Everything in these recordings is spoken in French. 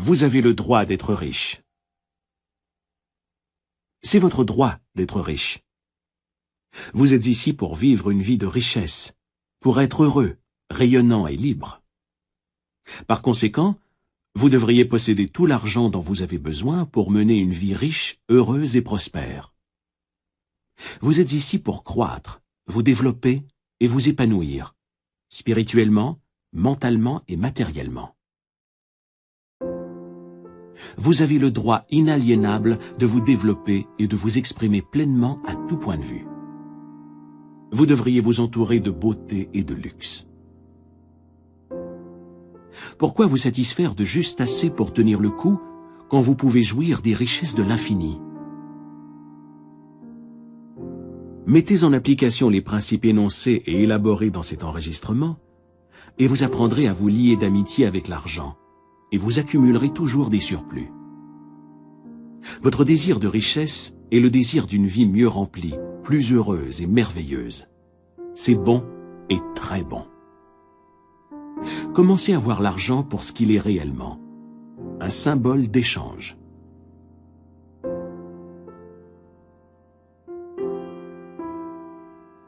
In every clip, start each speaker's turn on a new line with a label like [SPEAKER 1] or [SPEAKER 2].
[SPEAKER 1] Vous avez le droit d'être riche. C'est votre droit d'être riche. Vous êtes ici pour vivre une vie de richesse, pour être heureux, rayonnant et libre. Par conséquent, vous devriez posséder tout l'argent dont vous avez besoin pour mener une vie riche, heureuse et prospère. Vous êtes ici pour croître, vous développer et vous épanouir, spirituellement, mentalement et matériellement. Vous avez le droit inaliénable de vous développer et de vous exprimer pleinement à tout point de vue. Vous devriez vous entourer de beauté et de luxe. Pourquoi vous satisfaire de juste assez pour tenir le coup quand vous pouvez jouir des richesses de l'infini? Mettez en application les principes énoncés et élaborés dans cet enregistrement et vous apprendrez à vous lier d'amitié avec l'argent et vous accumulerez toujours des surplus. Votre désir de richesse est le désir d'une vie mieux remplie, plus heureuse et merveilleuse. C'est bon et très bon. Commencez à voir l'argent pour ce qu'il est réellement, un symbole d'échange.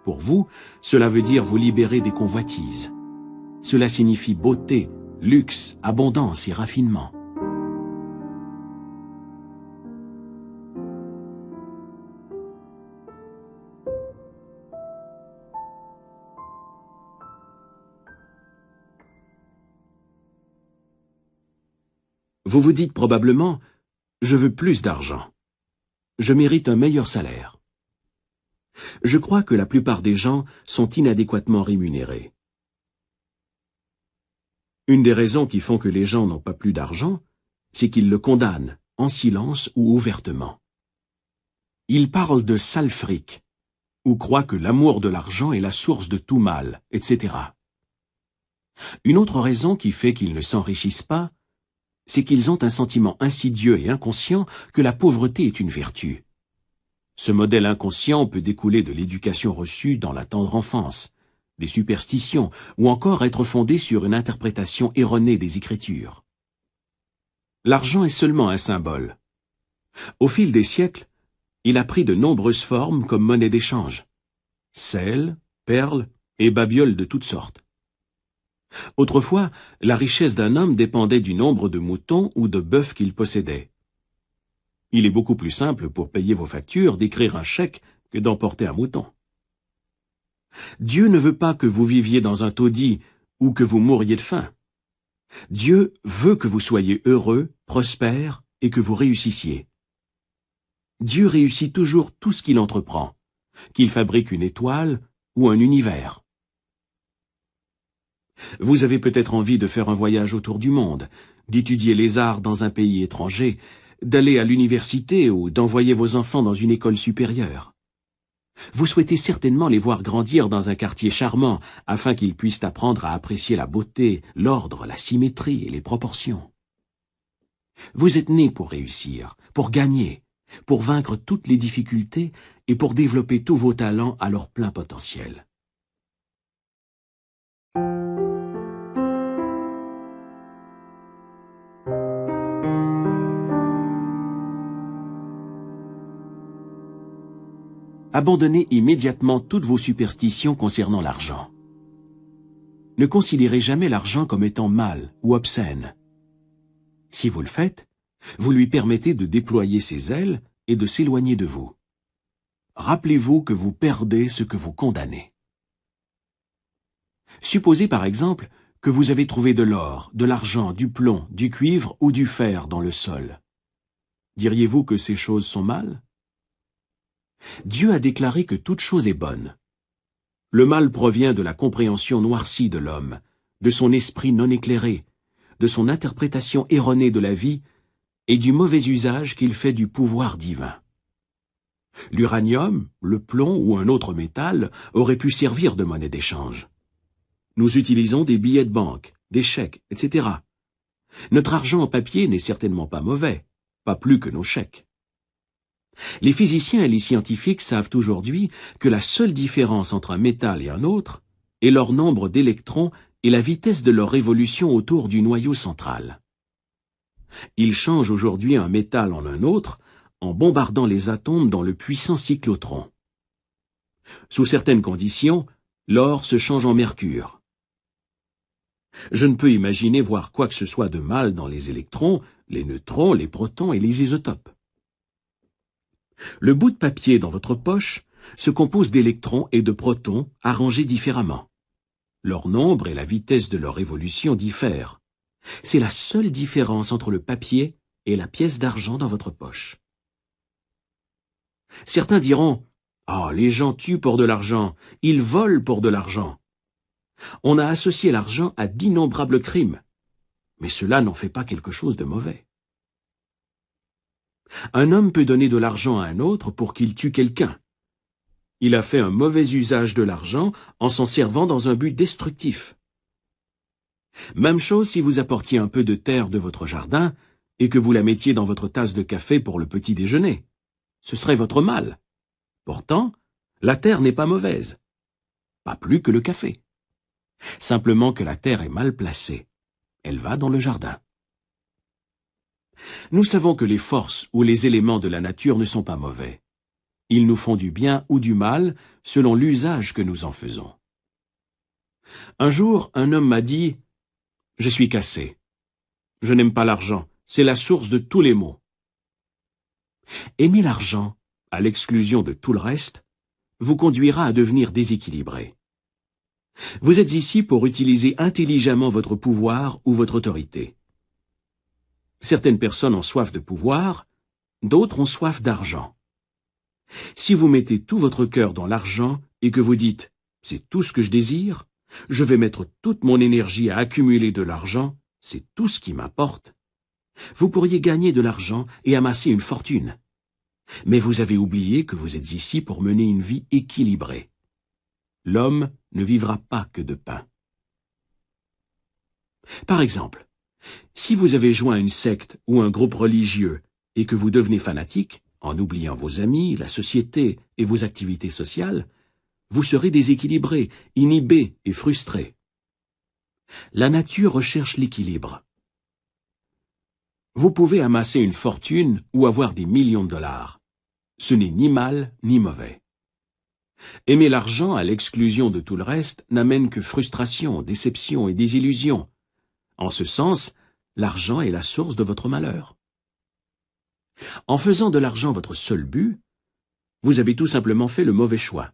[SPEAKER 1] Pour vous, cela veut dire vous libérer des convoitises. Cela signifie beauté, luxe, abondance et raffinement. Vous vous dites probablement « Je veux plus d'argent. Je mérite un meilleur salaire. » Je crois que la plupart des gens sont inadéquatement rémunérés. Une des raisons qui font que les gens n'ont pas plus d'argent, c'est qu'ils le condamnent, en silence ou ouvertement. Ils parlent de sale fric, ou croient que l'amour de l'argent est la source de tout mal, etc. Une autre raison qui fait qu'ils ne s'enrichissent pas, c'est qu'ils ont un sentiment insidieux et inconscient que la pauvreté est une vertu. Ce modèle inconscient peut découler de l'éducation reçue dans la tendre enfance, des superstitions, ou encore être fondé sur une interprétation erronée des Écritures. L'argent est seulement un symbole. Au fil des siècles, il a pris de nombreuses formes comme monnaie d'échange. Sel, perles et babioles de toutes sortes. Autrefois, la richesse d'un homme dépendait du nombre de moutons ou de bœufs qu'il possédait. Il est beaucoup plus simple pour payer vos factures d'écrire un chèque que d'emporter un mouton. Dieu ne veut pas que vous viviez dans un taudis ou que vous mouriez de faim. Dieu veut que vous soyez heureux, prospères et que vous réussissiez. Dieu réussit toujours tout ce qu'il entreprend, qu'il fabrique une étoile ou un univers. Vous avez peut-être envie de faire un voyage autour du monde, d'étudier les arts dans un pays étranger, d'aller à l'université ou d'envoyer vos enfants dans une école supérieure. Vous souhaitez certainement les voir grandir dans un quartier charmant afin qu'ils puissent apprendre à apprécier la beauté, l'ordre, la symétrie et les proportions. Vous êtes nés pour réussir, pour gagner, pour vaincre toutes les difficultés et pour développer tous vos talents à leur plein potentiel. Abandonnez immédiatement toutes vos superstitions concernant l'argent. Ne considérez jamais l'argent comme étant mal ou obscène. Si vous le faites, vous lui permettez de déployer ses ailes et de s'éloigner de vous. Rappelez-vous que vous perdez ce que vous condamnez. Supposez par exemple que vous avez trouvé de l'or, de l'argent, du plomb, du cuivre ou du fer dans le sol. Diriez-vous que ces choses sont mal? Dieu a déclaré que toute chose est bonne. Le mal provient de la compréhension noircie de l'homme, de son esprit non éclairé, de son interprétation erronée de la vie et du mauvais usage qu'il fait du pouvoir divin. L'uranium, le plomb ou un autre métal auraient pu servir de monnaie d'échange. Nous utilisons des billets de banque, des chèques, etc. Notre argent en papier n'est certainement pas mauvais, pas plus que nos chèques. Les physiciens et les scientifiques savent aujourd'hui que la seule différence entre un métal et un autre est leur nombre d'électrons et la vitesse de leur révolution autour du noyau central. Il change aujourd'hui un métal en un autre en bombardant les atomes dans le puissant cyclotron. Sous certaines conditions, l'or se change en mercure. Je ne peux imaginer voir quoi que ce soit de mal dans les électrons, les neutrons, les protons et les isotopes. Le bout de papier dans votre poche se compose d'électrons et de protons arrangés différemment. Leur nombre et la vitesse de leur évolution diffèrent. C'est la seule différence entre le papier et la pièce d'argent dans votre poche. Certains diront « Ah, les gens tuent pour de l'argent, ils volent pour de l'argent. » On a associé l'argent à d'innombrables crimes, mais cela n'en fait pas quelque chose de mauvais. Un homme peut donner de l'argent à un autre pour qu'il tue quelqu'un. Il a fait un mauvais usage de l'argent en s'en servant dans un but destructif. Même chose si vous apportiez un peu de terre de votre jardin et que vous la mettiez dans votre tasse de café pour le petit déjeuner. Ce serait votre mal. Pourtant, la terre n'est pas mauvaise. Pas plus que le café. Simplement que la terre est mal placée. Elle va dans le jardin. Nous savons que les forces ou les éléments de la nature ne sont pas mauvais. Ils nous font du bien ou du mal selon l'usage que nous en faisons. Un jour, un homme m'a dit « Je suis cassé. Je n'aime pas l'argent. C'est la source de tous les maux. » Aimer l'argent, à l'exclusion de tout le reste, vous conduira à devenir déséquilibré. Vous êtes ici pour utiliser intelligemment votre pouvoir ou votre autorité. Certaines personnes ont soif de pouvoir, d'autres ont soif d'argent. Si vous mettez tout votre cœur dans l'argent et que vous dites « c'est tout ce que je désire, je vais mettre toute mon énergie à accumuler de l'argent, c'est tout ce qui m'importe », vous pourriez gagner de l'argent et amasser une fortune. Mais vous avez oublié que vous êtes ici pour mener une vie équilibrée. L'homme ne vivra pas que de pain. Par exemple, si vous avez joint une secte ou un groupe religieux et que vous devenez fanatique, en oubliant vos amis, la société et vos activités sociales, vous serez déséquilibré, inhibé et frustré. La nature recherche l'équilibre. Vous pouvez amasser une fortune ou avoir des millions de dollars. Ce n'est ni mal ni mauvais. Aimer l'argent à l'exclusion de tout le reste n'amène que frustration, déception et désillusion. En ce sens, l'argent est la source de votre malheur. En faisant de l'argent votre seul but, vous avez tout simplement fait le mauvais choix.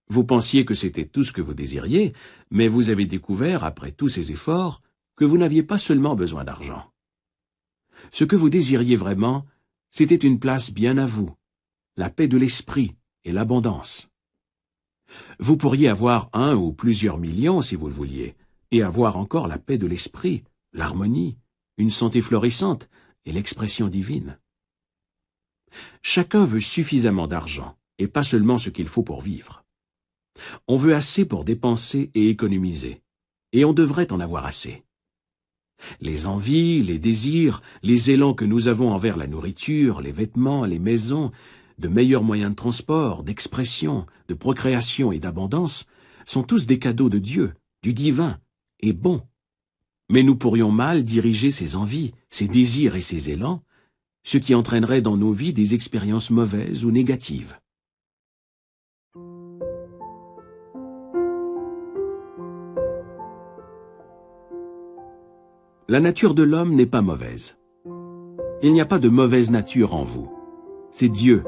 [SPEAKER 1] Vous pensiez que c'était tout ce que vous désiriez, mais vous avez découvert, après tous ces efforts, que vous n'aviez pas seulement besoin d'argent. Ce que vous désiriez vraiment, c'était une place bien à vous, la paix de l'esprit et l'abondance. Vous pourriez avoir 1 ou plusieurs millions si vous le vouliez, et avoir encore la paix de l'esprit, l'harmonie, une santé florissante et l'expression divine. Chacun veut suffisamment d'argent, et pas seulement ce qu'il faut pour vivre. On veut assez pour dépenser et économiser, et on devrait en avoir assez. Les envies, les désirs, les élans que nous avons envers la nourriture, les vêtements, les maisons, de meilleurs moyens de transport, d'expression, de procréation et d'abondance, sont tous des cadeaux de Dieu, du divin, et bons. Mais nous pourrions mal diriger ces envies, ces désirs et ces élans, ce qui entraînerait dans nos vies des expériences mauvaises ou négatives. La nature de l'homme n'est pas mauvaise. Il n'y a pas de mauvaise nature en vous. C'est Dieu,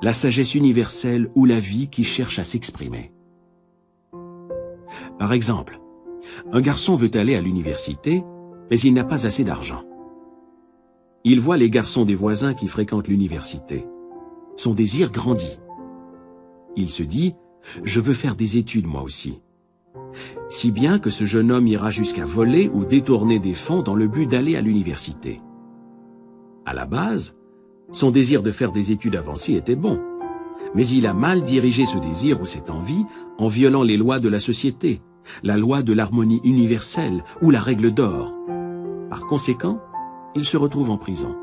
[SPEAKER 1] la sagesse universelle ou la vie qui cherche à s'exprimer. Par exemple, un garçon veut aller à l'université, mais il n'a pas assez d'argent. Il voit les garçons des voisins qui fréquentent l'université. Son désir grandit. Il se dit « Je veux faire des études moi aussi ». Si bien que ce jeune homme ira jusqu'à voler ou détourner des fonds dans le but d'aller à l'université. À la base, son désir de faire des études avancées était bon, mais il a mal dirigé ce désir ou cette envie en violant les lois de la société, la loi de l'harmonie universelle ou la règle d'or. Par conséquent, il se retrouve en prison.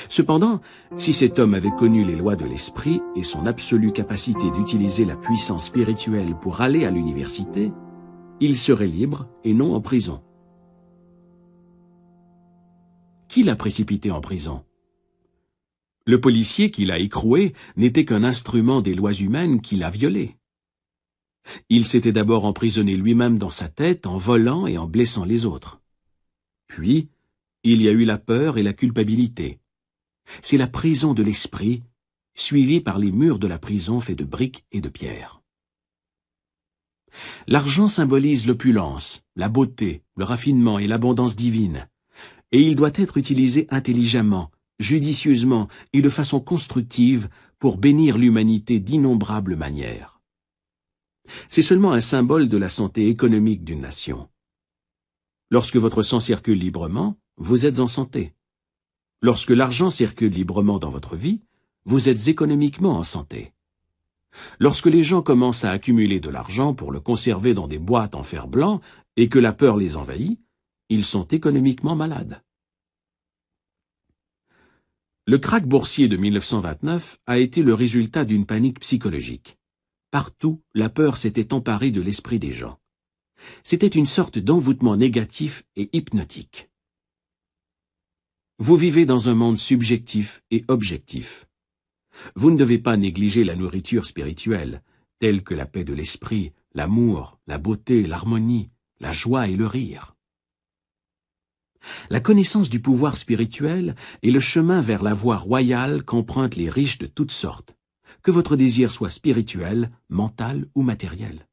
[SPEAKER 1] Cependant, si cet homme avait connu les lois de l'esprit et son absolue capacité d'utiliser la puissance spirituelle pour aller à l'université, il serait libre et non en prison. Qui l'a précipité en prison? Le policier qui l'a écroué n'était qu'un instrument des lois humaines qui l'a violé. Il s'était d'abord emprisonné lui-même dans sa tête en volant et en blessant les autres. Puis, il y a eu la peur et la culpabilité. C'est la prison de l'esprit, suivie par les murs de la prison faits de briques et de pierres. L'argent symbolise l'opulence, la beauté, le raffinement et l'abondance divine, et il doit être utilisé intelligemment, judicieusement et de façon constructive pour bénir l'humanité d'innombrables manières. C'est seulement un symbole de la santé économique d'une nation. Lorsque votre sang circule librement, vous êtes en santé. Lorsque l'argent circule librement dans votre vie, vous êtes économiquement en santé. Lorsque les gens commencent à accumuler de l'argent pour le conserver dans des boîtes en fer blanc et que la peur les envahit, ils sont économiquement malades. Le krach boursier de 1929 a été le résultat d'une panique psychologique. Partout, la peur s'était emparée de l'esprit des gens. C'était une sorte d'envoûtement négatif et hypnotique. Vous vivez dans un monde subjectif et objectif. Vous ne devez pas négliger la nourriture spirituelle, telle que la paix de l'esprit, l'amour, la beauté, l'harmonie, la joie et le rire. La connaissance du pouvoir spirituel est le chemin vers la voie royale qu'empruntent les riches de toutes sortes, que votre désir soit spirituel, mental ou matériel.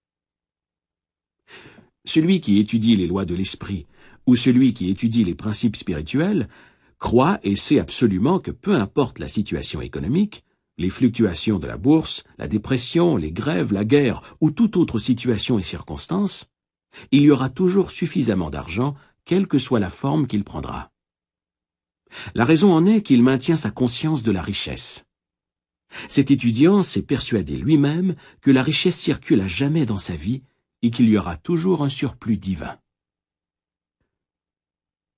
[SPEAKER 1] Celui qui étudie les lois de l'esprit ou celui qui étudie les principes spirituels croit et sait absolument que peu importe la situation économique, les fluctuations de la bourse, la dépression, les grèves, la guerre ou toute autre situation et circonstance, il y aura toujours suffisamment d'argent, quelle que soit la forme qu'il prendra. La raison en est qu'il maintient sa conscience de la richesse. Cet étudiant s'est persuadé lui-même que la richesse circule à jamais dans sa vie et qu'il y aura toujours un surplus divin.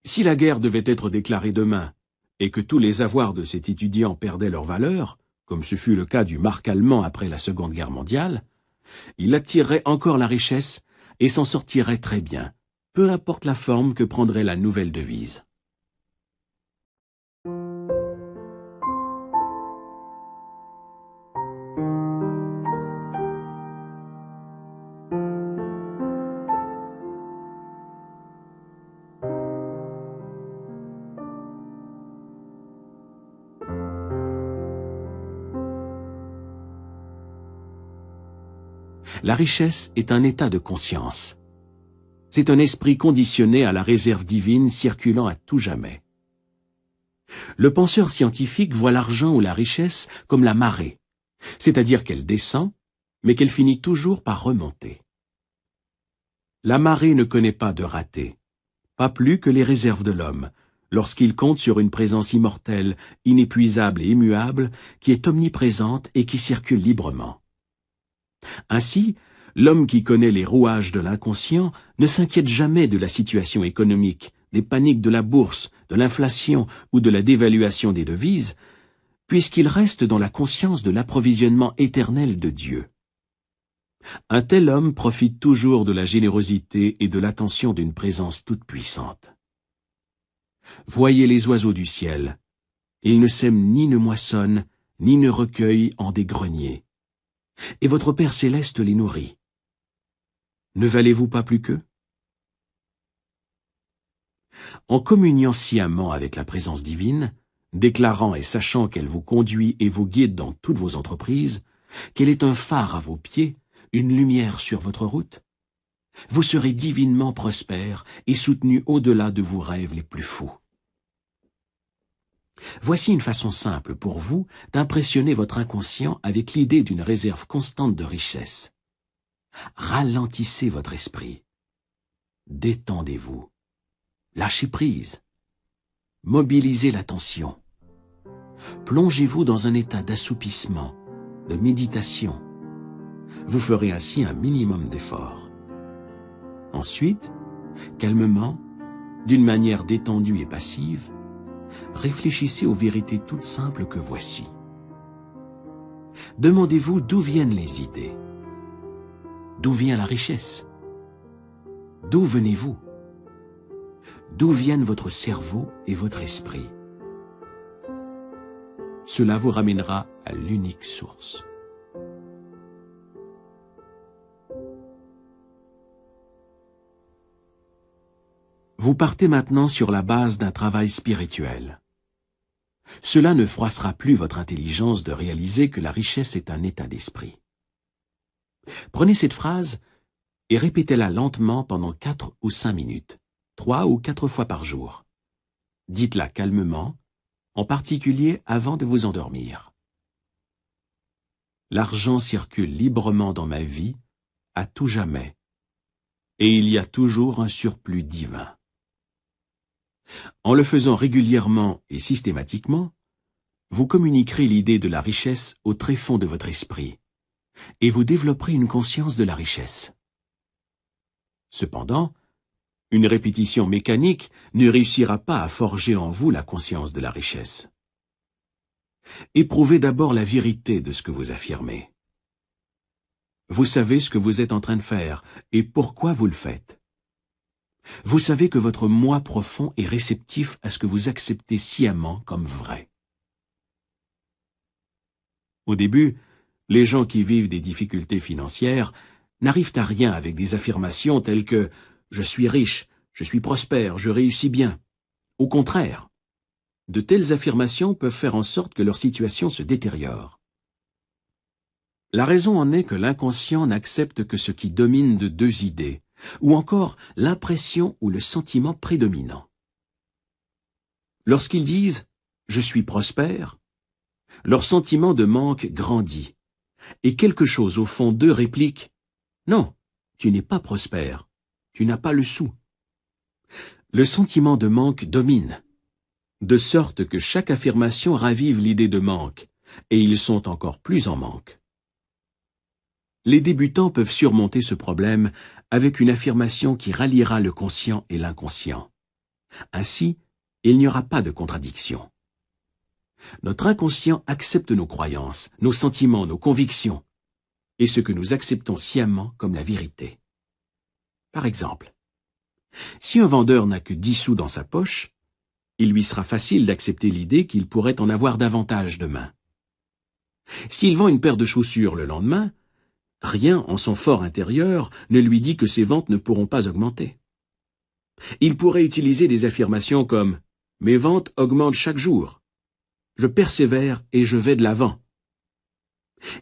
[SPEAKER 1] Si la guerre devait être déclarée demain et que tous les avoirs de cet étudiant perdaient leur valeur, comme ce fut le cas du mark allemand après la Seconde Guerre mondiale, il attirerait encore la richesse et s'en sortirait très bien, peu importe la forme que prendrait la nouvelle devise. La richesse est un état de conscience. C'est un esprit conditionné à la réserve divine circulant à tout jamais. Le penseur scientifique voit l'argent ou la richesse comme la marée, c'est-à-dire qu'elle descend, mais qu'elle finit toujours par remonter. La marée ne connaît pas de raté, pas plus que les réserves de l'homme, lorsqu'il compte sur une présence immortelle, inépuisable et immuable, qui est omniprésente et qui circule librement. Ainsi, l'homme qui connaît les rouages de l'inconscient ne s'inquiète jamais de la situation économique, des paniques de la bourse, de l'inflation ou de la dévaluation des devises, puisqu'il reste dans la conscience de l'approvisionnement éternel de Dieu. Un tel homme profite toujours de la générosité et de l'attention d'une présence toute puissante. Voyez les oiseaux du ciel. Ils ne sèment ni ne moissonnent, ni ne recueillent en des greniers. Et votre Père céleste les nourrit. Ne valez-vous pas plus qu'eux? En communiant sciemment avec la présence divine, déclarant et sachant qu'elle vous conduit et vous guide dans toutes vos entreprises, qu'elle est un phare à vos pieds, une lumière sur votre route, vous serez divinement prospère et soutenu au-delà de vos rêves les plus fous. Voici une façon simple pour vous d'impressionner votre inconscient avec l'idée d'une réserve constante de richesse. Ralentissez votre esprit. Détendez-vous. Lâchez prise. Mobilisez l'attention. Plongez-vous dans un état d'assoupissement, de méditation. Vous ferez ainsi un minimum d'efforts. Ensuite, calmement, d'une manière détendue et passive, réfléchissez aux vérités toutes simples que voici. Demandez-vous d'où viennent les idées. D'où vient la richesse? D'où venez-vous? d'où viennent votre cerveau et votre esprit. Cela vous ramènera à l'unique source. Vous partez maintenant sur la base d'un travail spirituel. Cela ne froissera plus votre intelligence de réaliser que la richesse est un état d'esprit. Prenez cette phrase et répétez-la lentement pendant 4 ou 5 minutes, 3 ou 4 fois par jour. Dites-la calmement, en particulier avant de vous endormir. L'argent circule librement dans ma vie, à tout jamais, et il y a toujours un surplus divin. En le faisant régulièrement et systématiquement, vous communiquerez l'idée de la richesse au tréfonds de votre esprit, et vous développerez une conscience de la richesse. Cependant, une répétition mécanique ne réussira pas à forger en vous la conscience de la richesse. Éprouvez d'abord la vérité de ce que vous affirmez. Vous savez ce que vous êtes en train de faire et pourquoi vous le faites. Vous savez que votre moi profond est réceptif à ce que vous acceptez sciemment comme vrai. Au début, les gens qui vivent des difficultés financières n'arrivent à rien avec des affirmations telles que « je suis riche, je suis prospère, je réussis bien ». Au contraire, de telles affirmations peuvent faire en sorte que leur situation se détériore. La raison en est que l'inconscient n'accepte que ce qui domine de 2 idées, ou encore l'impression ou le sentiment prédominant. Lorsqu'ils disent « je suis prospère », leur sentiment de manque grandit, et quelque chose au fond d'eux réplique « non, tu n'es pas prospère, tu n'as pas le sou ». Le sentiment de manque domine, de sorte que chaque affirmation ravive l'idée de manque, et ils sont encore plus en manque. Les débutants peuvent surmonter ce problème avec une affirmation qui ralliera le conscient et l'inconscient. Ainsi, il n'y aura pas de contradiction. Notre inconscient accepte nos croyances, nos sentiments, nos convictions, et ce que nous acceptons sciemment comme la vérité. Par exemple, si un vendeur n'a que 10 sous dans sa poche, il lui sera facile d'accepter l'idée qu'il pourrait en avoir davantage demain. S'il vend une paire de chaussures le lendemain, rien en son fort intérieur ne lui dit que ses ventes ne pourront pas augmenter. Il pourrait utiliser des affirmations comme « mes ventes augmentent chaque jour »,« je persévère et je vais de l'avant ».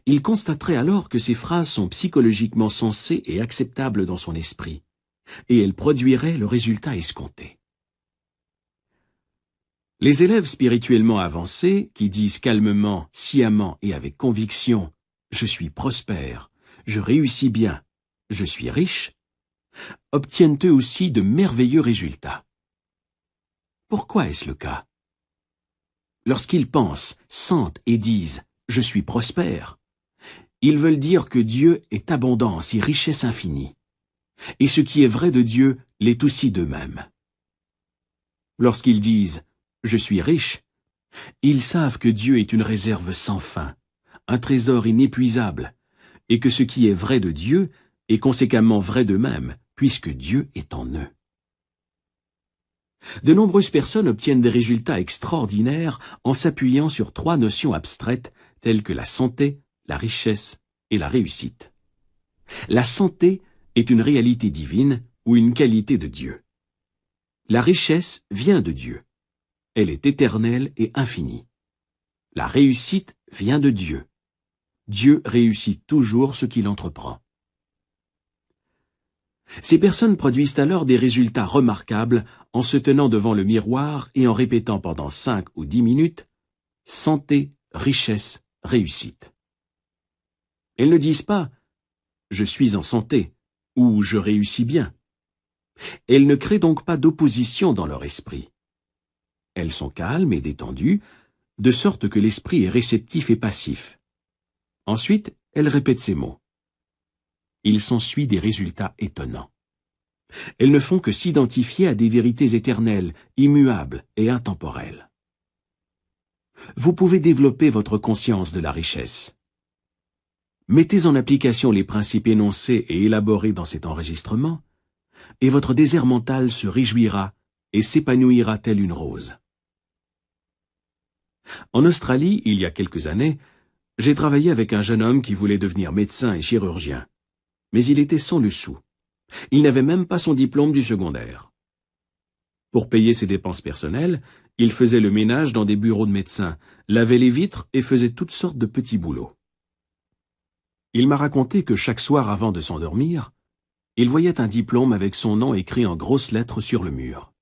[SPEAKER 1] Il constaterait alors que ces phrases sont psychologiquement sensées et acceptables dans son esprit, et elles produiraient le résultat escompté. Les élèves spirituellement avancés, qui disent calmement, sciemment et avec conviction « je suis prospère », je réussis bien, je suis riche, obtiennent eux aussi de merveilleux résultats. Pourquoi est-ce le cas? Lorsqu'ils pensent, sentent et disent « je suis prospère », ils veulent dire que Dieu est abondance et richesse infinie, et ce qui est vrai de Dieu l'est aussi d'eux-mêmes. Lorsqu'ils disent « je suis riche », ils savent que Dieu est une réserve sans fin, un trésor inépuisable, et que ce qui est vrai de Dieu est conséquemment vrai d'eux-mêmes, puisque Dieu est en eux. De nombreuses personnes obtiennent des résultats extraordinaires en s'appuyant sur 3 notions abstraites telles que la santé, la richesse et la réussite. La santé est une réalité divine ou une qualité de Dieu. La richesse vient de Dieu. Elle est éternelle et infinie. La réussite vient de Dieu. Dieu réussit toujours ce qu'il entreprend. Ces personnes produisent alors des résultats remarquables en se tenant devant le miroir et en répétant pendant 5 ou 10 minutes « santé, richesse, réussite ». Elles ne disent pas « je suis en santé » ou « je réussis bien ». Elles ne créent donc pas d'opposition dans leur esprit. Elles sont calmes et détendues, de sorte que l'esprit est réceptif et passif. Ensuite, elles répètent ces mots. Il s'ensuit des résultats étonnants. Elles ne font que s'identifier à des vérités éternelles, immuables et intemporelles. Vous pouvez développer votre conscience de la richesse. Mettez en application les principes énoncés et élaborés dans cet enregistrement, et votre désert mental se réjouira et s'épanouira telle une rose. En Australie, il y a quelques années, j'ai travaillé avec un jeune homme qui voulait devenir médecin et chirurgien. Mais il était sans le sou. Il n'avait même pas son diplôme du secondaire. Pour payer ses dépenses personnelles, il faisait le ménage dans des bureaux de médecins, lavait les vitres et faisait toutes sortes de petits boulots. Il m'a raconté que chaque soir avant de s'endormir, il voyait un diplôme avec son nom écrit en grosses lettres sur le mur.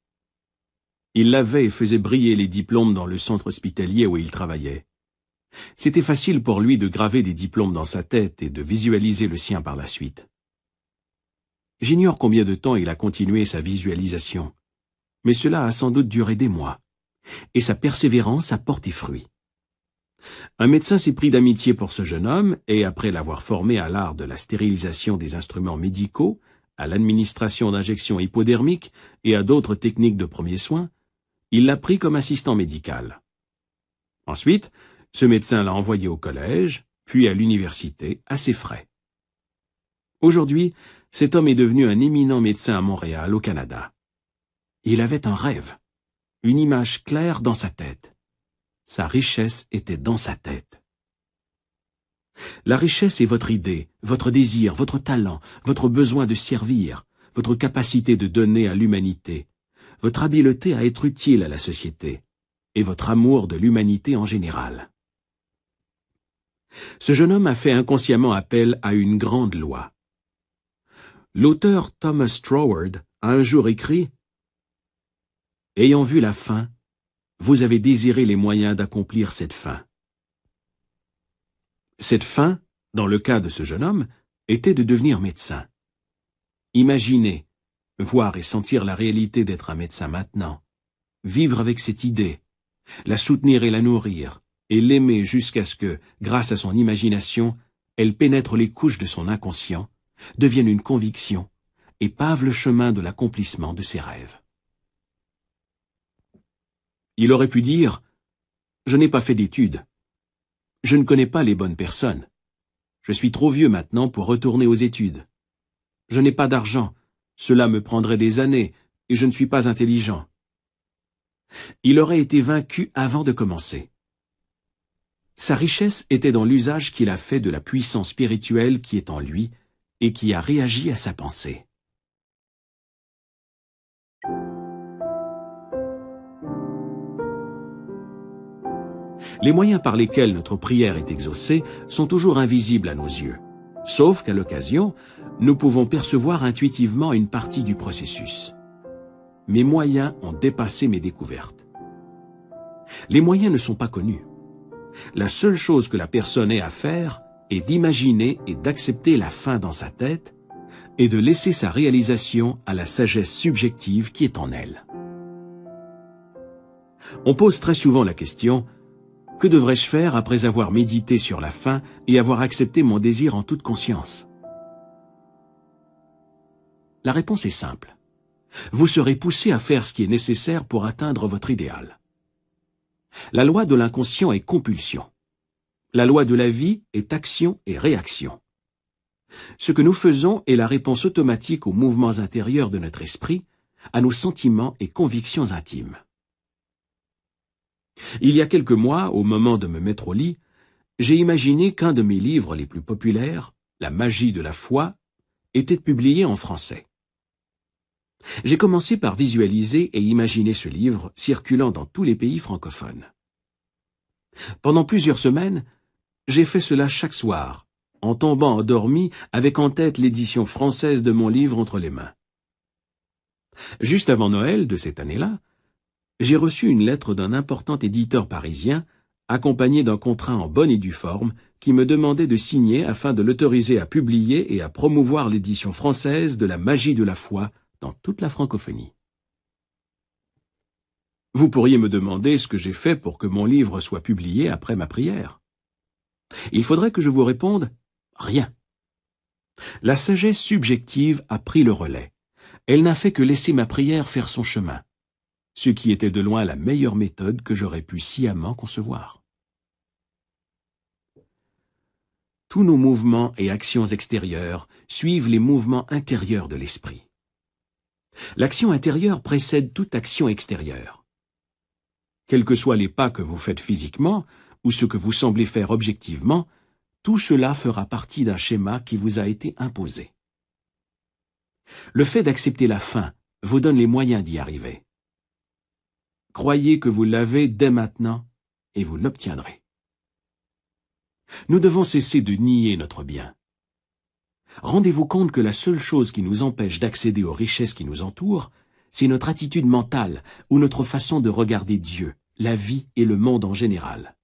[SPEAKER 1] Il lavait et faisait briller les diplômes dans le centre hospitalier où il travaillait. C'était facile pour lui de graver des diplômes dans sa tête et de visualiser le sien par la suite. J'ignore combien de temps il a continué sa visualisation, mais cela a sans doute duré des mois, et sa persévérance a porté fruit. Un médecin s'est pris d'amitié pour ce jeune homme et, après l'avoir formé à l'art de la stérilisation des instruments médicaux, à l'administration d'injections hypodermiques et à d'autres techniques de premiers soins, il l'a pris comme assistant médical. Ensuite, ce médecin l'a envoyé au collège, puis à l'université, à ses frais. Aujourd'hui, cet homme est devenu un éminent médecin à Montréal, au Canada. Il avait un rêve, une image claire dans sa tête. Sa richesse était dans sa tête. La richesse est votre idée, votre désir, votre talent, votre besoin de servir, votre capacité de donner à l'humanité, votre habileté à être utile à la société, et votre amour de l'humanité en général. Ce jeune homme a fait inconsciemment appel à une grande loi. L'auteur Thomas Troward a un jour écrit « Ayant vu la fin, vous avez désiré les moyens d'accomplir cette fin. » Cette fin, dans le cas de ce jeune homme, était de devenir médecin. Imaginez, voir et sentir la réalité d'être un médecin maintenant, vivre avec cette idée, la soutenir et la nourrir, et l'aimer jusqu'à ce que, grâce à son imagination, elle pénètre les couches de son inconscient, devienne une conviction, et pave le chemin de l'accomplissement de ses rêves. Il aurait pu dire « Je n'ai pas fait d'études. Je ne connais pas les bonnes personnes. Je suis trop vieux maintenant pour retourner aux études. Je n'ai pas d'argent. Cela me prendrait des années, et je ne suis pas intelligent. » Il aurait été vaincu avant de commencer. Sa richesse était dans l'usage qu'il a fait de la puissance spirituelle qui est en lui et qui a réagi à sa pensée. Les moyens par lesquels notre prière est exaucée sont toujours invisibles à nos yeux, sauf qu'à l'occasion, nous pouvons percevoir intuitivement une partie du processus. Mes moyens ont dépassé mes découvertes. Les moyens ne sont pas connus. La seule chose que la personne ait à faire est d'imaginer et d'accepter la fin dans sa tête et de laisser sa réalisation à la sagesse subjective qui est en elle. On pose très souvent la question « Que devrais-je faire après avoir médité sur la fin et avoir accepté mon désir en toute conscience ?» La réponse est simple. Vous serez poussé à faire ce qui est nécessaire pour atteindre votre idéal. La loi de l'inconscient est compulsion. La loi de la vie est action et réaction. Ce que nous faisons est la réponse automatique aux mouvements intérieurs de notre esprit, à nos sentiments et convictions intimes. Il y a quelques mois, au moment de me mettre au lit, j'ai imaginé qu'un de mes livres les plus populaires, La magie de la foi, était publié en français. J'ai commencé par visualiser et imaginer ce livre circulant dans tous les pays francophones. Pendant plusieurs semaines, j'ai fait cela chaque soir, en tombant endormi avec en tête l'édition française de mon livre entre les mains. Juste avant Noël de cette année-là, j'ai reçu une lettre d'un important éditeur parisien, accompagné d'un contrat en bonne et due forme, qui me demandait de signer afin de l'autoriser à publier et à promouvoir l'édition française de La magie de la foi dans toute la francophonie. Vous pourriez me demander ce que j'ai fait pour que mon livre soit publié après ma prière. Il faudrait que je vous réponde « rien ». La sagesse subjective a pris le relais. Elle n'a fait que laisser ma prière faire son chemin, ce qui était de loin la meilleure méthode que j'aurais pu sciemment concevoir. Tous nos mouvements et actions extérieures suivent les mouvements intérieurs de l'esprit. L'action intérieure précède toute action extérieure. Quels que soient les pas que vous faites physiquement, ou ce que vous semblez faire objectivement, tout cela fera partie d'un schéma qui vous a été imposé. Le fait d'accepter la fin vous donne les moyens d'y arriver. Croyez que vous l'avez dès maintenant et vous l'obtiendrez. Nous devons cesser de nier notre bien. Rendez-vous compte que la seule chose qui nous empêche d'accéder aux richesses qui nous entourent, c'est notre attitude mentale ou notre façon de regarder Dieu, la vie et le monde en général.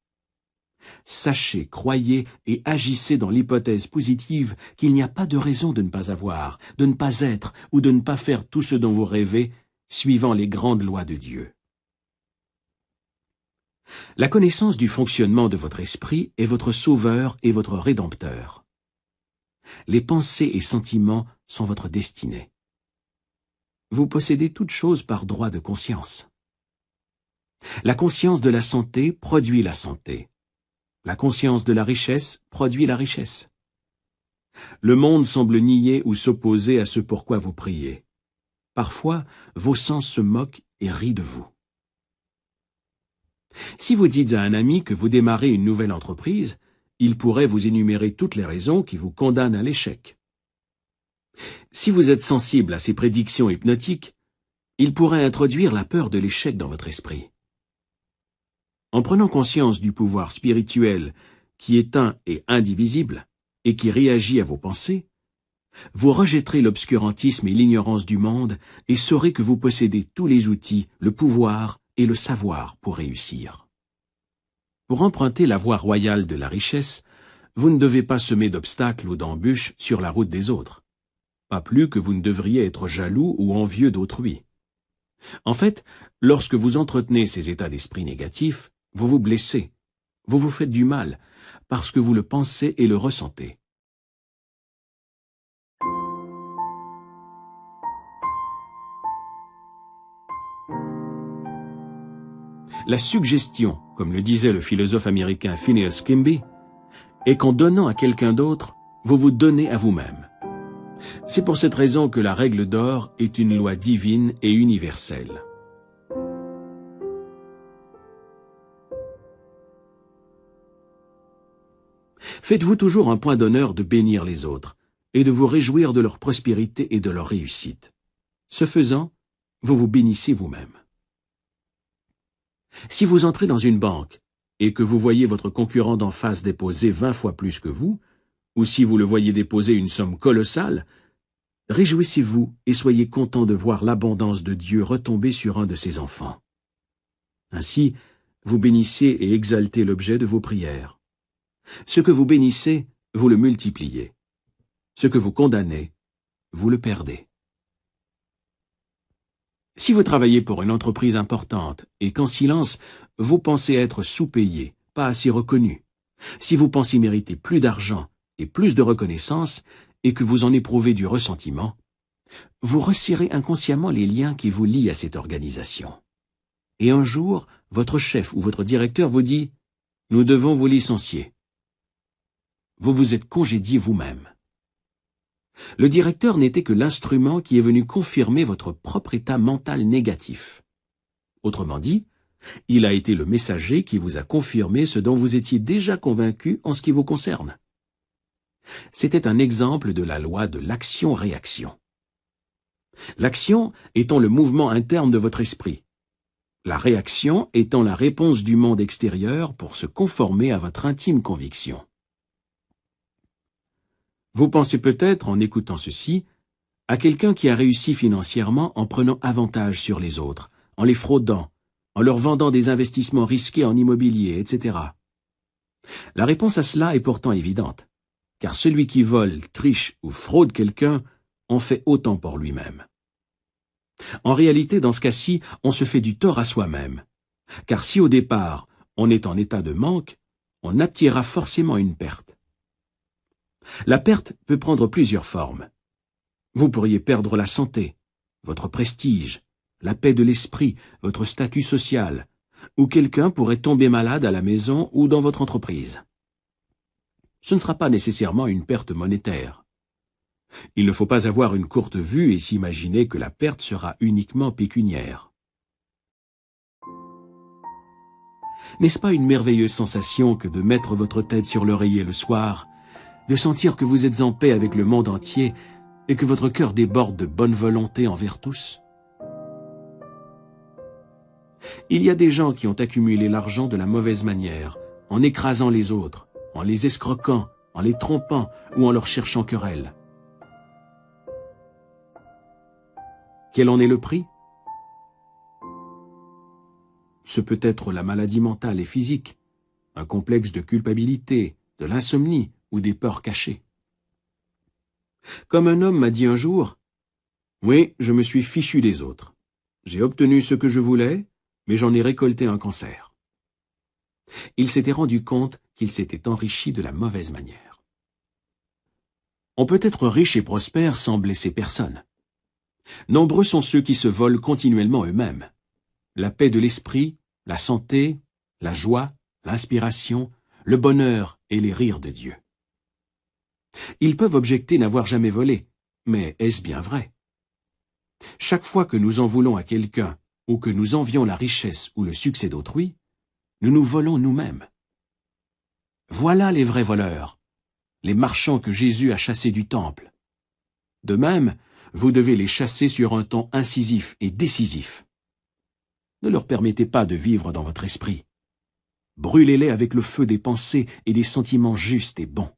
[SPEAKER 1] Sachez, croyez et agissez dans l'hypothèse positive qu'il n'y a pas de raison de ne pas avoir, de ne pas être ou de ne pas faire tout ce dont vous rêvez, suivant les grandes lois de Dieu. La connaissance du fonctionnement de votre esprit est votre sauveur et votre rédempteur. Les pensées et sentiments sont votre destinée. Vous possédez toutes choses par droit de conscience. La conscience de la santé produit la santé. La conscience de la richesse produit la richesse. Le monde semble nier ou s'opposer à ce pourquoi vous priez. Parfois, vos sens se moquent et rient de vous. Si vous dites à un ami que vous démarrez une nouvelle entreprise, il pourrait vous énumérer toutes les raisons qui vous condamnent à l'échec. Si vous êtes sensible à ces prédictions hypnotiques, il pourrait introduire la peur de l'échec dans votre esprit. En prenant conscience du pouvoir spirituel qui est un et indivisible et qui réagit à vos pensées, vous rejetterez l'obscurantisme et l'ignorance du monde et saurez que vous possédez tous les outils, le pouvoir et le savoir pour réussir. Pour emprunter la voie royale de la richesse, vous ne devez pas semer d'obstacles ou d'embûches sur la route des autres. Pas plus que vous ne devriez être jaloux ou envieux d'autrui. En fait, lorsque vous entretenez ces états d'esprit négatifs, vous vous blessez, vous vous faites du mal, parce que vous le pensez et le ressentez. La suggestion, comme le disait le philosophe américain Phineas Kimby, est qu'en donnant à quelqu'un d'autre, vous vous donnez à vous-même. C'est pour cette raison que la règle d'or est une loi divine et universelle. Faites-vous toujours un point d'honneur de bénir les autres et de vous réjouir de leur prospérité et de leur réussite. Ce faisant, vous vous bénissez vous-même. Si vous entrez dans une banque et que vous voyez votre concurrent d'en face déposer 20 fois plus que vous, ou si vous le voyez déposer une somme colossale, réjouissez-vous et soyez content de voir l'abondance de Dieu retomber sur un de ses enfants. Ainsi, vous bénissez et exaltez l'objet de vos prières. Ce que vous bénissez, vous le multipliez. Ce que vous condamnez, vous le perdez. Si vous travaillez pour une entreprise importante et qu'en silence, vous pensez être sous-payé, pas assez reconnu, si vous pensez mériter plus d'argent et plus de reconnaissance et que vous en éprouvez du ressentiment, vous resserrez inconsciemment les liens qui vous lient à cette organisation. Et un jour, votre chef ou votre directeur vous dit « Nous devons vous licencier ». Vous vous êtes congédié vous-même. Le directeur n'était que l'instrument qui est venu confirmer votre propre état mental négatif. Autrement dit, il a été le messager qui vous a confirmé ce dont vous étiez déjà convaincu en ce qui vous concerne. C'était un exemple de la loi de l'action-réaction. L'action étant le mouvement interne de votre esprit, la réaction étant la réponse du monde extérieur pour se conformer à votre intime conviction. Vous pensez peut-être, en écoutant ceci, à quelqu'un qui a réussi financièrement en prenant avantage sur les autres, en les fraudant, en leur vendant des investissements risqués en immobilier, etc. La réponse à cela est pourtant évidente, car celui qui vole, triche ou fraude quelqu'un en fait autant pour lui-même. En réalité, dans ce cas-ci, on se fait du tort à soi-même, car si au départ on est en état de manque, on attirera forcément une perte. La perte peut prendre plusieurs formes. Vous pourriez perdre la santé, votre prestige, la paix de l'esprit, votre statut social, ou quelqu'un pourrait tomber malade à la maison ou dans votre entreprise. Ce ne sera pas nécessairement une perte monétaire. Il ne faut pas avoir une courte vue et s'imaginer que la perte sera uniquement pécuniaire. N'est-ce pas une merveilleuse sensation que de mettre votre tête sur l'oreiller le soir, de sentir que vous êtes en paix avec le monde entier et que votre cœur déborde de bonne volonté envers tous? Il y a des gens qui ont accumulé l'argent de la mauvaise manière, en écrasant les autres, en les escroquant, en les trompant ou en leur cherchant querelle. Quel en est le prix? Ce peut être la maladie mentale et physique, un complexe de culpabilité, de l'insomnie ou des peurs cachées. Comme un homme m'a dit un jour, « Oui, je me suis fichu des autres. J'ai obtenu ce que je voulais, mais j'en ai récolté un cancer. » Il s'était rendu compte qu'il s'était enrichi de la mauvaise manière. On peut être riche et prospère sans blesser personne. Nombreux sont ceux qui se volent continuellement eux-mêmes. La paix de l'esprit, la santé, la joie, l'inspiration, le bonheur et les rires de Dieu. Ils peuvent objecter n'avoir jamais volé, mais est-ce bien vrai? Chaque fois que nous en voulons à quelqu'un ou que nous envions la richesse ou le succès d'autrui, nous nous volons nous-mêmes. Voilà les vrais voleurs, les marchands que Jésus a chassés du temple. De même, vous devez les chasser sur un ton incisif et décisif. Ne leur permettez pas de vivre dans votre esprit. Brûlez-les avec le feu des pensées et des sentiments justes et bons.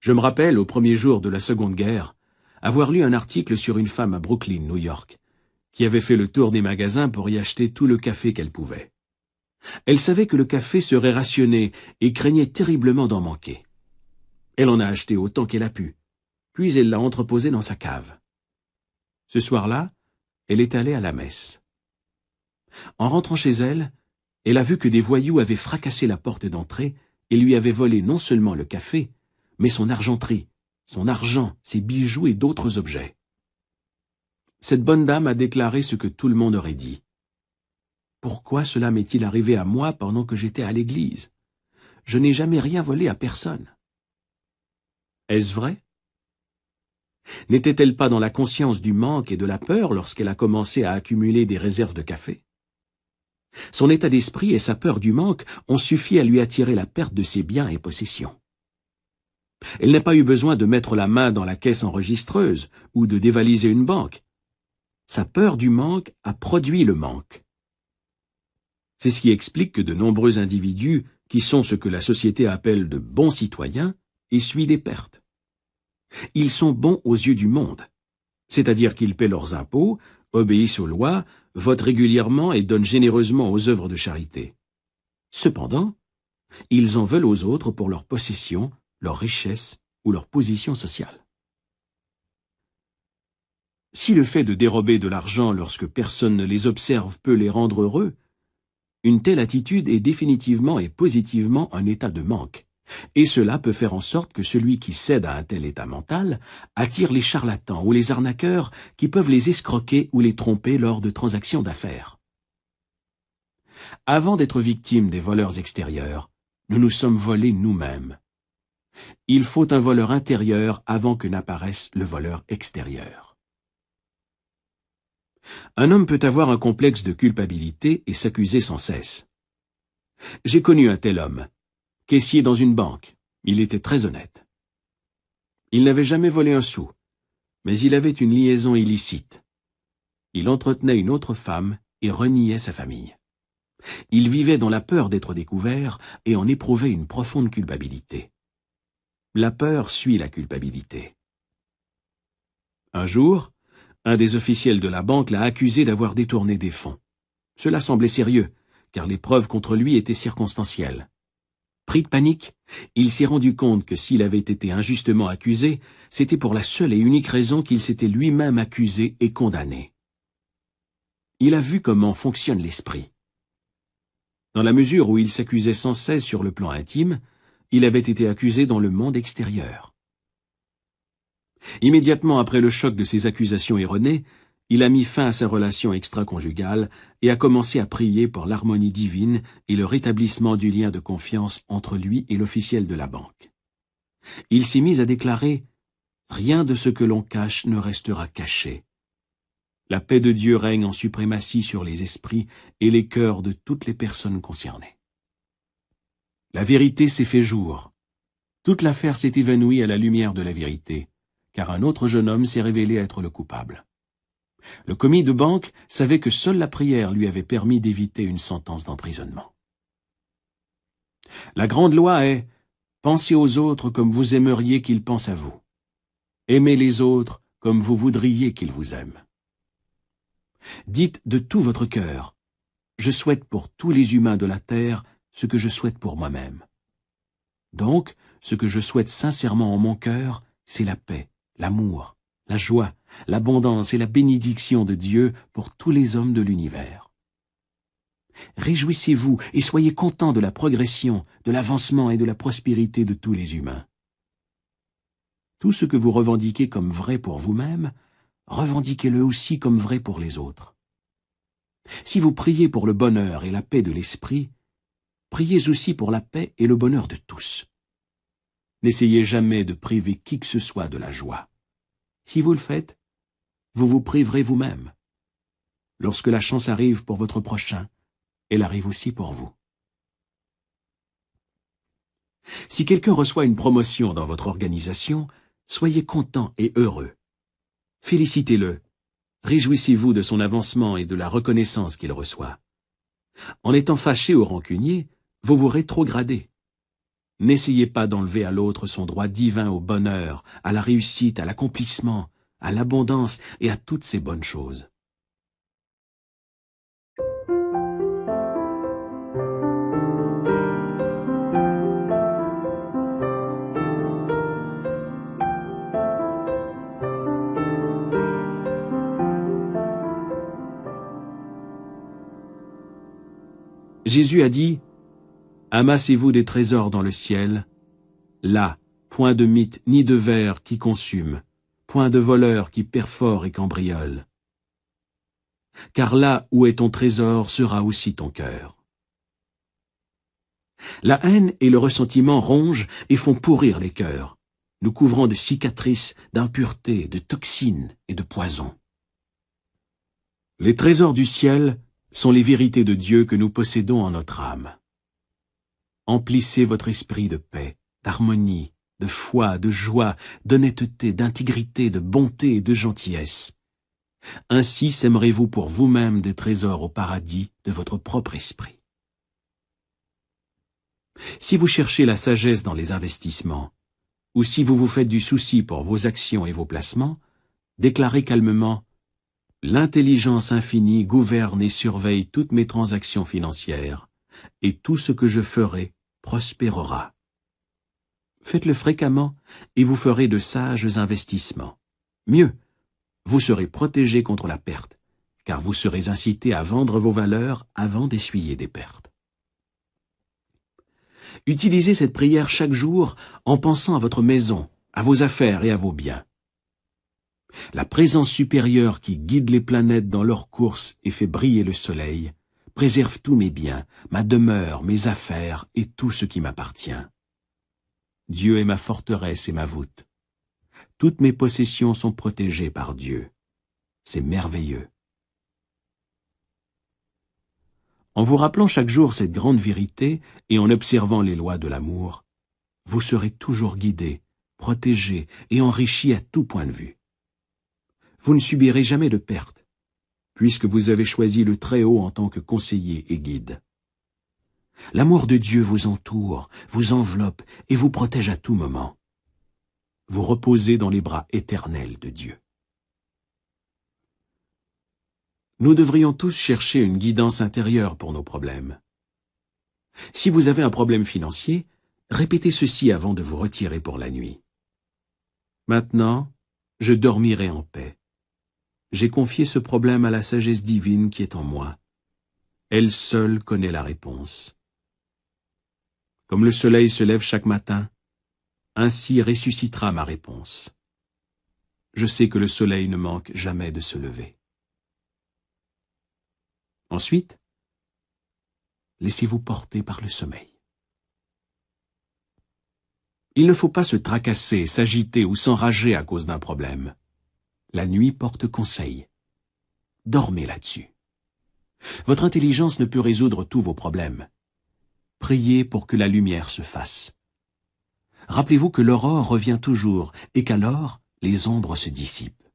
[SPEAKER 1] Je me rappelle, au premier jour de la Seconde Guerre, avoir lu un article sur une femme à Brooklyn, New York, qui avait fait le tour des magasins pour y acheter tout le café qu'elle pouvait. Elle savait que le café serait rationné et craignait terriblement d'en manquer. Elle en a acheté autant qu'elle a pu, puis elle l'a entreposé dans sa cave. Ce soir-là, elle est allée à la messe. En rentrant chez elle, elle a vu que des voyous avaient fracassé la porte d'entrée et lui avaient volé non seulement le café, mais son argenterie, son argent, ses bijoux et d'autres objets. Cette bonne dame a déclaré ce que tout le monde aurait dit. Pourquoi cela m'est-il arrivé à moi pendant que j'étais à l'église? Je n'ai jamais rien volé à personne. Est-ce vrai? N'était-elle pas dans la conscience du manque et de la peur lorsqu'elle a commencé à accumuler des réserves de café? Son état d'esprit et sa peur du manque ont suffi à lui attirer la perte de ses biens et possessions. Elle n'a pas eu besoin de mettre la main dans la caisse enregistreuse ou de dévaliser une banque. Sa peur du manque a produit le manque. C'est ce qui explique que de nombreux individus, qui sont ce que la société appelle de bons citoyens, essuient des pertes. Ils sont bons aux yeux du monde, c'est-à-dire qu'ils paient leurs impôts, obéissent aux lois, votent régulièrement et donnent généreusement aux œuvres de charité. Cependant, ils en veulent aux autres pour leur possession, leur richesse ou leur position sociale. Si le fait de dérober de l'argent lorsque personne ne les observe peut les rendre heureux, une telle attitude est définitivement et positivement un état de manque, et cela peut faire en sorte que celui qui cède à un tel état mental attire les charlatans ou les arnaqueurs qui peuvent les escroquer ou les tromper lors de transactions d'affaires. Avant d'être victimes des voleurs extérieurs, nous nous sommes volés nous-mêmes. Il faut un voleur intérieur avant que n'apparaisse le voleur extérieur. Un homme peut avoir un complexe de culpabilité et s'accuser sans cesse. J'ai connu un tel homme, caissier dans une banque. Il était très honnête. Il n'avait jamais volé un sou, mais il avait une liaison illicite. Il entretenait une autre femme et reniait sa famille. Il vivait dans la peur d'être découvert et en éprouvait une profonde culpabilité. La peur suit la culpabilité. Un jour, un des officiels de la banque l'a accusé d'avoir détourné des fonds. Cela semblait sérieux, car les preuves contre lui étaient circonstancielles. Pris de panique, il s'est rendu compte que s'il avait été injustement accusé, c'était pour la seule et unique raison qu'il s'était lui-même accusé et condamné. Il a vu comment fonctionne l'esprit. Dans la mesure où il s'accusait sans cesse sur le plan intime, il avait été accusé dans le monde extérieur. Immédiatement après le choc de ces accusations erronées, il a mis fin à sa relation extra-conjugale et a commencé à prier pour l'harmonie divine et le rétablissement du lien de confiance entre lui et l'officiel de la banque. Il s'est mis à déclarer Rien de ce que l'on cache ne restera caché. La paix de Dieu règne en suprématie sur les esprits et les cœurs de toutes les personnes concernées. La vérité s'est fait jour. Toute l'affaire s'est évanouie à la lumière de la vérité, car un autre jeune homme s'est révélé être le coupable. Le commis de banque savait que seule la prière lui avait permis d'éviter une sentence d'emprisonnement. La grande loi est « Pensez aux autres comme vous aimeriez qu'ils pensent à vous. Aimez les autres comme vous voudriez qu'ils vous aiment. » Dites de tout votre cœur « Je souhaite pour tous les humains de la terre ce que je souhaite pour moi-même. » Donc, ce que je souhaite sincèrement en mon cœur, c'est la paix, l'amour, la joie, l'abondance et la bénédiction de Dieu pour tous les hommes de l'univers. Réjouissez-vous et soyez contents de la progression, de l'avancement et de la prospérité de tous les humains. Tout ce que vous revendiquez comme vrai pour vous-même, revendiquez-le aussi comme vrai pour les autres. Si vous priez pour le bonheur et la paix de l'esprit, priez aussi pour la paix et le bonheur de tous. N'essayez jamais de priver qui que ce soit de la joie. Si vous le faites, vous vous priverez vous-même. Lorsque la chance arrive pour votre prochain, elle arrive aussi pour vous. Si quelqu'un reçoit une promotion dans votre organisation, soyez content et heureux. Félicitez-le. Réjouissez-vous de son avancement et de la reconnaissance qu'il reçoit. En étant fâché ou rancunier, vous vous rétrogradez. N'essayez pas d'enlever à l'autre son droit divin au bonheur, à la réussite, à l'accomplissement, à l'abondance et à toutes ces bonnes choses. Jésus a dit « Amassez-vous des trésors dans le ciel, là, point de mythe ni de verre qui consume, point de voleur qui perfore et cambriole. Car là où est ton trésor sera aussi ton cœur. » La haine et le ressentiment rongent et font pourrir les cœurs, nous couvrant de cicatrices, d'impuretés, de toxines et de poisons. Les trésors du ciel sont les vérités de Dieu que nous possédons en notre âme. Emplissez votre esprit de paix, d'harmonie, de foi, de joie, d'honnêteté, d'intégrité, de bonté et de gentillesse. Ainsi sèmerez-vous pour vous-même des trésors au paradis de votre propre esprit. Si vous cherchez la sagesse dans les investissements, ou si vous vous faites du souci pour vos actions et vos placements, déclarez calmement « L'intelligence infinie gouverne et surveille toutes mes transactions financières, et tout ce que je ferai prospérera. » Faites-le fréquemment, et vous ferez de sages investissements. Mieux, vous serez protégé contre la perte, car vous serez incité à vendre vos valeurs avant d'essuyer des pertes. Utilisez cette prière chaque jour en pensant à votre maison, à vos affaires et à vos biens. La présence supérieure qui guide les planètes dans leur course et fait briller le soleil, préserve tous mes biens, ma demeure, mes affaires et tout ce qui m'appartient. Dieu est ma forteresse et ma voûte. Toutes mes possessions sont protégées par Dieu. C'est merveilleux. En vous rappelant chaque jour cette grande vérité et en observant les lois de l'amour, vous serez toujours guidé, protégé et enrichi à tout point de vue. Vous ne subirez jamais de perte, puisque vous avez choisi le Très-Haut en tant que conseiller et guide. L'amour de Dieu vous entoure, vous enveloppe et vous protège à tout moment. Vous reposez dans les bras éternels de Dieu. Nous devrions tous chercher une guidance intérieure pour nos problèmes. Si vous avez un problème financier, répétez ceci avant de vous retirer pour la nuit. Maintenant, je dormirai en paix. J'ai confié ce problème à la sagesse divine qui est en moi. Elle seule connaît la réponse. Comme le soleil se lève chaque matin, ainsi ressuscitera ma réponse. Je sais que le soleil ne manque jamais de se lever. Ensuite, laissez-vous porter par le sommeil. Il ne faut pas se tracasser, s'agiter ou s'enrager à cause d'un problème. La nuit porte conseil. Dormez là-dessus. Votre intelligence ne peut résoudre tous vos problèmes. Priez pour que la lumière se fasse. Rappelez-vous que l'aurore revient toujours et qu'alors les ombres se dissipent.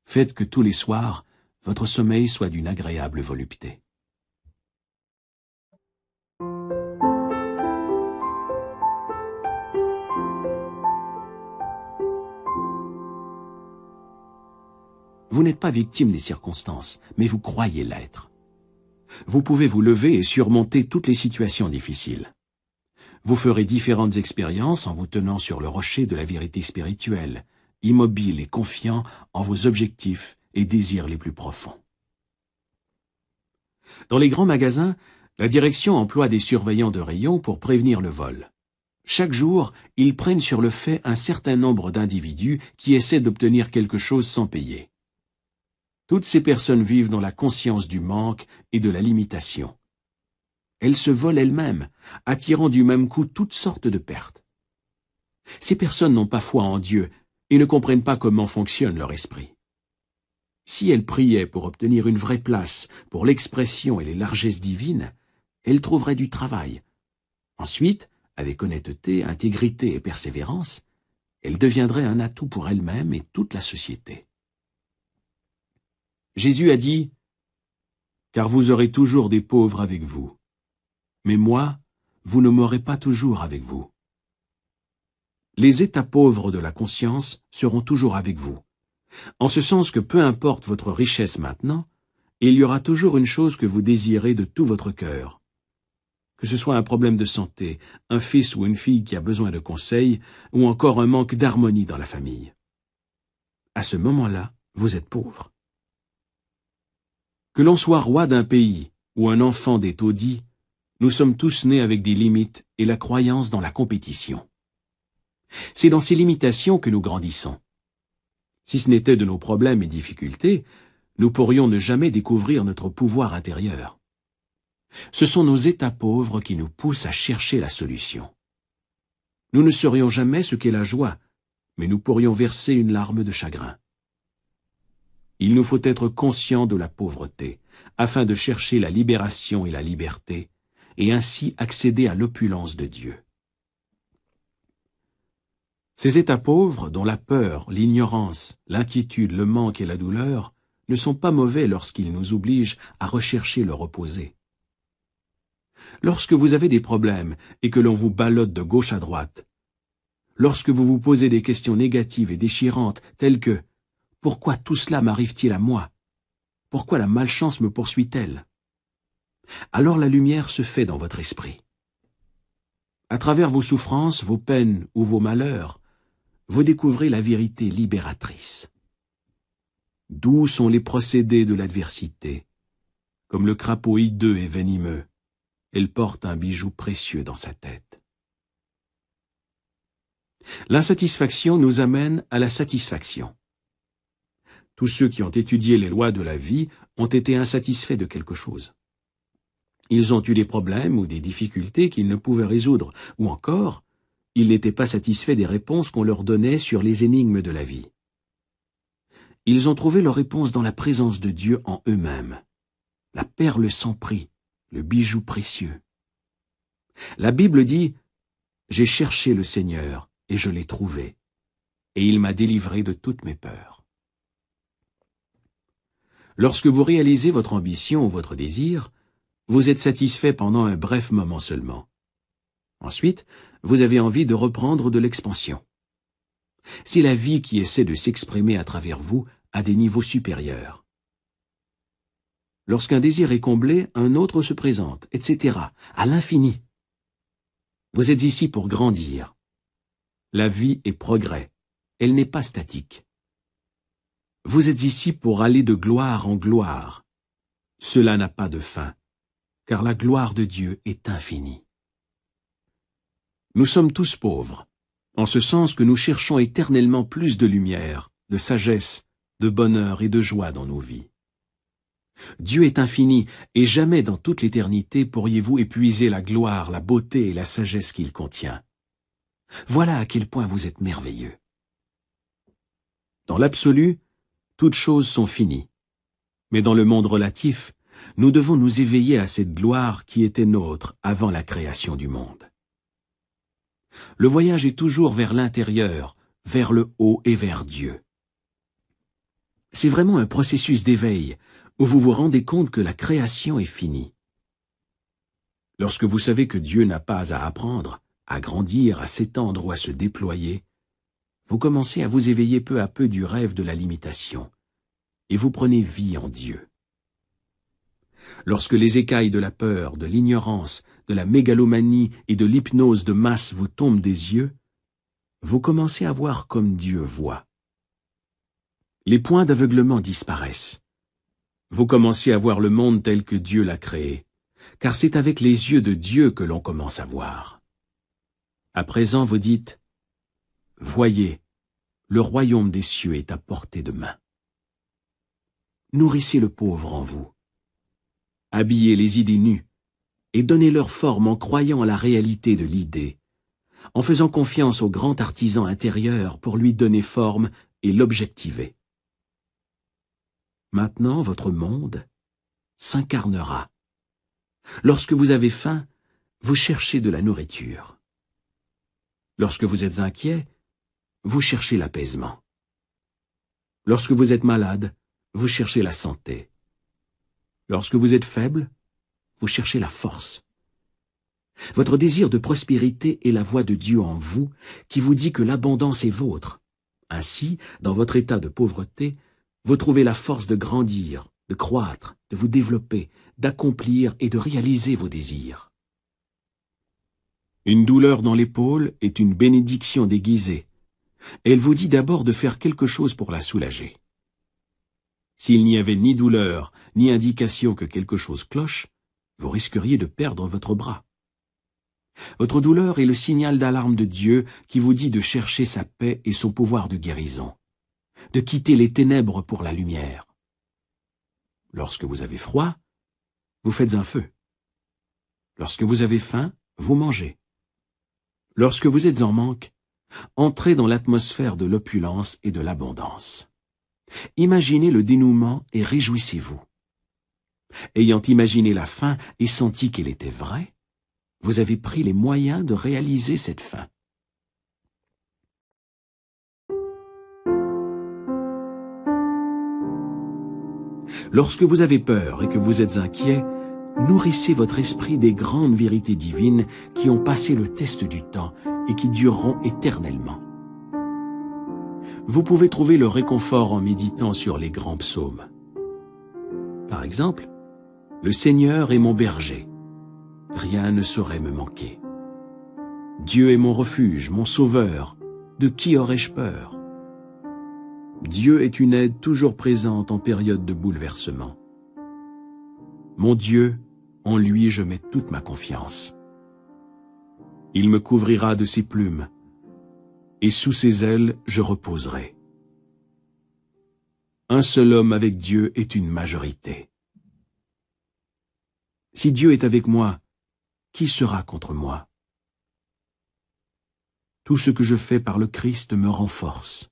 [SPEAKER 1] Faites que tous les soirs, votre sommeil soit d'une agréable volupté. Vous n'êtes pas victime des circonstances, mais vous croyez l'être. Vous pouvez vous lever et surmonter toutes les situations difficiles. Vous ferez différentes expériences en vous tenant sur le rocher de la vérité spirituelle, immobile et confiant en vos objectifs et désirs les plus profonds. Dans les grands magasins, la direction emploie des surveillants de rayon pour prévenir le vol. Chaque jour, ils prennent sur le fait un certain nombre d'individus qui essaient d'obtenir quelque chose sans payer. Toutes ces personnes vivent dans la conscience du manque et de la limitation. Elles se volent elles-mêmes, attirant du même coup toutes sortes de pertes. Ces personnes n'ont pas foi en Dieu et ne comprennent pas comment fonctionne leur esprit. Si elles priaient pour obtenir une vraie place pour l'expression et les largesses divines, elles trouveraient du travail. Ensuite, avec honnêteté, intégrité et persévérance, elles deviendraient un atout pour elles-mêmes et toute la société. Jésus a dit « Car vous aurez toujours des pauvres avec vous. Mais moi, vous ne m'aurez pas toujours avec vous. » Les états pauvres de la conscience seront toujours avec vous, en ce sens que peu importe votre richesse maintenant, il y aura toujours une chose que vous désirez de tout votre cœur. Que ce soit un problème de santé, un fils ou une fille qui a besoin de conseils, ou encore un manque d'harmonie dans la famille. À ce moment-là, vous êtes pauvre. Que l'on soit roi d'un pays ou un enfant des taudis, nous sommes tous nés avec des limites et la croyance dans la compétition. C'est dans ces limitations que nous grandissons. Si ce n'était de nos problèmes et difficultés, nous pourrions ne jamais découvrir notre pouvoir intérieur. Ce sont nos états pauvres qui nous poussent à chercher la solution. Nous ne saurions jamais ce qu'est la joie, mais nous pourrions verser une larme de chagrin. Il nous faut être conscients de la pauvreté, afin de chercher la libération et la liberté, et ainsi accéder à l'opulence de Dieu. Ces états pauvres, dont la peur, l'ignorance, l'inquiétude, le manque et la douleur, ne sont pas mauvais lorsqu'ils nous obligent à rechercher le reposer. Lorsque vous avez des problèmes et que l'on vous ballotte de gauche à droite, lorsque vous vous posez des questions négatives et déchirantes telles que « Pourquoi tout cela m'arrive-t-il à moi? Pourquoi la malchance me poursuit-elle ?» alors la lumière se fait dans votre esprit. À travers vos souffrances, vos peines ou vos malheurs, vous découvrez la vérité libératrice. Doux sont les procédés de l'adversité. Comme le crapaud hideux et venimeux, elle porte un bijou précieux dans sa tête. L'insatisfaction nous amène à la satisfaction. Tous ceux qui ont étudié les lois de la vie ont été insatisfaits de quelque chose. Ils ont eu des problèmes ou des difficultés qu'ils ne pouvaient résoudre, ou encore, ils n'étaient pas satisfaits des réponses qu'on leur donnait sur les énigmes de la vie. Ils ont trouvé leur réponse dans la présence de Dieu en eux-mêmes, la perle sans prix, le bijou précieux. La Bible dit « J'ai cherché le Seigneur et je l'ai trouvé, et il m'a délivré de toutes mes peurs. » Lorsque vous réalisez votre ambition ou votre désir, vous êtes satisfait pendant un bref moment seulement. Ensuite, vous avez envie de reprendre de l'expansion. C'est la vie qui essaie de s'exprimer à travers vous à des niveaux supérieurs. Lorsqu'un désir est comblé, un autre se présente, etc., à l'infini. Vous êtes ici pour grandir. La vie est progrès, elle n'est pas statique. Vous êtes ici pour aller de gloire en gloire. Cela n'a pas de fin, car la gloire de Dieu est infinie. Nous sommes tous pauvres, en ce sens que nous cherchons éternellement plus de lumière, de sagesse, de bonheur et de joie dans nos vies. Dieu est infini, et jamais dans toute l'éternité pourriez-vous épuiser la gloire, la beauté et la sagesse qu'il contient. Voilà à quel point vous êtes merveilleux. Dans l'absolu, toutes choses sont finies. Mais dans le monde relatif, nous devons nous éveiller à cette gloire qui était nôtre avant la création du monde. Le voyage est toujours vers l'intérieur, vers le haut et vers Dieu. C'est vraiment un processus d'éveil où vous vous rendez compte que la création est finie. Lorsque vous savez que Dieu n'a pas à apprendre, à grandir, à s'étendre ou à se déployer, vous commencez à vous éveiller peu à peu du rêve de la limitation, et vous prenez vie en Dieu. Lorsque les écailles de la peur, de l'ignorance, de la mégalomanie et de l'hypnose de masse vous tombent des yeux, vous commencez à voir comme Dieu voit. Les points d'aveuglement disparaissent. Vous commencez à voir le monde tel que Dieu l'a créé, car c'est avec les yeux de Dieu que l'on commence à voir. À présent, vous dites « Voyez, le royaume des cieux est à portée de main. » Nourrissez le pauvre en vous. Habillez les idées nues et donnez-leur forme en croyant à la réalité de l'idée, en faisant confiance au grand artisan intérieur pour lui donner forme et l'objectiver. Maintenant, votre monde s'incarnera. Lorsque vous avez faim, vous cherchez de la nourriture. Lorsque vous êtes inquiet, vous cherchez l'apaisement. Lorsque vous êtes malade, vous cherchez la santé. Lorsque vous êtes faible, vous cherchez la force. Votre désir de prospérité est la voix de Dieu en vous qui vous dit que l'abondance est vôtre. Ainsi, dans votre état de pauvreté, vous trouvez la force de grandir, de croître, de vous développer, d'accomplir et de réaliser vos désirs. Une douleur dans l'épaule est une bénédiction déguisée. Elle vous dit d'abord de faire quelque chose pour la soulager. S'il n'y avait ni douleur, ni indication que quelque chose cloche, vous risqueriez de perdre votre bras. Votre douleur est le signal d'alarme de Dieu qui vous dit de chercher sa paix et son pouvoir de guérison, de quitter les ténèbres pour la lumière. Lorsque vous avez froid, vous faites un feu. Lorsque vous avez faim, vous mangez. Lorsque vous êtes en manque, entrez dans l'atmosphère de l'opulence et de l'abondance. Imaginez le dénouement et réjouissez-vous. Ayant imaginé la fin et senti qu'elle était vraie, vous avez pris les moyens de réaliser cette fin. Lorsque vous avez peur et que vous êtes inquiet, nourrissez votre esprit des grandes vérités divines qui ont passé le test du temps et qui dureront éternellement. Vous pouvez trouver le réconfort en méditant sur les grands psaumes. Par exemple, « Le Seigneur est mon berger, rien ne saurait me manquer. Dieu est mon refuge, mon sauveur, de qui aurais-je peur? Dieu est une aide toujours présente en période de bouleversement. Mon Dieu, en lui je mets toute ma confiance. Il me couvrira de ses plumes, et sous ses ailes je reposerai. Un seul homme avec Dieu est une majorité. Si Dieu est avec moi, qui sera contre moi? Tout ce que je fais par le Christ me renforce.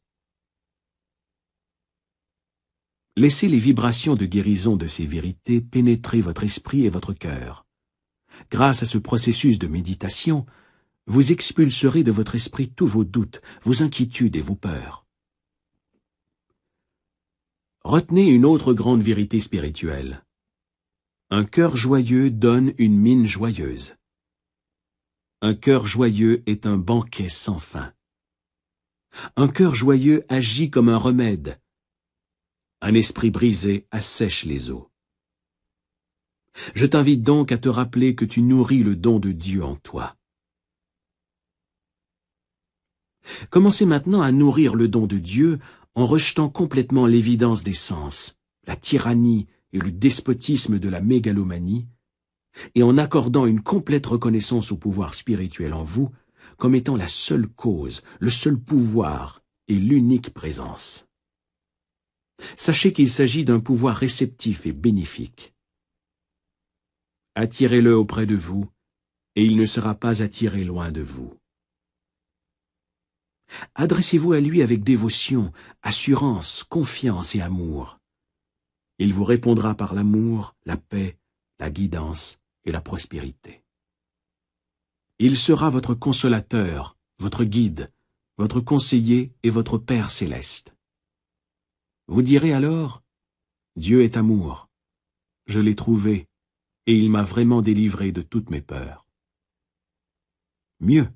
[SPEAKER 1] Laissez les vibrations de guérison de ces vérités pénétrer votre esprit et votre cœur. Grâce à ce processus de méditation, vous expulserez de votre esprit tous vos doutes, vos inquiétudes et vos peurs. Retenez une autre grande vérité spirituelle. Un cœur joyeux donne une mine joyeuse. Un cœur joyeux est un banquet sans fin. Un cœur joyeux agit comme un remède. Un esprit brisé assèche les eaux. Je t'invite donc à te rappeler que tu nourris le don de Dieu en toi. Commencez maintenant à nourrir le don de Dieu en rejetant complètement l'évidence des sens, la tyrannie et le despotisme de la mégalomanie, et en accordant une complète reconnaissance au pouvoir spirituel en vous comme étant la seule cause, le seul pouvoir et l'unique présence. Sachez qu'il s'agit d'un pouvoir réceptif et bénéfique. Attirez-le auprès de vous, et il ne sera pas attiré loin de vous. Adressez-vous à lui avec dévotion, assurance, confiance et amour. Il vous répondra par l'amour, la paix, la guidance et la prospérité. Il sera votre consolateur, votre guide, votre conseiller et votre Père céleste. Vous direz alors, « Dieu est amour. Je l'ai trouvé, et il m'a vraiment délivré de toutes mes peurs. » Mieux,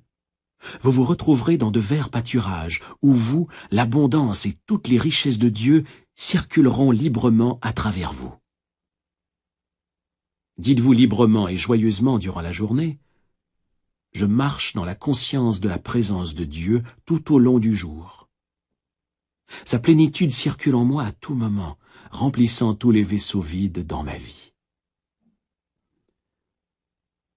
[SPEAKER 1] vous vous retrouverez dans de verts pâturages, où vous, l'abondance et toutes les richesses de Dieu circuleront librement à travers vous. Dites-vous librement et joyeusement durant la journée, « Je marche dans la conscience de la présence de Dieu tout au long du jour. Sa plénitude circule en moi à tout moment, remplissant tous les vaisseaux vides dans ma vie. »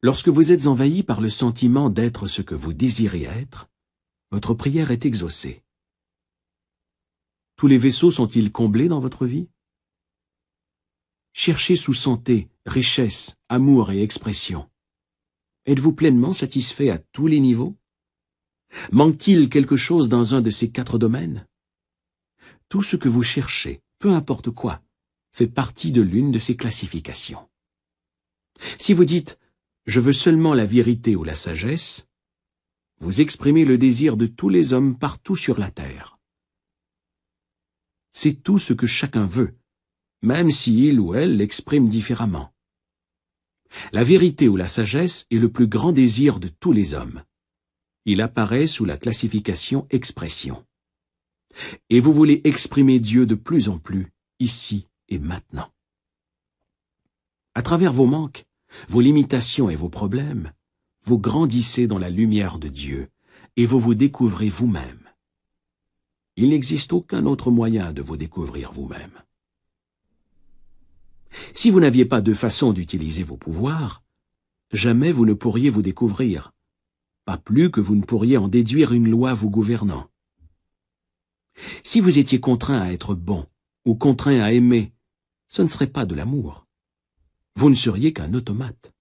[SPEAKER 1] Lorsque vous êtes envahi par le sentiment d'être ce que vous désirez être, votre prière est exaucée. Tous les vaisseaux sont-ils comblés dans votre vie? Cherchez sous santé, richesse, amour et expression. Êtes-vous pleinement satisfait à tous les niveaux? Manque-t-il quelque chose dans un de ces 4 domaines? Tout ce que vous cherchez, peu importe quoi, fait partie de l'une de ces classifications. Si vous dites « Je veux seulement la vérité ou la sagesse », vous exprimez le désir de tous les hommes partout sur la terre. C'est tout ce que chacun veut, même si il ou elle l'exprime différemment. La vérité ou la sagesse est le plus grand désir de tous les hommes. Il apparaît sous la classification expression. Et vous voulez exprimer Dieu de plus en plus, ici et maintenant. À travers vos manques, vos limitations et vos problèmes, vous grandissez dans la lumière de Dieu et vous vous découvrez vous-même. Il n'existe aucun autre moyen de vous découvrir vous-même. Si vous n'aviez pas de façon d'utiliser vos pouvoirs, jamais vous ne pourriez vous découvrir, pas plus que vous ne pourriez en déduire une loi vous gouvernant. Si vous étiez contraint à être bon ou contraint à aimer, ce ne serait pas de l'amour. Vous ne seriez qu'un automate.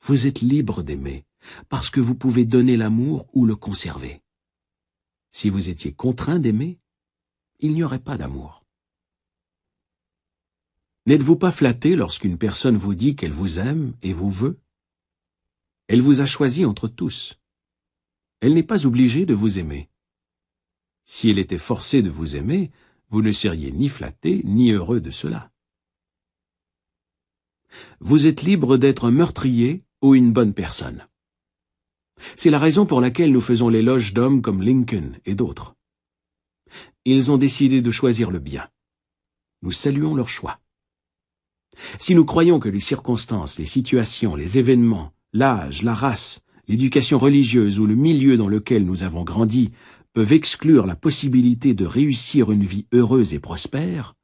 [SPEAKER 1] Vous êtes libre d'aimer, parce que vous pouvez donner l'amour ou le conserver. Si vous étiez contraint d'aimer, il n'y aurait pas d'amour. N'êtes-vous pas flatté lorsqu'une personne vous dit qu'elle vous aime et vous veut? Elle vous a choisi entre tous. Elle n'est pas obligée de vous aimer. Si elle était forcée de vous aimer, vous ne seriez ni flatté ni heureux de cela. Vous êtes libre d'être un meurtrier ou une bonne personne. C'est la raison pour laquelle nous faisons l'éloge d'hommes comme Lincoln et d'autres. Ils ont décidé de choisir le bien. Nous saluons leur choix. Si nous croyons que les circonstances, les situations, les événements, l'âge, la race, l'éducation religieuse ou le milieu dans lequel nous avons grandi peuvent exclure la possibilité de réussir une vie heureuse et prospère,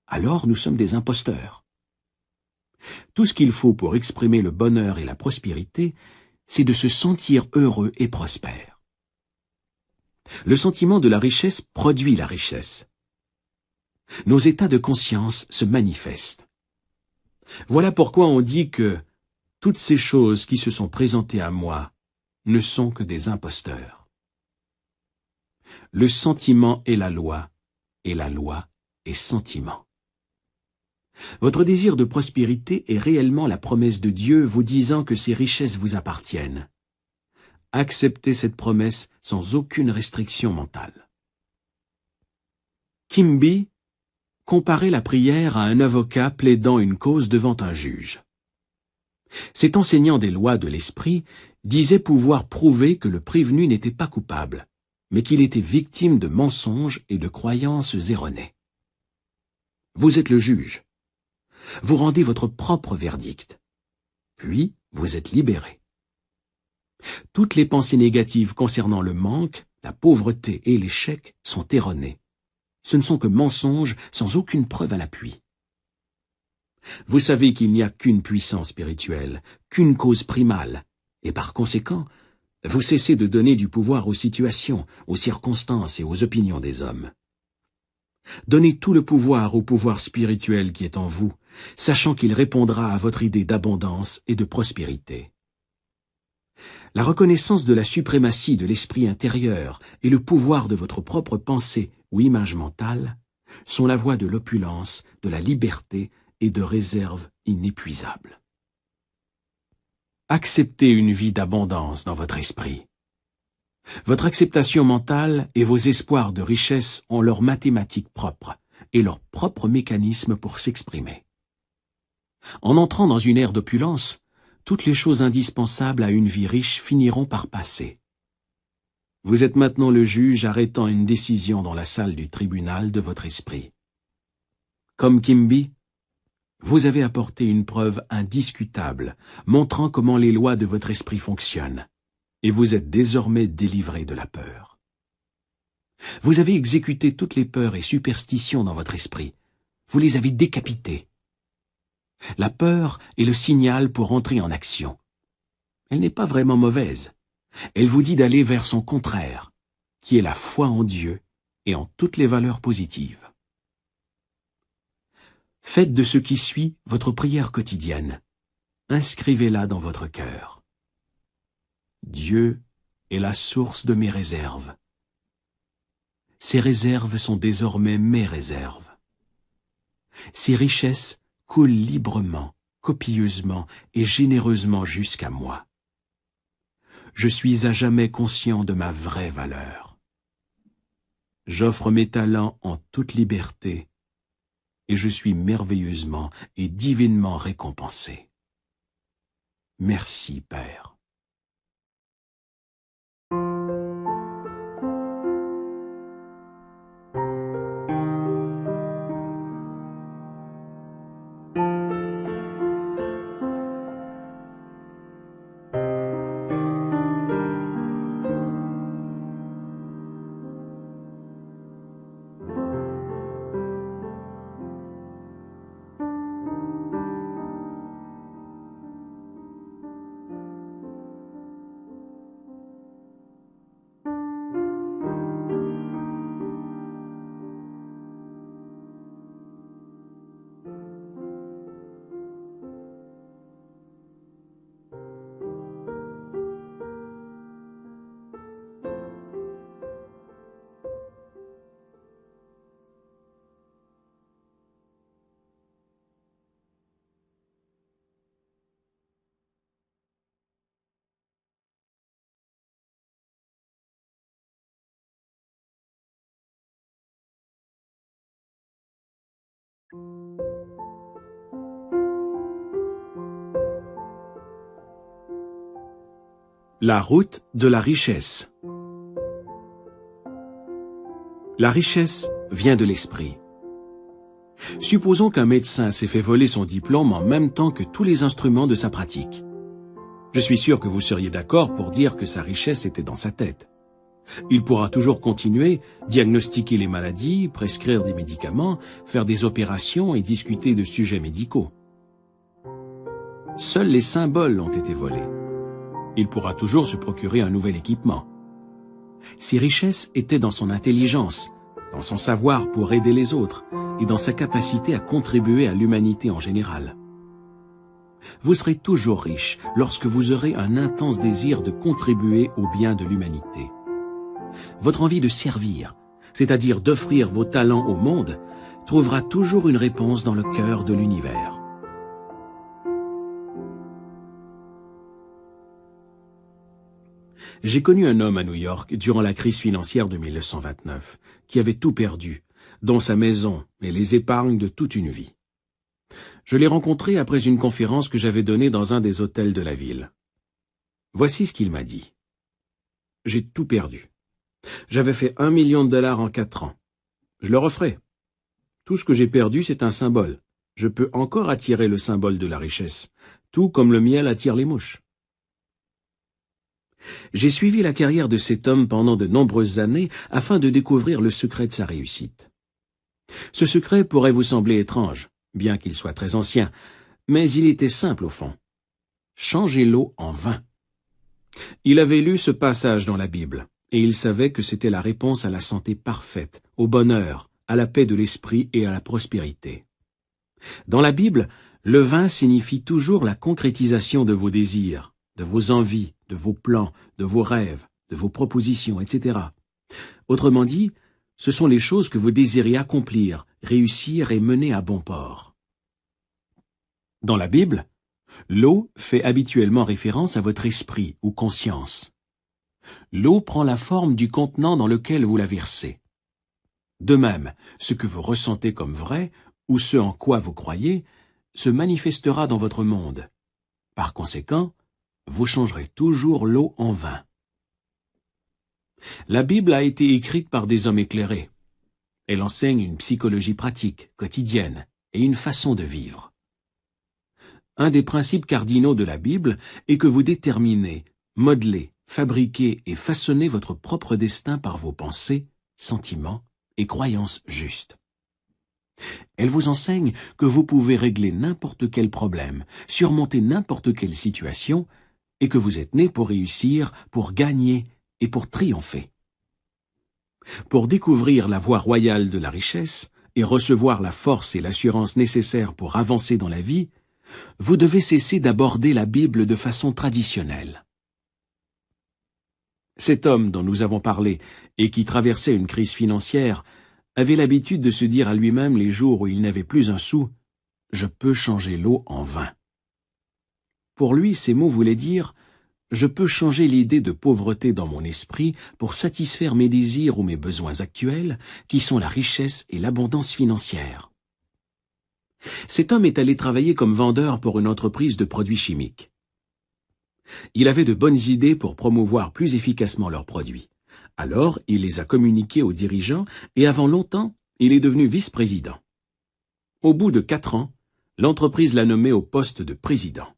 [SPEAKER 1] alors nous sommes des imposteurs. Tout ce qu'il faut pour exprimer le bonheur et la prospérité, c'est de se sentir heureux et prospère. Le sentiment de la richesse produit la richesse. Nos états de conscience se manifestent. Voilà pourquoi on dit que toutes ces choses qui se sont présentées à moi ne sont que des imposteurs. Le sentiment est la loi, et la loi est sentiment. Votre désir de prospérité est réellement la promesse de Dieu vous disant que ces richesses vous appartiennent. Acceptez cette promesse sans aucune restriction mentale. Kimby comparait la prière à un avocat plaidant une cause devant un juge. Cet enseignant des lois de l'esprit disait pouvoir prouver que le prévenu n'était pas coupable, mais qu'il était victime de mensonges et de croyances erronées. Vous êtes le juge. Vous rendez votre propre verdict. Puis, vous êtes libéré. Toutes les pensées négatives concernant le manque, la pauvreté et l'échec sont erronées. Ce ne sont que mensonges sans aucune preuve à l'appui. Vous savez qu'il n'y a qu'une puissance spirituelle, qu'une cause primale, et par conséquent, vous cessez de donner du pouvoir aux situations, aux circonstances et aux opinions des hommes. Donnez tout le pouvoir au pouvoir spirituel qui est en vous, sachant qu'il répondra à votre idée d'abondance et de prospérité. La reconnaissance de la suprématie de l'esprit intérieur et le pouvoir de votre propre pensée ou image mentale sont la voie de l'opulence, de la liberté et de réserve inépuisables. Acceptez une vie d'abondance dans votre esprit. Votre acceptation mentale et vos espoirs de richesse ont leurs mathématiques propres et leur propre mécanisme pour s'exprimer. En entrant dans une ère d'opulence, toutes les choses indispensables à une vie riche finiront par passer. Vous êtes maintenant le juge arrêtant une décision dans la salle du tribunal de votre esprit. Comme Quimby, vous avez apporté une preuve indiscutable, montrant comment les lois de votre esprit fonctionnent, et vous êtes désormais délivré de la peur. Vous avez exécuté toutes les peurs et superstitions dans votre esprit. Vous les avez décapitées. La peur est le signal pour entrer en action. Elle n'est pas vraiment mauvaise. Elle vous dit d'aller vers son contraire, qui est la foi en Dieu et en toutes les valeurs positives. Faites de ce qui suit votre prière quotidienne. Inscrivez-la dans votre cœur. Dieu est la source de mes réserves. Ces réserves sont désormais mes réserves. Ces richesses coule librement, copieusement et généreusement jusqu'à moi. Je suis à jamais conscient de ma vraie valeur. J'offre mes talents en toute liberté et je suis merveilleusement et divinement récompensé. Merci, Père. La route de la richesse. La richesse vient de l'esprit. Supposons qu'un médecin s'est fait voler son diplôme en même temps que tous les instruments de sa pratique. Je suis sûr que vous seriez d'accord pour dire que sa richesse était dans sa tête. Il pourra toujours continuer, diagnostiquer les maladies, prescrire des médicaments, faire des opérations et discuter de sujets médicaux. Seuls les symboles ont été volés. Il pourra toujours se procurer un nouvel équipement. Ses richesses étaient dans son intelligence, dans son savoir pour aider les autres et dans sa capacité à contribuer à l'humanité en général. Vous serez toujours riche lorsque vous aurez un intense désir de contribuer au bien de l'humanité. Votre envie de servir, c'est-à-dire d'offrir vos talents au monde, trouvera toujours une réponse dans le cœur de l'univers. J'ai connu un homme à New York durant la crise financière de 1929, qui avait tout perdu, dont sa maison et les épargnes de toute une vie. Je l'ai rencontré après une conférence que j'avais donnée dans un des hôtels de la ville. Voici ce qu'il m'a dit. « J'ai tout perdu. J'avais fait $1 million en 4 ans. Je le referai. Tout ce que j'ai perdu, c'est un symbole. Je peux encore attirer le symbole de la richesse, tout comme le miel attire les mouches. » J'ai suivi la carrière de cet homme pendant de nombreuses années afin de découvrir le secret de sa réussite. Ce secret pourrait vous sembler étrange, bien qu'il soit très ancien, mais il était simple au fond. Changer l'eau en vin. Il avait lu ce passage dans la Bible, et il savait que c'était la réponse à la santé parfaite, au bonheur, à la paix de l'esprit et à la prospérité. Dans la Bible, le vin signifie toujours la concrétisation de vos désirs, de vos envies, de vos plans, de vos rêves, de vos propositions, etc. Autrement dit, ce sont les choses que vous désirez accomplir, réussir et mener à bon port. Dans la Bible, l'eau fait habituellement référence à votre esprit ou conscience. L'eau prend la forme du contenant dans lequel vous la versez. De même, ce que vous ressentez comme vrai, ou ce en quoi vous croyez, se manifestera dans votre monde. Par conséquent, vous changerez toujours l'eau en vin. La Bible a été écrite par des hommes éclairés. Elle enseigne une psychologie pratique, quotidienne, et une façon de vivre. Un des principes cardinaux de la Bible est que vous déterminez, modelez, fabriquez et façonnez votre propre destin par vos pensées, sentiments et croyances justes. Elle vous enseigne que vous pouvez régler n'importe quel problème, surmonter n'importe quelle situation, et que vous êtes né pour réussir, pour gagner et pour triompher. Pour découvrir la voie royale de la richesse et recevoir la force et l'assurance nécessaires pour avancer dans la vie, vous devez cesser d'aborder la Bible de façon traditionnelle. Cet homme dont nous avons parlé et qui traversait une crise financière avait l'habitude de se dire à lui-même les jours où il n'avait plus un sou « Je peux changer l'eau en vin ». Pour lui, ces mots voulaient dire « Je peux changer l'idée de pauvreté dans mon esprit pour satisfaire mes désirs ou mes besoins actuels, qui sont la richesse et l'abondance financière ». Cet homme est allé travailler comme vendeur pour une entreprise de produits chimiques. Il avait de bonnes idées pour promouvoir plus efficacement leurs produits. Alors, il les a communiqués aux dirigeants et avant longtemps, il est devenu vice-président. Au bout de 4 ans, l'entreprise l'a nommé au poste de président.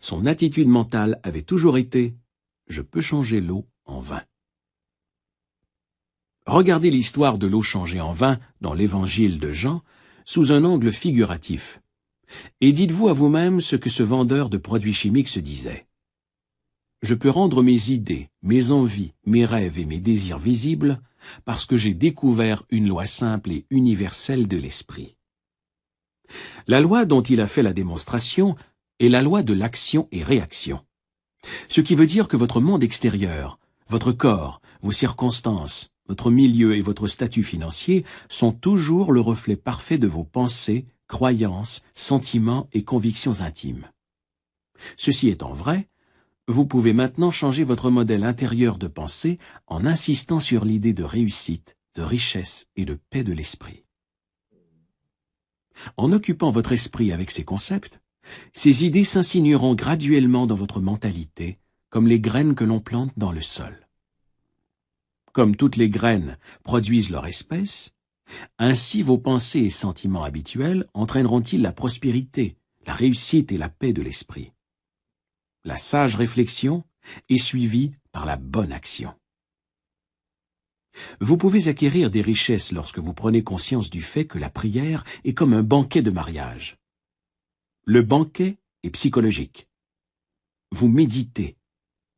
[SPEAKER 1] Son attitude mentale avait toujours été « Je peux changer l'eau en vin ». Regardez l'histoire de l'eau changée en vin dans l'évangile de Jean sous un angle figuratif. Et dites-vous à vous-même ce que ce vendeur de produits chimiques se disait. Je peux rendre mes idées, mes envies, mes rêves et mes désirs visibles parce que j'ai découvert une loi simple et universelle de l'esprit. La loi dont il a fait la démonstration est la loi de l'action et réaction. Ce qui veut dire que votre monde extérieur, votre corps, vos circonstances, votre milieu et votre statut financier sont toujours le reflet parfait de vos pensées, croyances, sentiments et convictions intimes. Ceci étant vrai, vous pouvez maintenant changer votre modèle intérieur de pensée en insistant sur l'idée de réussite, de richesse et de paix de l'esprit. En occupant votre esprit avec ces concepts, ces idées s'insinueront graduellement dans votre mentalité, comme les graines que l'on plante dans le sol. Comme toutes les graines produisent leur espèce, ainsi vos pensées et sentiments habituels entraîneront-ils la prospérité, la réussite et la paix de l'esprit. La sage réflexion est suivie par la bonne action. Vous pouvez acquérir des richesses lorsque vous prenez conscience du fait que la prière est comme un banquet de mariage. Le banquet est psychologique. Vous méditez,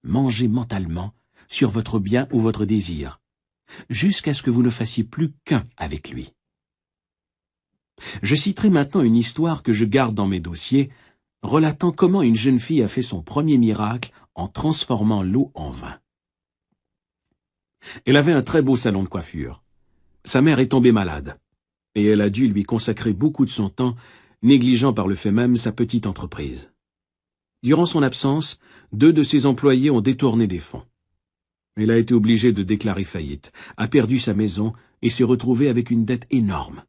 [SPEAKER 1] mangez mentalement sur votre bien ou votre désir, jusqu'à ce que vous ne fassiez plus qu'un avec lui. Je citerai maintenant une histoire que je garde dans mes dossiers, relatant comment une jeune fille a fait son premier miracle en transformant l'eau en vin. Elle avait un très beau salon de coiffure. Sa mère est tombée malade, et elle a dû lui consacrer beaucoup de son temps, négligeant par le fait même sa petite entreprise. Durant son absence, 2 de ses employés ont détourné des fonds. Elle a été obligée de déclarer faillite, a perdu sa maison et s'est retrouvée avec une dette énorme.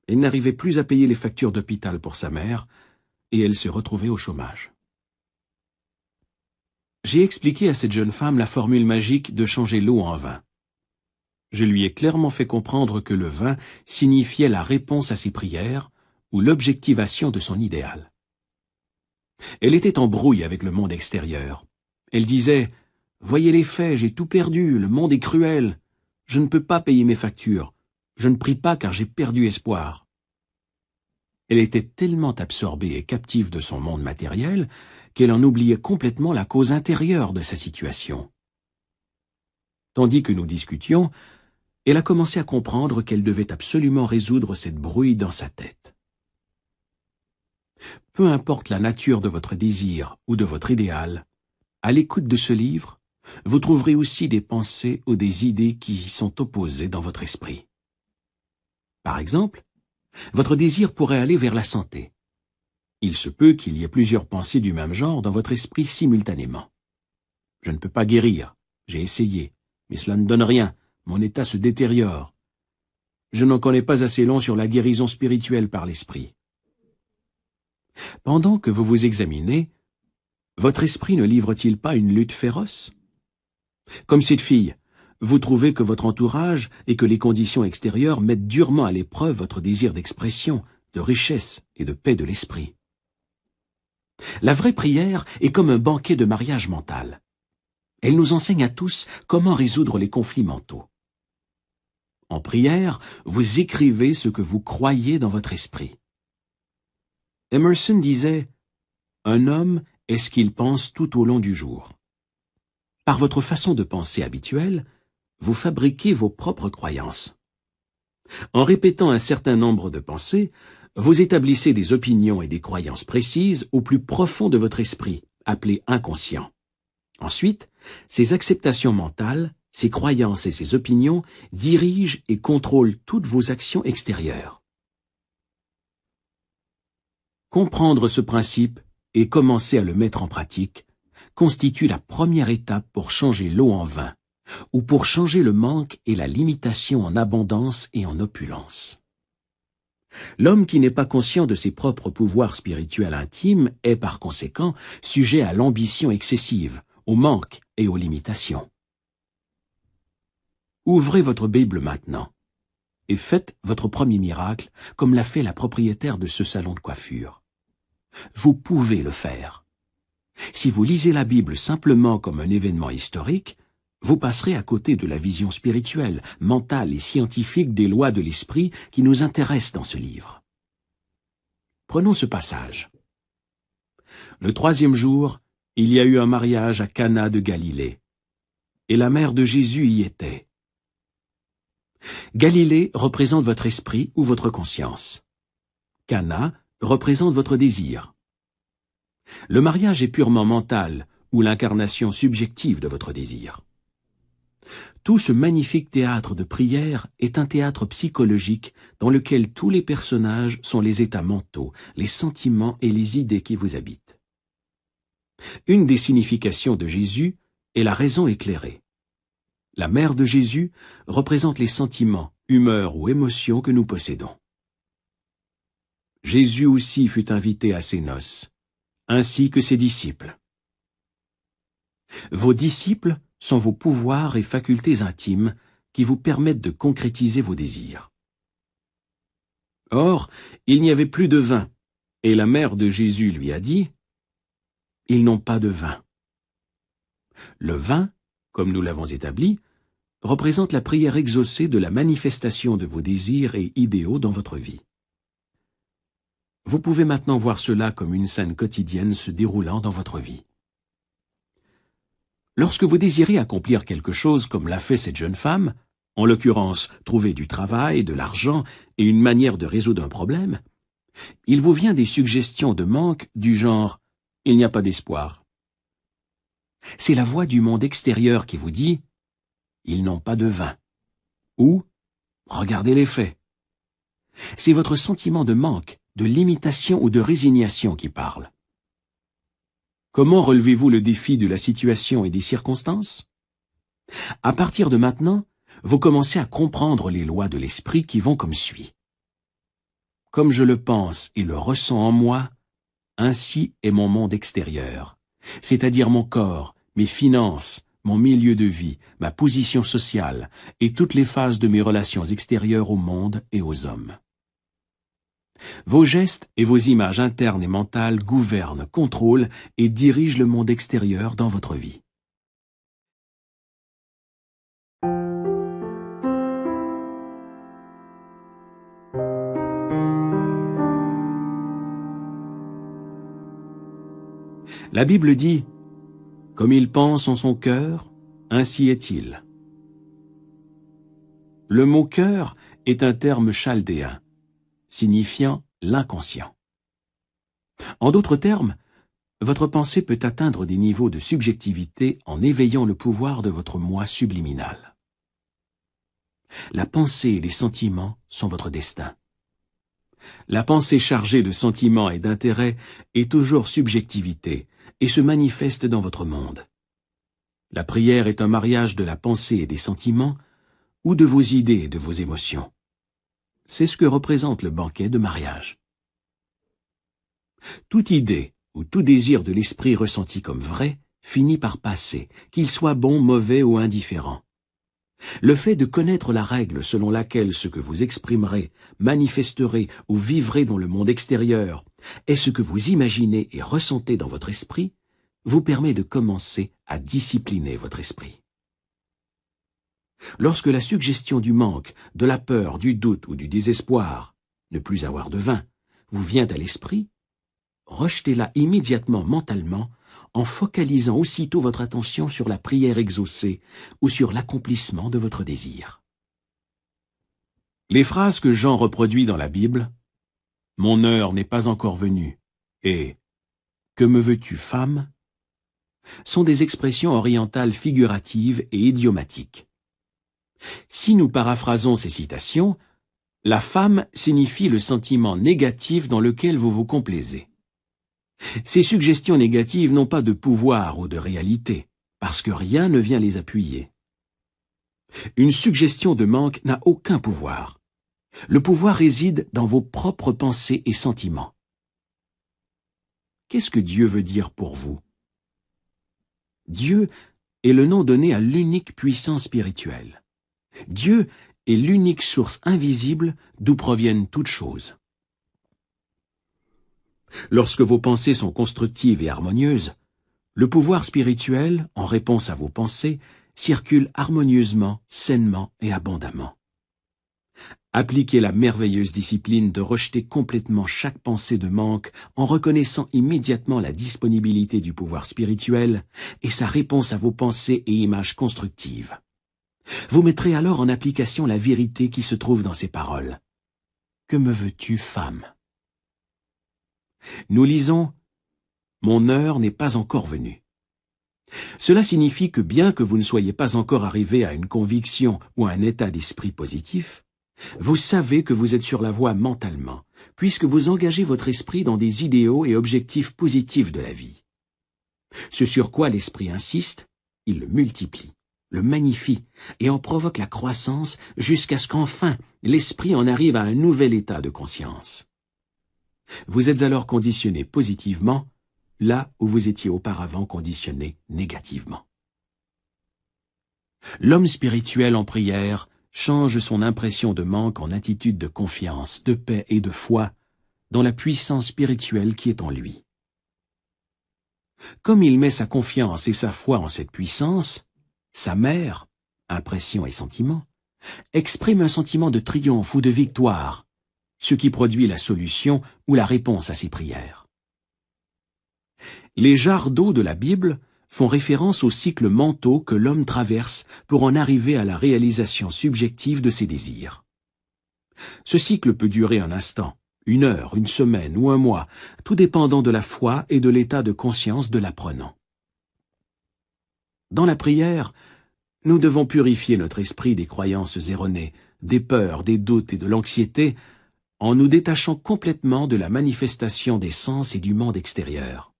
[SPEAKER 1] Elle n'arrivait plus à payer les factures d'hôpital pour sa mère, et elle s'est retrouvée au chômage. J'ai expliqué à cette jeune femme la formule magique de changer l'eau en vin. Je lui ai clairement fait comprendre que le vin signifiait la réponse à ses prières ou l'objectivation de son idéal. Elle était en brouille avec le monde extérieur. Elle disait « Voyez les faits, j'ai tout perdu, le monde est cruel. Je ne peux pas payer mes factures. Je ne prie pas car j'ai perdu espoir. » Elle était tellement absorbée et captive de son monde matériel qu'elle en oubliait complètement la cause intérieure de sa situation. Tandis que nous discutions, elle a commencé à comprendre qu'elle devait absolument résoudre cette brouille dans sa tête. Peu importe la nature de votre désir ou de votre idéal, À l'écoute de ce livre, vous trouverez aussi des pensées ou des idées qui y sont opposées dans votre esprit. Par exemple, votre désir pourrait aller vers la santé. Il se peut qu'il y ait plusieurs pensées du même genre dans votre esprit simultanément. Je ne peux pas guérir, j'ai essayé, mais cela ne donne rien, mon état se détériore. Je n'en connais pas assez long sur la guérison spirituelle par l'esprit. Pendant que vous vous examinez, votre esprit ne livre-t-il pas une lutte féroce? Comme cette fille, vous trouvez que votre entourage et que les conditions extérieures mettent durement à l'épreuve votre désir d'expression, de richesse et de paix de l'esprit. La vraie prière est comme un banquet de mariage mental. Elle nous enseigne à tous comment résoudre les conflits mentaux. En prière, vous écrivez ce que vous croyez dans votre esprit. Emerson disait « Un homme est ce qu'il pense tout au long du jour ». Par votre façon de penser habituelle, vous fabriquez vos propres croyances. En répétant un certain nombre de pensées, vous établissez des opinions et des croyances précises au plus profond de votre esprit, appelé inconscient. Ensuite, ces acceptations mentales, ces croyances et ces opinions dirigent et contrôlent toutes vos actions extérieures. Comprendre ce principe et commencer à le mettre en pratique constitue la première étape pour changer l'eau en vin, ou pour changer le manque et la limitation en abondance et en opulence. L'homme qui n'est pas conscient de ses propres pouvoirs spirituels intimes est par conséquent sujet à l'ambition excessive, au manque et aux limitations. Ouvrez votre Bible maintenant et faites votre premier miracle comme l'a fait la propriétaire de ce salon de coiffure. Vous pouvez le faire. Si vous lisez la Bible simplement comme un événement historique, vous passerez à côté de la vision spirituelle, mentale et scientifique des lois de l'esprit qui nous intéressent dans ce livre. Prenons ce passage. Le 3e jour, il y a eu un mariage à Cana de Galilée, et la mère de Jésus y était. Galilée représente votre esprit ou votre conscience. Cana représente votre désir. Le mariage est purement mental ou l'incarnation subjective de votre désir. Tout ce magnifique théâtre de prière est un théâtre psychologique dans lequel tous les personnages sont les états mentaux, les sentiments et les idées qui vous habitent. Une des significations de Jésus est la raison éclairée. La mère de Jésus représente les sentiments, humeurs ou émotions que nous possédons. Jésus aussi fut invité à ses noces, ainsi que ses disciples. Vos disciples sont vos pouvoirs et facultés intimes qui vous permettent de concrétiser vos désirs. Or, il n'y avait plus de vin, et la mère de Jésus lui a dit « Ils n'ont pas de vin ». Le vin, comme nous l'avons établi, représente la prière exaucée de la manifestation de vos désirs et idéaux dans votre vie. Vous pouvez maintenant voir cela comme une scène quotidienne se déroulant dans votre vie. Lorsque vous désirez accomplir quelque chose comme l'a fait cette jeune femme, en l'occurrence trouver du travail, de l'argent et une manière de résoudre un problème, il vous vient des suggestions de manque du genre « il n'y a pas d'espoir ». C'est la voix du monde extérieur qui vous dit « ils n'ont pas de vin » ou « regardez les faits ». C'est votre sentiment de manque, de limitation ou de résignation qui parle. Comment relevez-vous le défi de la situation et des circonstances? À partir de maintenant, vous commencez à comprendre les lois de l'esprit qui vont comme suit. Comme je le pense et le ressens en moi, ainsi est mon monde extérieur, c'est-à-dire mon corps, mes finances, mon milieu de vie, ma position sociale et toutes les phases de mes relations extérieures au monde et aux hommes. Vos gestes et vos images internes et mentales gouvernent, contrôlent et dirigent le monde extérieur dans votre vie. La Bible dit « Comme il pense en son cœur, ainsi est-il ». Le mot « cœur » est un terme chaldéen, signifiant l'inconscient. En d'autres termes, votre pensée peut atteindre des niveaux de subjectivité en éveillant le pouvoir de votre moi subliminal. La pensée et les sentiments sont votre destin. La pensée chargée de sentiments et d'intérêts est toujours subjectivité et se manifeste dans votre monde. La prière est un mariage de la pensée et des sentiments ou de vos idées et de vos émotions. C'est ce que représente le banquet de mariage. Toute idée ou tout désir de l'esprit ressenti comme vrai finit par passer, qu'il soit bon, mauvais ou indifférent. Le fait de connaître la règle selon laquelle ce que vous exprimerez, manifesterez ou vivrez dans le monde extérieur est ce que vous imaginez et ressentez dans votre esprit vous permet de commencer à discipliner votre esprit. Lorsque la suggestion du manque, de la peur, du doute ou du désespoir, ne plus avoir de vin, vous vient à l'esprit, rejetez-la immédiatement mentalement en focalisant aussitôt votre attention sur la prière exaucée ou sur l'accomplissement de votre désir. Les phrases que Jean reproduit dans la Bible, « Mon heure n'est pas encore venue » et « Que me veux-tu, femme ?» sont des expressions orientales figuratives et idiomatiques. Si nous paraphrasons ces citations, la femme signifie le sentiment négatif dans lequel vous vous complaisez. Ces suggestions négatives n'ont pas de pouvoir ou de réalité, parce que rien ne vient les appuyer. Une suggestion de manque n'a aucun pouvoir. Le pouvoir réside dans vos propres pensées et sentiments. Qu'est-ce que Dieu veut dire pour vous? Dieu est le nom donné à l'unique puissance spirituelle. Dieu est l'unique source invisible d'où proviennent toutes choses. Lorsque vos pensées sont constructives et harmonieuses, le pouvoir spirituel, en réponse à vos pensées, circule harmonieusement, sainement et abondamment. Appliquez la merveilleuse discipline de rejeter complètement chaque pensée de manque en reconnaissant immédiatement la disponibilité du pouvoir spirituel et sa réponse à vos pensées et images constructives. Vous mettrez alors en application la vérité qui se trouve dans ces paroles. « Que me veux-tu, femme ?» Nous lisons « Mon heure n'est pas encore venue ». Cela signifie que bien que vous ne soyez pas encore arrivé à une conviction ou à un état d'esprit positif, vous savez que vous êtes sur la voie mentalement, puisque vous engagez votre esprit dans des idéaux et objectifs positifs de la vie. Ce sur quoi l'esprit insiste, il le multiplie, le magnifie et en provoque la croissance jusqu'à ce qu'enfin l'esprit en arrive à un nouvel état de conscience. Vous êtes alors conditionné positivement là où vous étiez auparavant conditionné négativement. L'homme spirituel en prière change son impression de manque en attitude de confiance, de paix et de foi dans la puissance spirituelle qui est en lui. Comme il met sa confiance et sa foi en cette puissance, sa mère, impression et sentiment, exprime un sentiment de triomphe ou de victoire, ce qui produit la solution ou la réponse à ses prières. Les jarres d'eau de la Bible font référence aux cycles mentaux que l'homme traverse pour en arriver à la réalisation subjective de ses désirs. Ce cycle peut durer un instant, une heure, une semaine ou un mois, tout dépendant de la foi et de l'état de conscience de l'apprenant. Dans la prière, nous devons purifier notre esprit des croyances erronées, des peurs, des doutes et de l'anxiété, en nous détachant complètement de la manifestation des sens et du monde extérieur.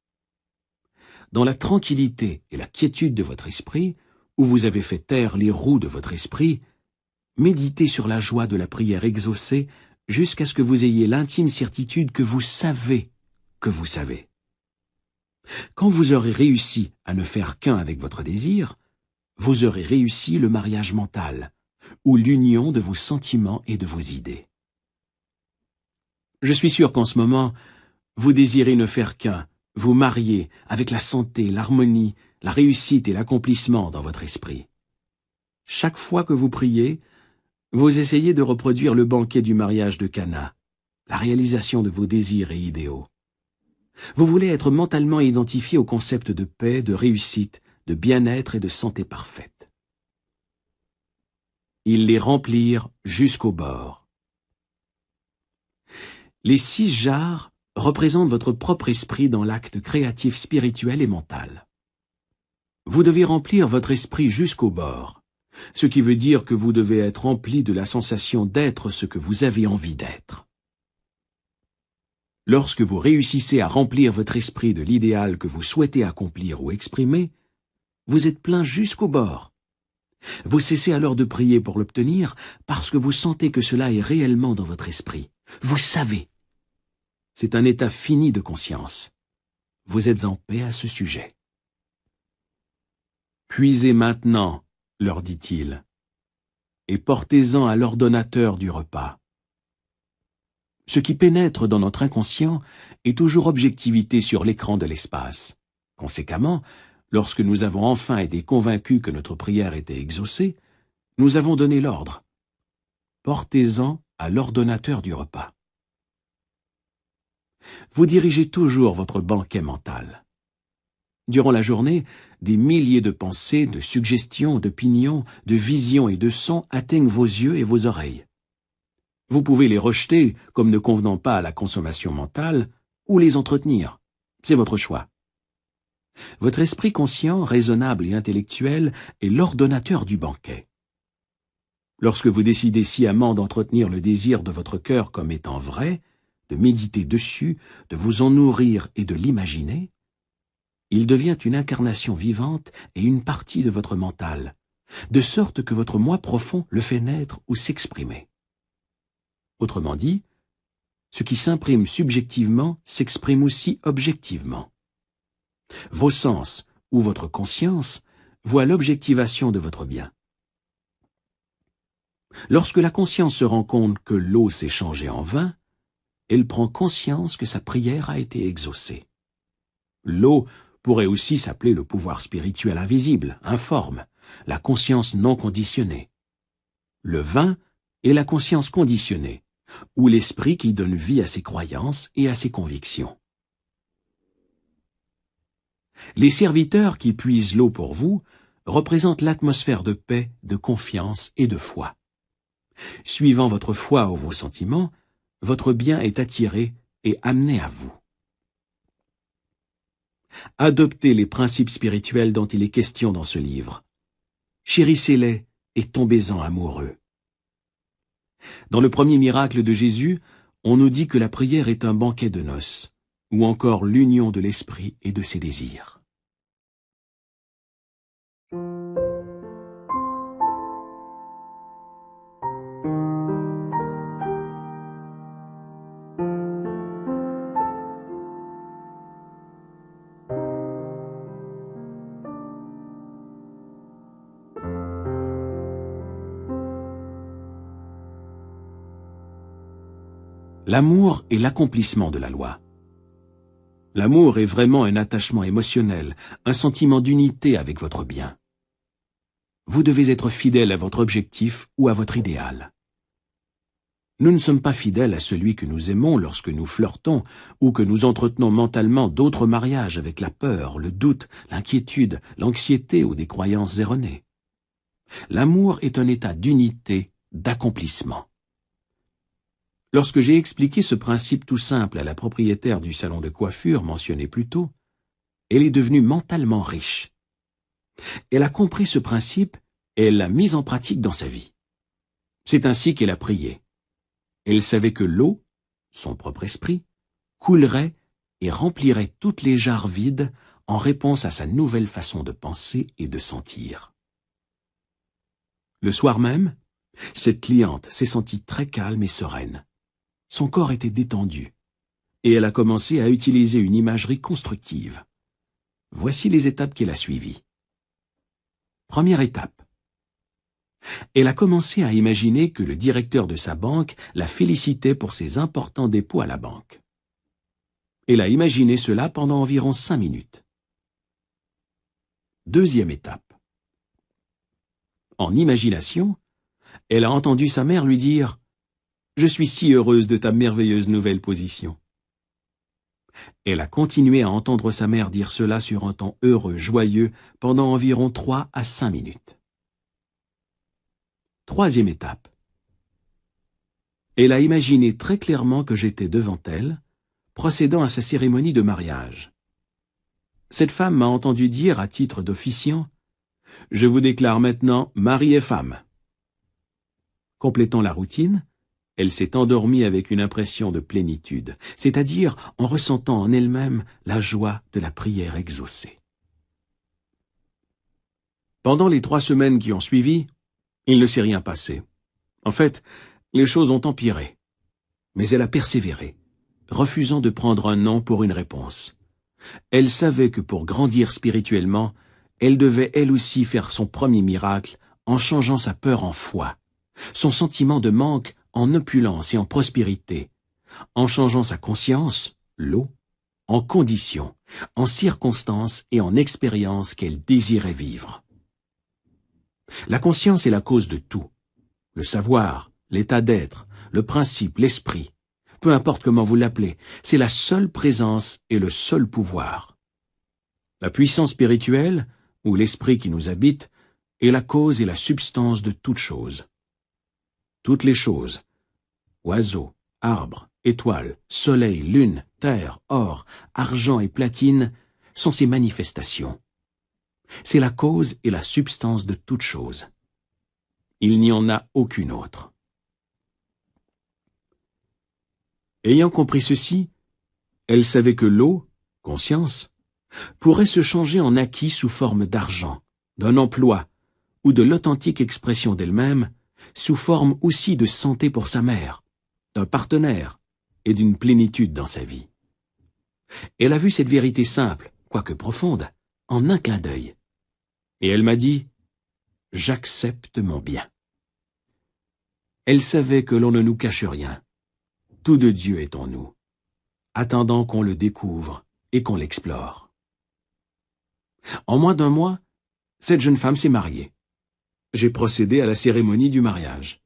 [SPEAKER 1] Dans la tranquillité et la quiétude de votre esprit, où vous avez fait taire les roues de votre esprit, méditez sur la joie de la prière exaucée jusqu'à ce que vous ayez l'intime certitude que vous savez que vous savez. Quand vous aurez réussi à ne faire qu'un avec votre désir, vous aurez réussi le mariage mental, ou l'union de vos sentiments et de vos idées. Je suis sûr qu'en ce moment, vous désirez ne faire qu'un, vous marier avec la santé, l'harmonie, la réussite et l'accomplissement dans votre esprit. Chaque fois que vous priez, vous essayez de reproduire le banquet du mariage de Cana, la réalisation de vos désirs et idéaux. Vous voulez être mentalement identifié au concept de paix, de réussite, de bien-être et de santé parfaite. Ils les remplirent jusqu'au bord. Les 6 jarres représente votre propre esprit dans l'acte créatif spirituel et mental. Vous devez remplir votre esprit jusqu'au bord, ce qui veut dire que vous devez être rempli de la sensation d'être ce que vous avez envie d'être. Lorsque vous réussissez à remplir votre esprit de l'idéal que vous souhaitez accomplir ou exprimer, vous êtes plein jusqu'au bord. Vous cessez alors de prier pour l'obtenir parce que vous sentez que cela est réellement dans votre esprit. Vous savez. C'est un état fini de conscience. Vous êtes en paix à ce sujet. Puisez maintenant, leur dit-il, et portez-en à l'ordonnateur du repas. Ce qui pénètre dans notre inconscient est toujours objectivité sur l'écran de l'espace. Conséquemment, lorsque nous avons enfin été convaincus que notre prière était exaucée, nous avons donné l'ordre. Portez-en à l'ordonnateur du repas. Vous dirigez toujours votre banquet mental. Durant la journée, des milliers de pensées, de suggestions, d'opinions, de visions et de sons atteignent vos yeux et vos oreilles. Vous pouvez les rejeter comme ne convenant pas à la consommation mentale ou les entretenir. C'est votre choix. Votre esprit conscient, raisonnable et intellectuel est l'ordonnateur du banquet. Lorsque vous décidez sciemment d'entretenir le désir de votre cœur comme étant vrai, de méditer dessus, de vous en nourrir et de l'imaginer, il devient une incarnation vivante et une partie de votre mental, de sorte que votre moi profond le fait naître ou s'exprimer. Autrement dit, ce qui s'imprime subjectivement s'exprime aussi objectivement. Vos sens ou votre conscience voient l'objectivation de votre bien. Lorsque la conscience se rend compte que l'eau s'est changée en vin, elle prend conscience que sa prière a été exaucée. L'eau pourrait aussi s'appeler le pouvoir spirituel invisible, informe, la conscience non conditionnée. Le vin est la conscience conditionnée, ou l'esprit qui donne vie à ses croyances et à ses convictions. Les serviteurs qui puisent l'eau pour vous représentent l'atmosphère de paix, de confiance et de foi. Suivant votre foi ou vos sentiments, votre bien est attiré et amené à vous. Adoptez les principes spirituels dont il est question dans ce livre. Chérissez-les et tombez-en amoureux. Dans le premier miracle de Jésus, on nous dit que la prière est un banquet de noces, ou encore l'union de l'esprit et de ses désirs. L'amour est l'accomplissement de la loi. L'amour est vraiment un attachement émotionnel, un sentiment d'unité avec votre bien. Vous devez être fidèle à votre objectif ou à votre idéal. Nous ne sommes pas fidèles à celui que nous aimons lorsque nous flirtons ou que nous entretenons mentalement d'autres mariages avec la peur, le doute, l'inquiétude, l'anxiété ou des croyances erronées. L'amour est un état d'unité, d'accomplissement. Lorsque j'ai expliqué ce principe tout simple à la propriétaire du salon de coiffure mentionné plus tôt, elle est devenue mentalement riche. Elle a compris ce principe et elle l'a mis en pratique dans sa vie. C'est ainsi qu'elle a prié. Elle savait que l'eau, son propre esprit, coulerait et remplirait toutes les jarres vides en réponse à sa nouvelle façon de penser et de sentir. Le soir même, cette cliente s'est sentie très calme et sereine. Son corps était détendu, et elle a commencé à utiliser une imagerie constructive. Voici les étapes qu'elle a suivies. Première étape. Elle a commencé à imaginer que le directeur de sa banque la félicitait pour ses importants dépôts à la banque. Elle a imaginé cela pendant environ 5 minutes. Deuxième étape. En imagination, elle a entendu sa mère lui dire « Je suis si heureuse de ta merveilleuse nouvelle position ». Elle a continué à entendre sa mère dire cela sur un ton heureux, joyeux, pendant environ 3 à 5 minutes. Troisième étape. Elle a imaginé très clairement que j'étais devant elle, procédant à sa cérémonie de mariage. Cette femme m'a entendu dire, à titre d'officiant, « Je vous déclare maintenant mari et femme ». Complétant la routine, elle s'est endormie avec une impression de plénitude, c'est-à-dire en ressentant en elle-même la joie de la prière exaucée. Pendant les 3 semaines qui ont suivi, il ne s'est rien passé. En fait, les choses ont empiré. Mais elle a persévéré, refusant de prendre un non pour une réponse. Elle savait que pour grandir spirituellement, elle devait elle aussi faire son premier miracle en changeant sa peur en foi, son sentiment de manque en opulence et en prospérité, en changeant sa conscience, l'eau, en conditions, en circonstances et en expériences qu'elle désirait vivre. La conscience est la cause de tout. Le savoir, l'état d'être, le principe, l'esprit, peu importe comment vous l'appelez, c'est la seule présence et le seul pouvoir. La puissance spirituelle, ou l'esprit qui nous habite, est la cause et la substance de toutes choses. Toutes les choses, oiseaux, arbres, étoiles, soleil, lune, terre, or, argent et platine, sont ces manifestations. C'est la cause et la substance de toutes choses. Il n'y en a aucune autre. Ayant compris ceci, elle savait que l'eau, conscience, pourrait se changer en acquis sous forme d'argent, d'un emploi, ou de l'authentique expression d'elle-même, sous forme aussi de santé pour sa mère, d'un partenaire et d'une plénitude dans sa vie. Elle a vu cette vérité simple, quoique profonde, en un clin d'œil. Et elle m'a dit « J'accepte mon bien ». Elle savait que l'on ne nous cache rien. Tout de Dieu est en nous, attendant qu'on le découvre et qu'on l'explore. En moins d'1 mois, cette jeune femme s'est mariée. J'ai procédé à la cérémonie du mariage.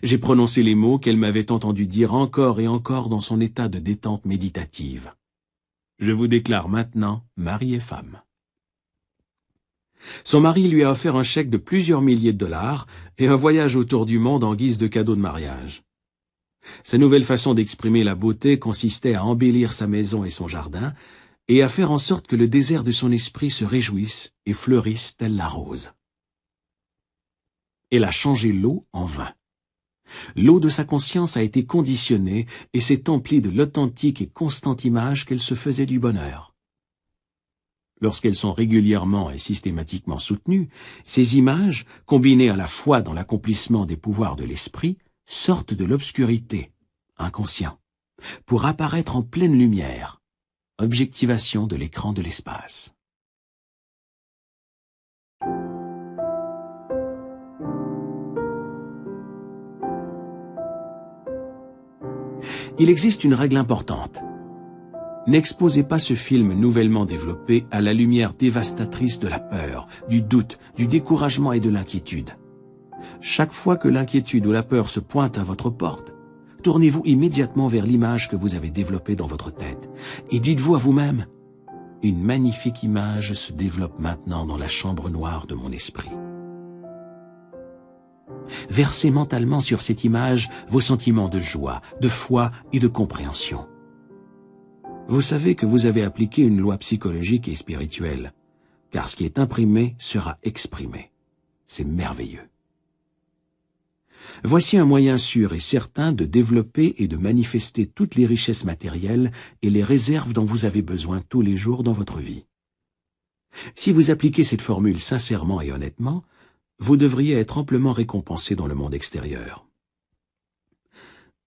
[SPEAKER 1] J'ai prononcé les mots qu'elle m'avait entendu dire encore et encore dans son état de détente méditative. Je vous déclare maintenant mari et femme. Son mari lui a offert un chèque de plusieurs milliers de dollars et un voyage autour du monde en guise de cadeau de mariage. Sa nouvelle façon d'exprimer la beauté consistait à embellir sa maison et son jardin et à faire en sorte que le désert de son esprit se réjouisse et fleurisse telle la rose. Elle a changé l'eau en vin. L'eau de sa conscience a été conditionnée et s'est emplie de l'authentique et constante image qu'elle se faisait du bonheur. Lorsqu'elles sont régulièrement et systématiquement soutenues, ces images, combinées à la foi dans l'accomplissement des pouvoirs de l'esprit, sortent de l'obscurité, inconscient, pour apparaître en pleine lumière, objectivation de l'écran de l'espace. Il existe une règle importante. N'exposez pas ce film nouvellement développé à la lumière dévastatrice de la peur, du doute, du découragement et de l'inquiétude. Chaque fois que l'inquiétude ou la peur se pointe à votre porte, tournez-vous immédiatement vers l'image que vous avez développée dans votre tête et dites-vous à vous-même « Une magnifique image se développe maintenant dans la chambre noire de mon esprit ». Versez mentalement sur cette image vos sentiments de joie, de foi et de compréhension. Vous savez que vous avez appliqué une loi psychologique et spirituelle, car ce qui est imprimé sera exprimé. C'est merveilleux. Voici un moyen sûr et certain de développer et de manifester toutes les richesses matérielles et les réserves dont vous avez besoin tous les jours dans votre vie. Si vous appliquez cette formule sincèrement et honnêtement, vous devriez être amplement récompensé dans le monde extérieur.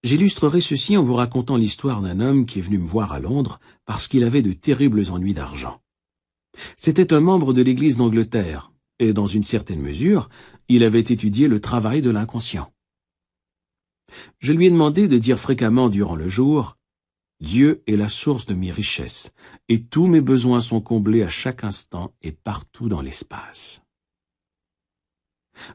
[SPEAKER 1] J'illustrerai ceci en vous racontant l'histoire d'un homme qui est venu me voir à Londres parce qu'il avait de terribles ennuis d'argent. C'était un membre de l'Église d'Angleterre, et dans une certaine mesure, il avait étudié le travail de l'inconscient. Je lui ai demandé de dire fréquemment durant le jour « Dieu est la source de mes richesses, et tous mes besoins sont comblés à chaque instant et partout dans l'espace. »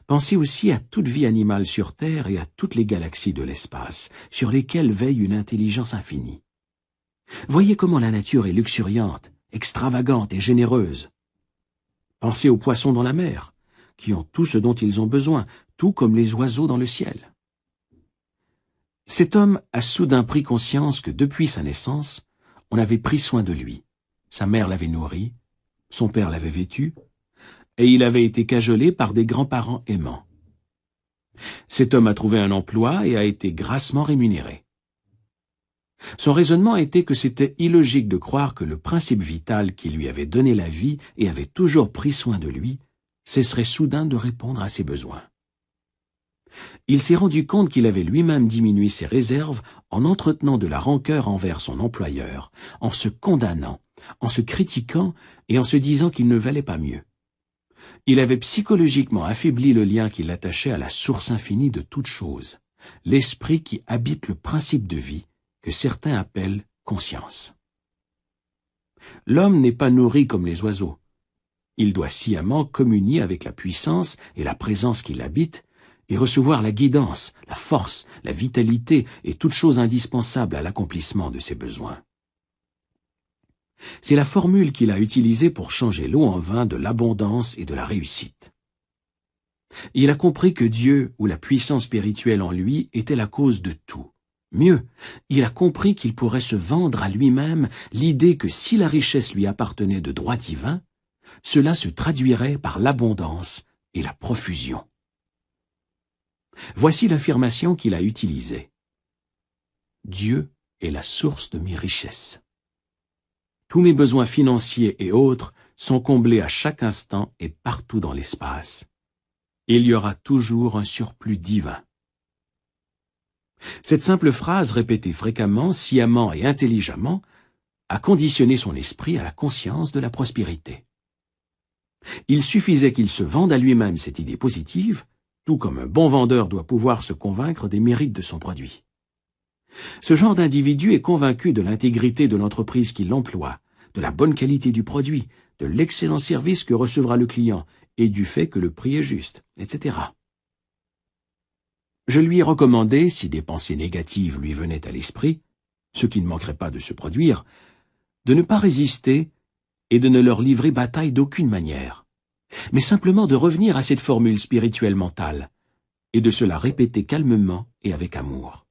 [SPEAKER 1] Pensez aussi à toute vie animale sur Terre et à toutes les galaxies de l'espace, sur lesquelles veille une intelligence infinie. Voyez comment la nature est luxuriante, extravagante et généreuse. Pensez aux poissons dans la mer, qui ont tout ce dont ils ont besoin, tout comme les oiseaux dans le ciel. Cet homme a soudain pris conscience que depuis sa naissance, on avait pris soin de lui. Sa mère l'avait nourri, son père l'avait vêtu, et il avait été cajolé par des grands-parents aimants. Cet homme a trouvé un emploi et a été grassement rémunéré. Son raisonnement était que c'était illogique de croire que le principe vital qui lui avait donné la vie et avait toujours pris soin de lui cesserait soudain de répondre à ses besoins. Il s'est rendu compte qu'il avait lui-même diminué ses réserves en entretenant de la rancœur envers son employeur, en se condamnant, en se critiquant et en se disant qu'il ne valait pas mieux. Il avait psychologiquement affaibli le lien qui l'attachait à la source infinie de toute chose, l'esprit qui habite le principe de vie, que certains appellent conscience. L'homme n'est pas nourri comme les oiseaux. Il doit sciemment communier avec la puissance et la présence qui l'habite et recevoir la guidance, la force, la vitalité et toute chose indispensable à l'accomplissement de ses besoins. C'est la formule qu'il a utilisée pour changer l'eau en vin de l'abondance et de la réussite. Il a compris que Dieu ou la puissance spirituelle en lui était la cause de tout. Mieux, il a compris qu'il pourrait se vendre à lui-même l'idée que si la richesse lui appartenait de droit divin, cela se traduirait par l'abondance et la profusion. Voici l'affirmation qu'il a utilisée. Dieu est la source de mes richesses. Tous mes besoins financiers et autres sont comblés à chaque instant et partout dans l'espace. Il y aura toujours un surplus divin. Cette simple phrase, répétée fréquemment, sciemment et intelligemment, a conditionné son esprit à la conscience de la prospérité. Il suffisait qu'il se vende à lui-même cette idée positive, tout comme un bon vendeur doit pouvoir se convaincre des mérites de son produit. Ce genre d'individu est convaincu de l'intégrité de l'entreprise qui l'emploie, de la bonne qualité du produit, de l'excellent service que recevra le client et du fait que le prix est juste, etc. Je lui ai recommandé, si des pensées négatives lui venaient à l'esprit, ce qui ne manquerait pas de se produire, de ne pas résister et de ne leur livrer bataille d'aucune manière, mais simplement de revenir à cette formule spirituelle mentale et de se la répéter calmement et avec amour.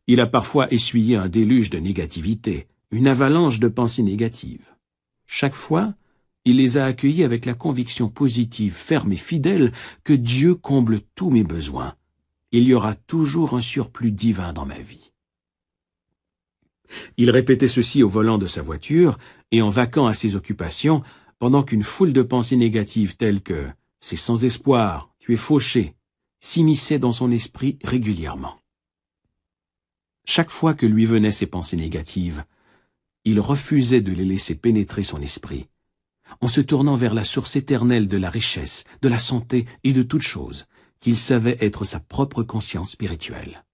[SPEAKER 1] Il a parfois essuyé un déluge de négativité, une avalanche de pensées négatives. Chaque fois, il les a accueillies avec la conviction positive, ferme et fidèle que Dieu comble tous mes besoins. Il y aura toujours un surplus divin dans ma vie. Il répétait ceci au volant de sa voiture et en vaquant à ses occupations, pendant qu'une foule de pensées négatives telles que « c'est sans espoir, tu es fauché » s'immisçaient dans son esprit régulièrement. Chaque fois que lui venaient ces pensées négatives, il refusait de les laisser pénétrer son esprit, en se tournant vers la source éternelle de la richesse, de la santé et de toutes choses, qu'il savait être sa propre conscience spirituelle.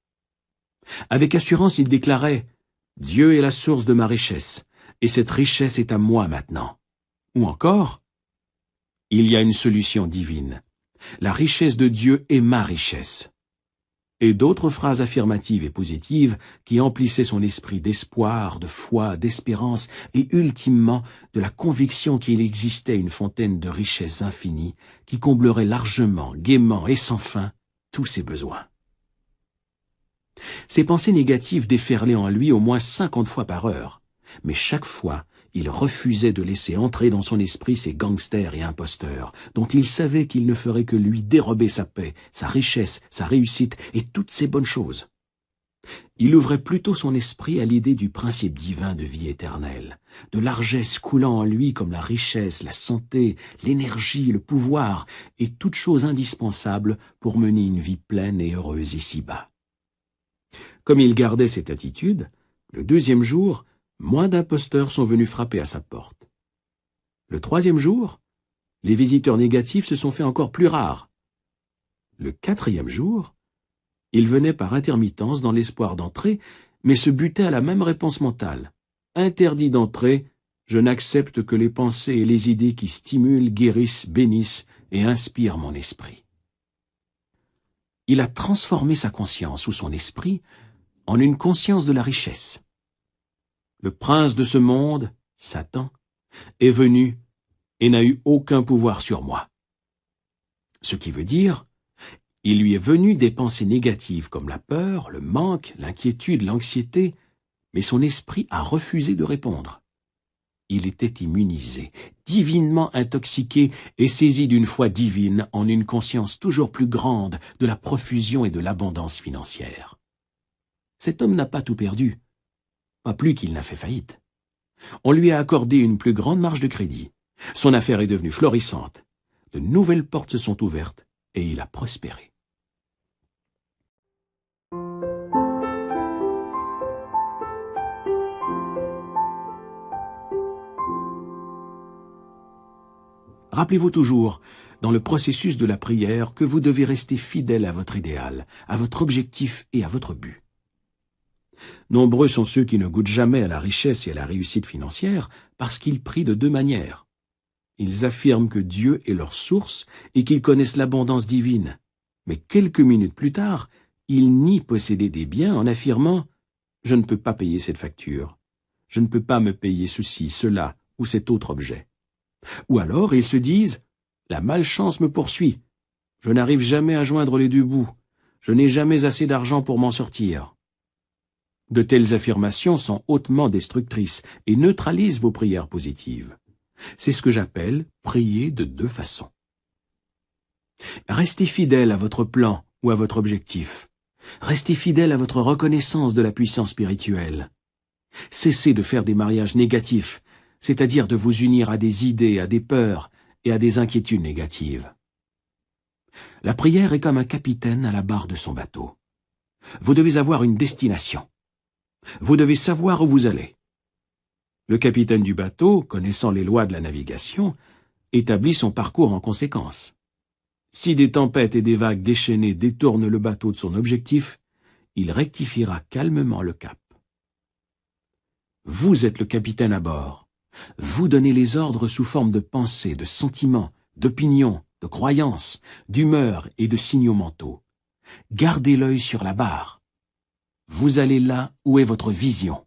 [SPEAKER 1] Avec assurance, il déclarait « Dieu est la source de ma richesse, et cette richesse est à moi maintenant. » Ou encore « Il y a une solution divine. La richesse de Dieu est ma richesse. » Et d'autres phrases affirmatives et positives qui emplissaient son esprit d'espoir, de foi, d'espérance et ultimement de la conviction qu'il existait une fontaine de richesses infinies qui comblerait largement, gaiement et sans fin tous ses besoins. Ces pensées négatives déferlaient en lui au moins 50 fois par heure, mais chaque fois, il refusait de laisser entrer dans son esprit ces gangsters et imposteurs, dont il savait qu'ils ne feraient que lui dérober sa paix, sa richesse, sa réussite et toutes ces bonnes choses. Il ouvrait plutôt son esprit à l'idée du principe divin de vie éternelle, de largesse coulant en lui comme la richesse, la santé, l'énergie, le pouvoir et toutes choses indispensables pour mener une vie pleine et heureuse ici-bas. Comme il gardait cette attitude, le deuxième jour, moins d'imposteurs sont venus frapper à sa porte. Le troisième jour, les visiteurs négatifs se sont fait encore plus rares. Le quatrième jour, ils venaient par intermittence dans l'espoir d'entrer, mais se butaient à la même réponse mentale. Interdit d'entrer, je n'accepte que les pensées et les idées qui stimulent, guérissent, bénissent et inspirent mon esprit. Il a transformé sa conscience ou son esprit en une conscience de la richesse. Le prince de ce monde, Satan, est venu et n'a eu aucun pouvoir sur moi. Ce qui veut dire, il lui est venu des pensées négatives comme la peur, le manque, l'inquiétude, l'anxiété, mais son esprit a refusé de répondre. Il était immunisé, divinement intoxiqué et saisi d'une foi divine en une conscience toujours plus grande de la profusion et de l'abondance financière. Cet homme n'a pas tout perdu, pas plus qu'il n'a fait faillite. On lui a accordé une plus grande marge de crédit. Son affaire est devenue florissante. De nouvelles portes se sont ouvertes et il a prospéré. Rappelez-vous toujours, dans le processus de la prière, que vous devez rester fidèle à votre idéal, à votre objectif et à votre but. Nombreux sont ceux qui ne goûtent jamais à la richesse et à la réussite financière parce qu'ils prient de deux manières. Ils affirment que Dieu est leur source et qu'ils connaissent l'abondance divine. Mais quelques minutes plus tard, ils nient posséder des biens en affirmant « Je ne peux pas payer cette facture. Je ne peux pas me payer ceci, cela ou cet autre objet. » Ou alors ils se disent « La malchance me poursuit. Je n'arrive jamais à joindre les deux bouts. Je n'ai jamais assez d'argent pour m'en sortir. » De telles affirmations sont hautement destructrices et neutralisent vos prières positives. C'est ce que j'appelle prier de deux façons. Restez fidèle à votre plan ou à votre objectif. Restez fidèle à votre reconnaissance de la puissance spirituelle. Cessez de faire des mariages négatifs, c'est-à-dire de vous unir à des idées, à des peurs et à des inquiétudes négatives. La prière est comme un capitaine à la barre de son bateau. Vous devez avoir une destination. Vous devez savoir où vous allez. Le capitaine du bateau, connaissant les lois de la navigation, établit son parcours en conséquence. Si des tempêtes et des vagues déchaînées détournent le bateau de son objectif, il rectifiera calmement le cap. Vous êtes le capitaine à bord. Vous donnez les ordres sous forme de pensées, de sentiments, d'opinions, de croyances, d'humeurs et de signaux mentaux. Gardez l'œil sur la barre. Vous allez là où est votre vision.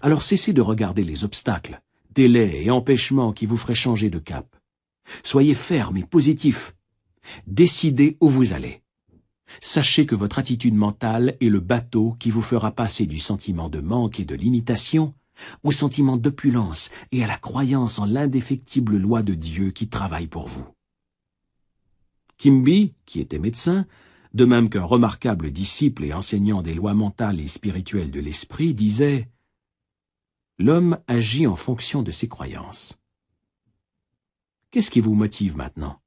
[SPEAKER 1] Alors cessez de regarder les obstacles, délais et empêchements qui vous feraient changer de cap. Soyez ferme et positif. Décidez où vous allez. Sachez que votre attitude mentale est le bateau qui vous fera passer du sentiment de manque et de limitation au sentiment d'opulence et à la croyance en l'indéfectible loi de Dieu qui travaille pour vous. Quimby, qui était médecin, de même qu'un remarquable disciple et enseignant des lois mentales et spirituelles de l'esprit, disait « L'homme agit en fonction de ses croyances. » Qu'est-ce qui vous motive maintenant?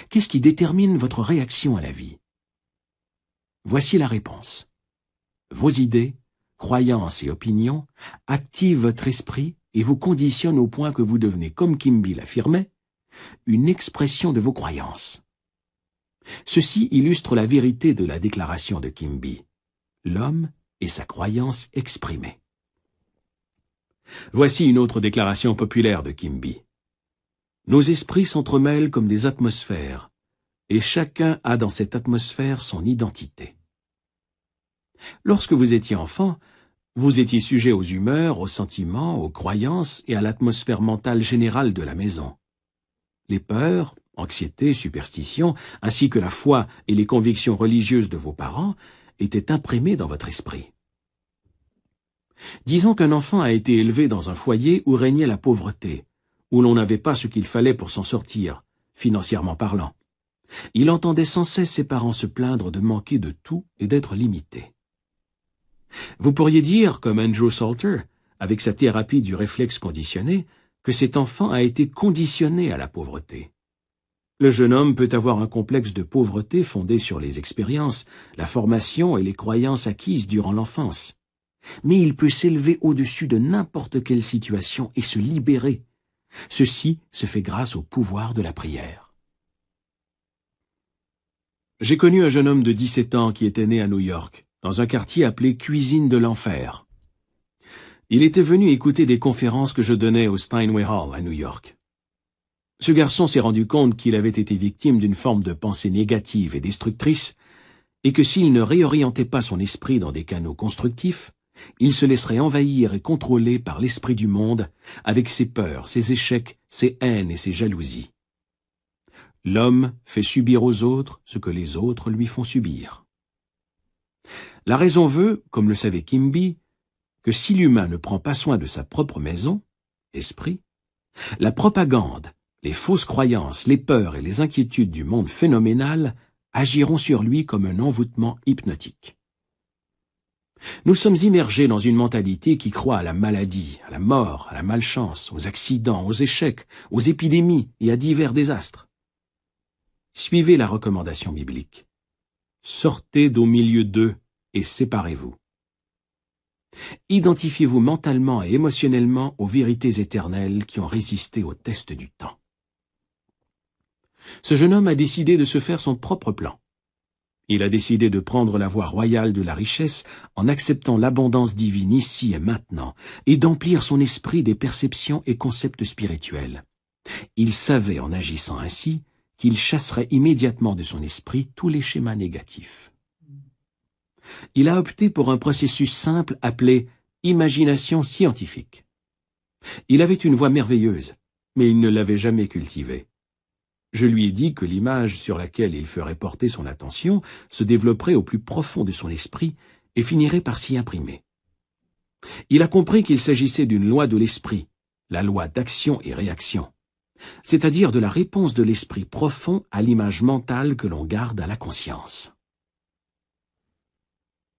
[SPEAKER 1] Qu'est-ce qui détermine votre réaction à la vie? Voici la réponse. Vos idées, croyances et opinions activent votre esprit et vous conditionnent au point que vous devenez, comme Quimby l'affirmait, une expression de vos croyances. Ceci illustre la vérité de la déclaration de Quimby. L'homme est sa croyance exprimée. Voici une autre déclaration populaire de Quimby. Nos esprits s'entremêlent comme des atmosphères, et chacun a dans cette atmosphère son identité. Lorsque vous étiez enfant, vous étiez sujet aux humeurs, aux sentiments, aux croyances et à l'atmosphère mentale générale de la maison. Les peurs, anxiété, superstition, ainsi que la foi et les convictions religieuses de vos parents étaient imprimées dans votre esprit. Disons qu'un enfant a été élevé dans un foyer où régnait la pauvreté, où l'on n'avait pas ce qu'il fallait pour s'en sortir, financièrement parlant. Il entendait sans cesse ses parents se plaindre de manquer de tout et d'être limité. Vous pourriez dire, comme Andrew Salter, avec sa thérapie du réflexe conditionné, que cet enfant a été conditionné à la pauvreté. Le jeune homme peut avoir un complexe de pauvreté fondé sur les expériences, la formation et les croyances acquises durant l'enfance. Mais il peut s'élever au-dessus de n'importe quelle situation et se libérer. Ceci se fait grâce au pouvoir de la prière. J'ai connu un jeune homme de 17 ans qui était né à New York, dans un quartier appelé Cuisine de l'Enfer. Il était venu écouter des conférences que je donnais au Steinway Hall à New York. Ce garçon s'est rendu compte qu'il avait été victime d'une forme de pensée négative et destructrice, et que s'il ne réorientait pas son esprit dans des canaux constructifs, il se laisserait envahir et contrôler par l'esprit du monde, avec ses peurs, ses échecs, ses haines et ses jalousies. L'homme fait subir aux autres ce que les autres lui font subir. La raison veut, comme le savait Quimby, que si l'humain ne prend pas soin de sa propre maison, esprit, la propagande, les fausses croyances, les peurs et les inquiétudes du monde phénoménal agiront sur lui comme un envoûtement hypnotique. Nous sommes immergés dans une mentalité qui croit à la maladie, à la mort, à la malchance, aux accidents, aux échecs, aux épidémies et à divers désastres. Suivez la recommandation biblique. Sortez d'au milieu d'eux et séparez-vous. Identifiez-vous mentalement et émotionnellement aux vérités éternelles qui ont résisté au test du temps. Ce jeune homme a décidé de se faire son propre plan. Il a décidé de prendre la voie royale de la richesse en acceptant l'abondance divine ici et maintenant et d'emplir son esprit des perceptions et concepts spirituels. Il savait en agissant ainsi qu'il chasserait immédiatement de son esprit tous les schémas négatifs. Il a opté pour un processus simple appelé imagination scientifique. Il avait une voix merveilleuse, mais il ne l'avait jamais cultivée. Je lui ai dit que l'image sur laquelle il ferait porter son attention se développerait au plus profond de son esprit et finirait par s'y imprimer. Il a compris qu'il s'agissait d'une loi de l'esprit, la loi d'action et réaction, c'est-à-dire de la réponse de l'esprit profond à l'image mentale que l'on garde à la conscience.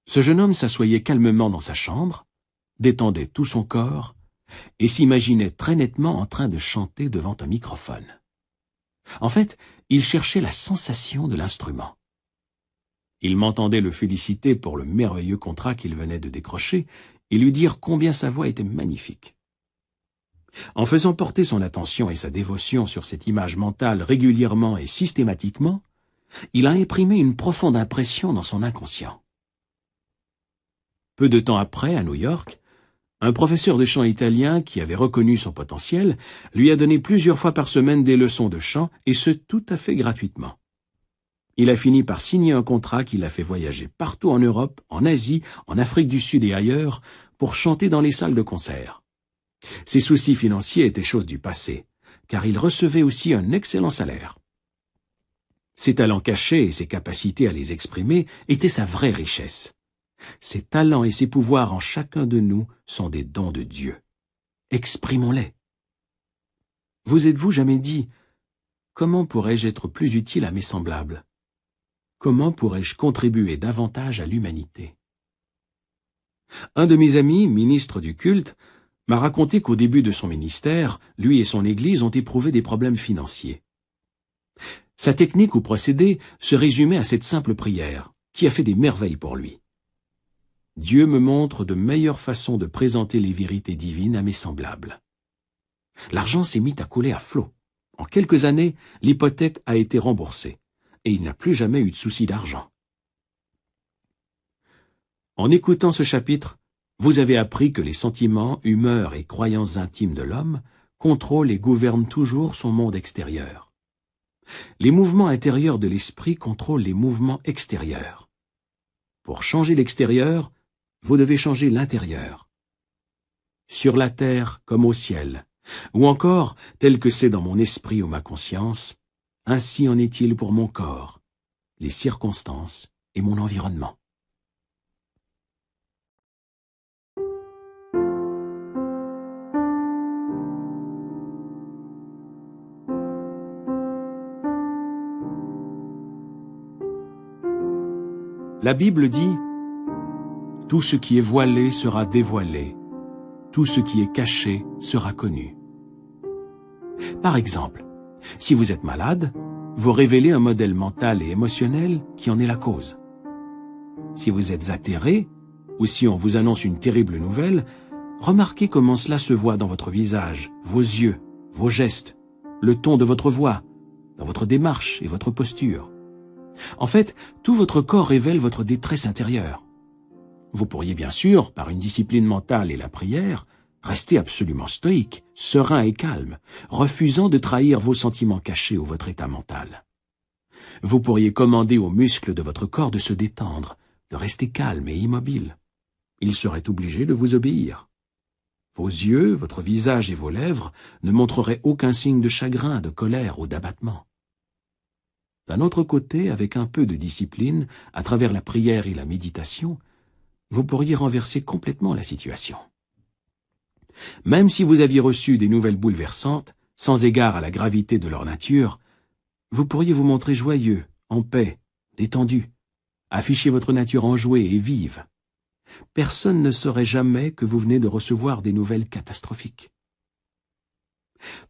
[SPEAKER 1] Ce jeune homme s'assoyait calmement dans sa chambre, détendait tout son corps et s'imaginait très nettement en train de chanter devant un microphone. En fait, il cherchait la sensation de l'instrument. Il m'entendait le féliciter pour le merveilleux contrat qu'il venait de décrocher et lui dire combien sa voix était magnifique. En faisant porter son attention et sa dévotion sur cette image mentale régulièrement et systématiquement, il a imprimé une profonde impression dans son inconscient. Peu de temps après, à New York, un professeur de chant italien qui avait reconnu son potentiel lui a donné plusieurs fois par semaine des leçons de chant, et ce tout à fait gratuitement. Il a fini par signer un contrat qui l'a fait voyager partout en Europe, en Asie, en Afrique du Sud et ailleurs, pour chanter dans les salles de concert. Ses soucis financiers étaient chose du passé, car il recevait aussi un excellent salaire. Ses talents cachés et ses capacités à les exprimer étaient sa vraie richesse. Ses talents et ses pouvoirs en chacun de nous sont des dons de Dieu. Exprimons-les. Vous êtes-vous jamais dit « Comment pourrais-je être plus utile à mes semblables? Comment pourrais-je contribuer davantage à l'humanité ?» Un de mes amis, ministre du culte, m'a raconté qu'au début de son ministère, lui et son Église ont éprouvé des problèmes financiers. Sa technique ou procédé se résumait à cette simple prière, qui a fait des merveilles pour lui. Dieu me montre de meilleures façons de présenter les vérités divines à mes semblables. L'argent s'est mis à couler à flot. En quelques années, l'hypothèque a été remboursée, et il n'a plus jamais eu de souci d'argent. En écoutant ce chapitre, vous avez appris que les sentiments, humeurs et croyances intimes de l'homme contrôlent et gouvernent toujours son monde extérieur. Les mouvements intérieurs de l'esprit contrôlent les mouvements extérieurs. Pour changer l'extérieur, vous devez changer l'intérieur. Sur la terre comme au ciel, ou encore, tel que c'est dans mon esprit ou ma conscience, ainsi en est-il pour mon corps, les circonstances et mon environnement. La Bible dit « Tout ce qui est voilé sera dévoilé, tout ce qui est caché sera connu. » Par exemple, si vous êtes malade, vous révélez un modèle mental et émotionnel qui en est la cause. Si vous êtes atterré, ou si on vous annonce une terrible nouvelle, remarquez comment cela se voit dans votre visage, vos yeux, vos gestes, le ton de votre voix, dans votre démarche et votre posture. En fait, tout votre corps révèle votre détresse intérieure. Vous pourriez bien sûr, par une discipline mentale et la prière, rester absolument stoïque, serein et calme, refusant de trahir vos sentiments cachés ou votre état mental. Vous pourriez commander aux muscles de votre corps de se détendre, de rester calme et immobile. Ils seraient obligés de vous obéir. Vos yeux, votre visage et vos lèvres ne montreraient aucun signe de chagrin, de colère ou d'abattement. D'un autre côté, avec un peu de discipline, à travers la prière et la méditation, vous pourriez renverser complètement la situation. Même si vous aviez reçu des nouvelles bouleversantes, sans égard à la gravité de leur nature, vous pourriez vous montrer joyeux, en paix, détendu, afficher votre nature enjouée et vive. Personne ne saurait jamais que vous venez de recevoir des nouvelles catastrophiques.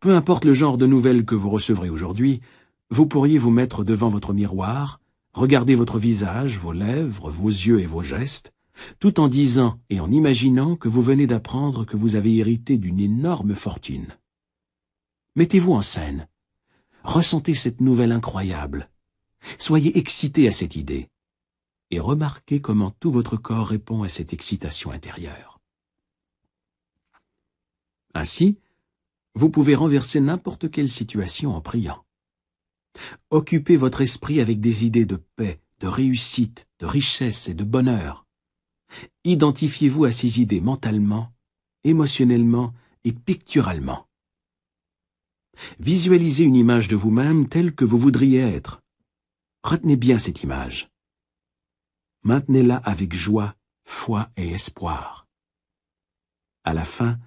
[SPEAKER 1] Peu importe le genre de nouvelles que vous recevrez aujourd'hui, vous pourriez vous mettre devant votre miroir, regarder votre visage, vos lèvres, vos yeux et vos gestes, tout en disant et en imaginant que vous venez d'apprendre que vous avez hérité d'une énorme fortune. Mettez-vous en scène. Ressentez cette nouvelle incroyable. Soyez excité à cette idée. Et remarquez comment tout votre corps répond à cette excitation intérieure. Ainsi, vous pouvez renverser n'importe quelle situation en priant. Occupez votre esprit avec des idées de paix, de réussite, de richesse et de bonheur. Identifiez-vous à ces idées mentalement, émotionnellement et picturalement. Visualisez une image de vous-même telle que vous voudriez être. Retenez bien cette image. Maintenez-la avec joie, foi et espoir. À la fin,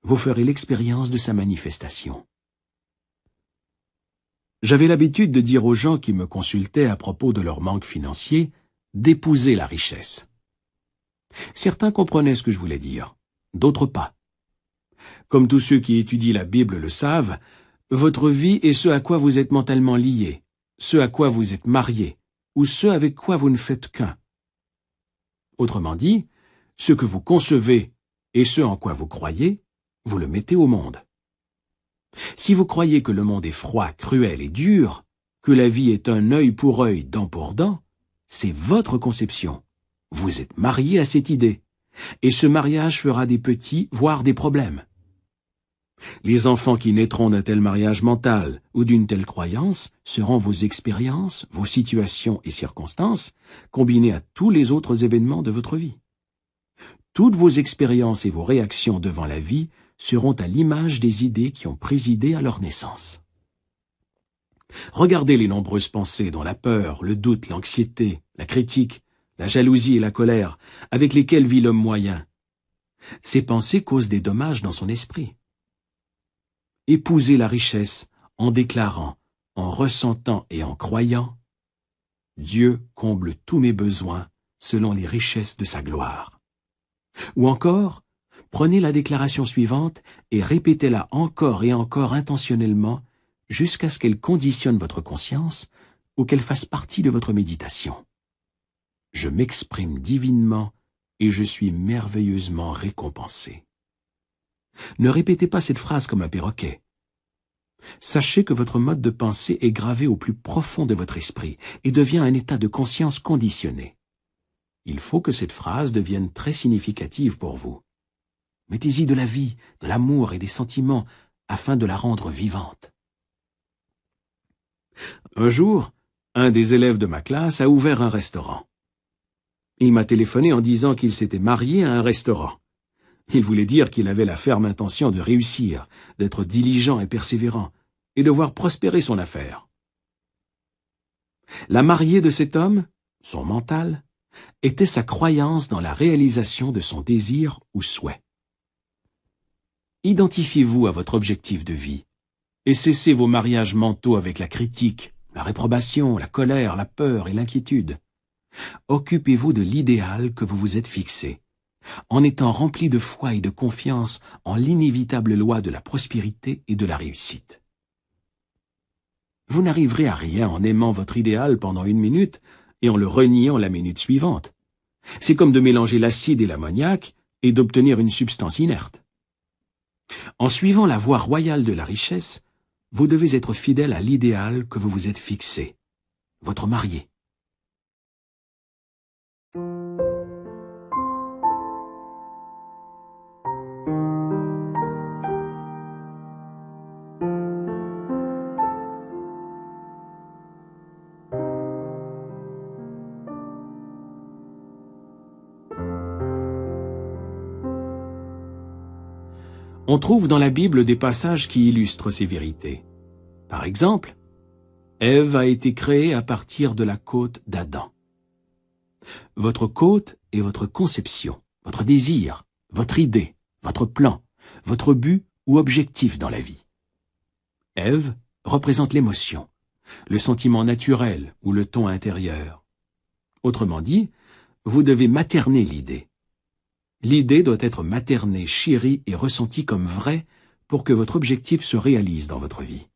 [SPEAKER 1] vous ferez l'expérience de sa manifestation. J'avais l'habitude de dire aux gens qui me consultaient à propos de leur manque financier d'épouser la richesse. Certains comprenaient ce que je voulais dire, d'autres pas. Comme tous ceux qui étudient la Bible le savent, votre vie est ce à quoi vous êtes mentalement lié, ce à quoi vous êtes marié, ou ce avec quoi vous ne faites qu'un. Autrement dit, ce que vous concevez et ce en quoi vous croyez, vous le mettez au monde. Si vous croyez que le monde est froid, cruel et dur, que la vie est un œil pour œil, dent pour dent, c'est votre conception. Vous êtes marié à cette idée, et ce mariage fera des petits, voire des problèmes. Les enfants qui naîtront d'un tel mariage mental ou d'une telle croyance seront vos expériences, vos situations et circonstances, combinées à tous les autres événements de votre vie. Toutes vos expériences et vos réactions devant la vie seront à l'image des idées qui ont présidé à leur naissance. Regardez les nombreuses pensées dont la peur, le doute, l'anxiété, la critique, la jalousie et la colère, avec lesquelles vit l'homme moyen. Ces pensées causent des dommages dans son esprit. Épousez la richesse en déclarant, en ressentant et en croyant « Dieu comble tous mes besoins selon les richesses de sa gloire ». Ou encore, prenez la déclaration suivante et répétez-la encore et encore intentionnellement jusqu'à ce qu'elle conditionne votre conscience ou qu'elle fasse partie de votre méditation. Je m'exprime divinement et je suis merveilleusement récompensé. Ne répétez pas cette phrase comme un perroquet. Sachez que votre mode de pensée est gravé au plus profond de votre esprit et devient un état de conscience conditionné. Il faut que cette phrase devienne très significative pour vous. Mettez-y de la vie, de l'amour et des sentiments afin de la rendre vivante. Un jour, un des élèves de ma classe a ouvert un restaurant. Il m'a téléphoné en disant qu'il s'était marié à un restaurant. Il voulait dire qu'il avait la ferme intention de réussir, d'être diligent et persévérant, et de voir prospérer son affaire. La mariée de cet homme, son mental, était sa croyance dans la réalisation de son désir ou souhait. Identifiez-vous à votre objectif de vie, et cessez vos mariages mentaux avec la critique, la réprobation, la colère, la peur et l'inquiétude. Occupez-vous de l'idéal que vous vous êtes fixé, en étant rempli de foi et de confiance en l'inévitable loi de la prospérité et de la réussite. Vous n'arriverez à rien en aimant votre idéal pendant 1 minute et en le reniant la minute suivante. C'est comme de mélanger l'acide et l'ammoniac et d'obtenir une substance inerte. En suivant la voie royale de la richesse, vous devez être fidèle à l'idéal que vous vous êtes fixé, votre marié. On trouve dans la Bible des passages qui illustrent ces vérités. Par exemple, Ève a été créée à partir de la côte d'Adam. Votre côte est votre conception, votre désir, votre idée, votre plan, votre but ou objectif dans la vie. Ève représente l'émotion, le sentiment naturel ou le ton intérieur. Autrement dit, vous devez materner l'idée. L'idée doit être maternée, chérie et ressentie comme vraie pour que votre objectif se réalise dans votre vie.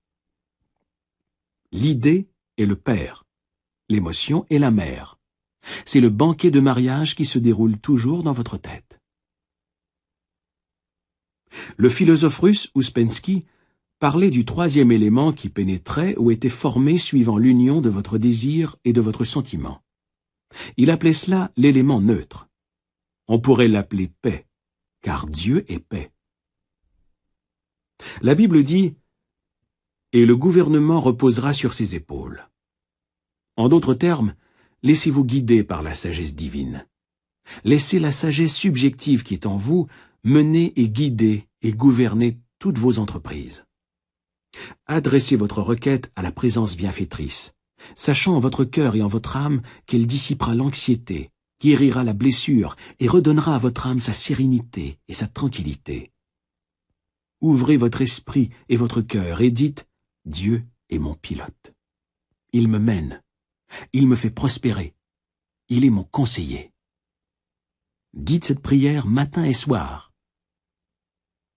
[SPEAKER 1] L'idée est le père, l'émotion est la mère. C'est le banquet de mariage qui se déroule toujours dans votre tête. Le philosophe russe Ouspensky parlait du troisième élément qui pénétrait ou était formé suivant l'union de votre désir et de votre sentiment. Il appelait cela l'élément neutre. On pourrait l'appeler paix, car Dieu est paix. La Bible dit « Et le gouvernement reposera sur ses épaules ». En d'autres termes, laissez-vous guider par la sagesse divine. Laissez la sagesse subjective qui est en vous mener et guider et gouverner toutes vos entreprises. Adressez votre requête à la présence bienfaitrice, sachant en votre cœur et en votre âme qu'elle dissipera l'anxiété, guérira la blessure et redonnera à votre âme sa sérénité et sa tranquillité. Ouvrez votre esprit et votre cœur et dites « Dieu est mon pilote. Il me mène. Il me fait prospérer. Il est mon conseiller. » Dites cette prière matin et soir.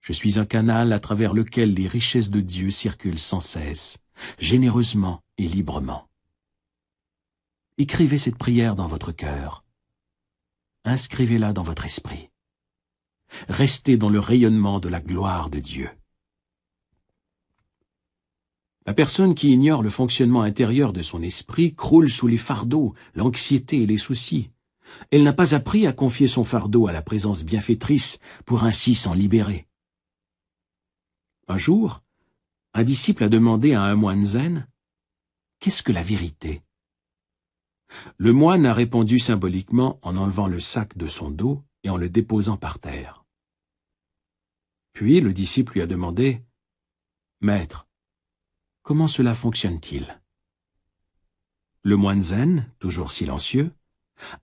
[SPEAKER 1] Je suis un canal à travers lequel les richesses de Dieu circulent sans cesse, généreusement et librement. Écrivez cette prière dans votre cœur. Inscrivez-la dans votre esprit. Restez dans le rayonnement de la gloire de Dieu. La personne qui ignore le fonctionnement intérieur de son esprit croule sous les fardeaux, l'anxiété et les soucis. Elle n'a pas appris à confier son fardeau à la présence bienfaitrice pour ainsi s'en libérer. Un jour, un disciple a demandé à un moine zen « Qu'est-ce que la vérité ?» Le moine a répondu symboliquement en enlevant le sac de son dos et en le déposant par terre. Puis le disciple lui a demandé « Maître, comment cela fonctionne-t-il » Le moine zen, toujours silencieux,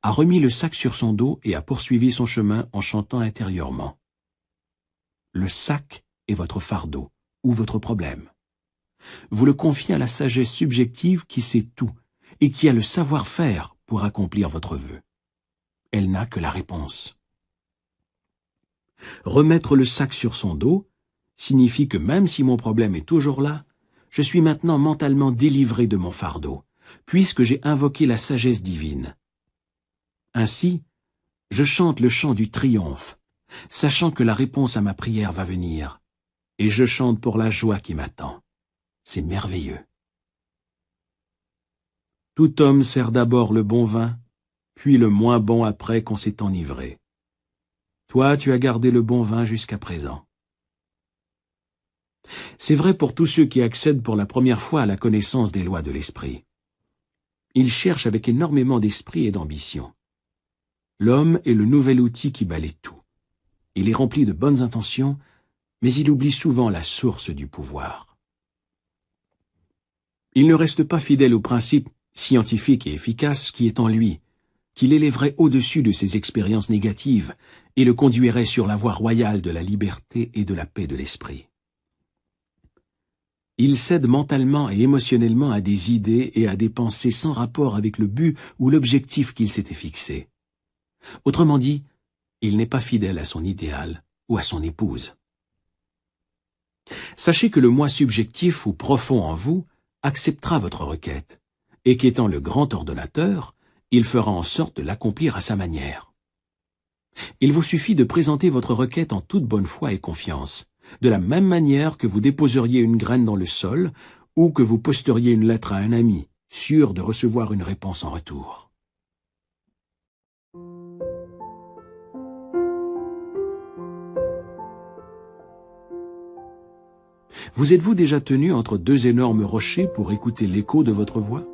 [SPEAKER 1] a remis le sac sur son dos et a poursuivi son chemin en chantant intérieurement. Le sac est votre fardeau ou votre problème. Vous le confiez à la sagesse subjective qui sait tout et qui a le savoir-faire pour accomplir votre vœu. Elle n'a que la réponse. Remettre le sac sur son dos signifie que même si mon problème est toujours là, je suis maintenant mentalement délivré de mon fardeau, puisque j'ai invoqué la sagesse divine. Ainsi, je chante le chant du triomphe, sachant que la réponse à ma prière va venir, et je chante pour la joie qui m'attend. C'est merveilleux. Tout homme sert d'abord le bon vin, puis le moins bon après qu'on s'est enivré. Toi, tu as gardé le bon vin jusqu'à présent. C'est vrai pour tous ceux qui accèdent pour la première fois à la connaissance des lois de l'esprit. Ils cherchent avec énormément d'esprit et d'ambition. L'homme est le nouvel outil qui balaie tout. Il est rempli de bonnes intentions, mais il oublie souvent la source du pouvoir. Il ne reste pas fidèle au principe scientifique et efficace qui est en lui, qui l'élèverait au-dessus de ses expériences négatives et le conduirait sur la voie royale de la liberté et de la paix de l'esprit. Il cède mentalement et émotionnellement à des idées et à des pensées sans rapport avec le but ou l'objectif qu'il s'était fixé. Autrement dit, il n'est pas fidèle à son idéal ou à son épouse. Sachez que le moi subjectif ou profond en vous acceptera votre requête, et qu'étant le grand ordonnateur, il fera en sorte de l'accomplir à sa manière. Il vous suffit de présenter votre requête en toute bonne foi et confiance, de la même manière que vous déposeriez une graine dans le sol ou que vous posteriez une lettre à un ami, sûr de recevoir une réponse en retour. Vous êtes-vous déjà tenu entre deux énormes rochers pour écouter l'écho de votre voix?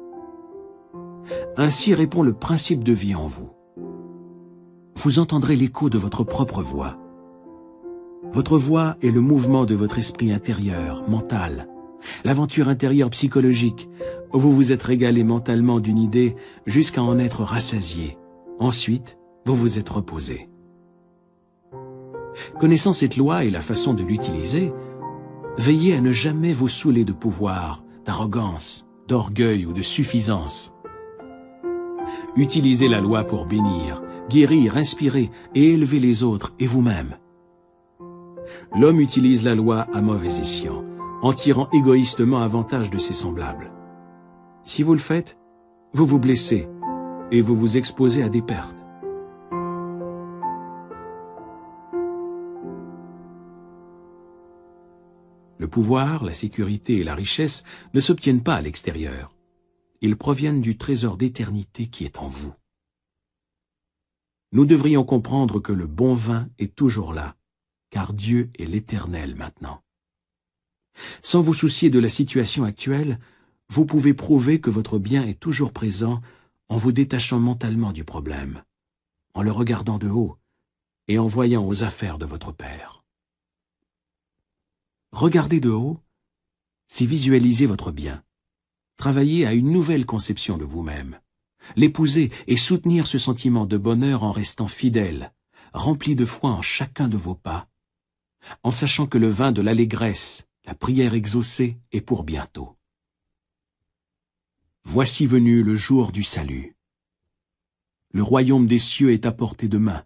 [SPEAKER 1] Ainsi répond le principe de vie en vous. Vous entendrez l'écho de votre propre voix. Votre voix est le mouvement de votre esprit intérieur, mental, l'aventure intérieure psychologique, où vous vous êtes régalé mentalement d'une idée jusqu'à en être rassasié, Ensuite, vous vous êtes reposé. Connaissant cette loi et la façon de l'utiliser, veillez à ne jamais vous saouler de pouvoir, d'arrogance, d'orgueil ou de suffisance. Utilisez la loi pour bénir, guérir, inspirer et élever les autres et vous-même. L'homme utilise la loi à mauvais escient, en tirant égoïstement avantage de ses semblables. Si vous le faites, vous vous blessez et vous vous exposez à des pertes. Le pouvoir, la sécurité et la richesse ne s'obtiennent pas à l'extérieur. Ils proviennent du trésor d'éternité qui est en vous. Nous devrions comprendre que le bon vin est toujours là, car Dieu est l'Éternel maintenant. Sans vous soucier de la situation actuelle, vous pouvez prouver que votre bien est toujours présent en vous détachant mentalement du problème, en le regardant de haut et en voyant aux affaires de votre Père. Regarder de haut, c'est visualiser votre bien, travailler à une nouvelle conception de vous-même, l'épouser et soutenir ce sentiment de bonheur en restant fidèle, rempli de foi en chacun de vos pas, en sachant que le vin de l'allégresse, la prière exaucée est pour bientôt. Voici venu le jour du salut. Le royaume des cieux est à portée de main.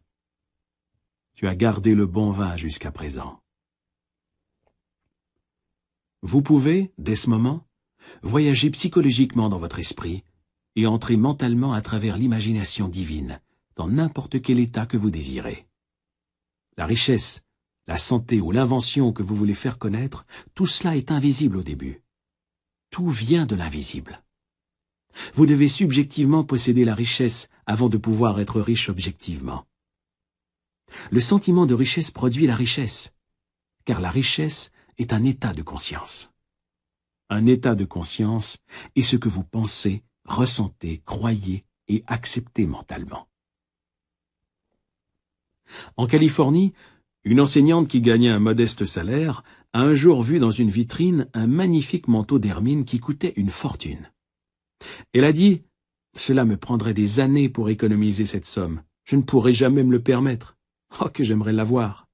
[SPEAKER 1] Tu as gardé le bon vin jusqu'à présent. Vous pouvez, dès ce moment, voyager psychologiquement dans votre esprit et entrer mentalement à travers l'imagination divine, dans n'importe quel état que vous désirez. La richesse, la santé ou l'invention que vous voulez faire connaître, tout cela est invisible au début. Tout vient de l'invisible. Vous devez subjectivement posséder la richesse avant de pouvoir être riche objectivement. Le sentiment de richesse produit la richesse, car la richesse est un état de conscience. Un état de conscience est ce que vous pensez, ressentez, croyez et acceptez mentalement. En Californie, une enseignante qui gagnait un modeste salaire a un jour vu dans une vitrine un magnifique manteau d'hermine qui coûtait une fortune. Elle a dit « Cela me prendrait des années pour économiser cette somme. Je ne pourrais jamais me le permettre. Oh, que j'aimerais l'avoir !»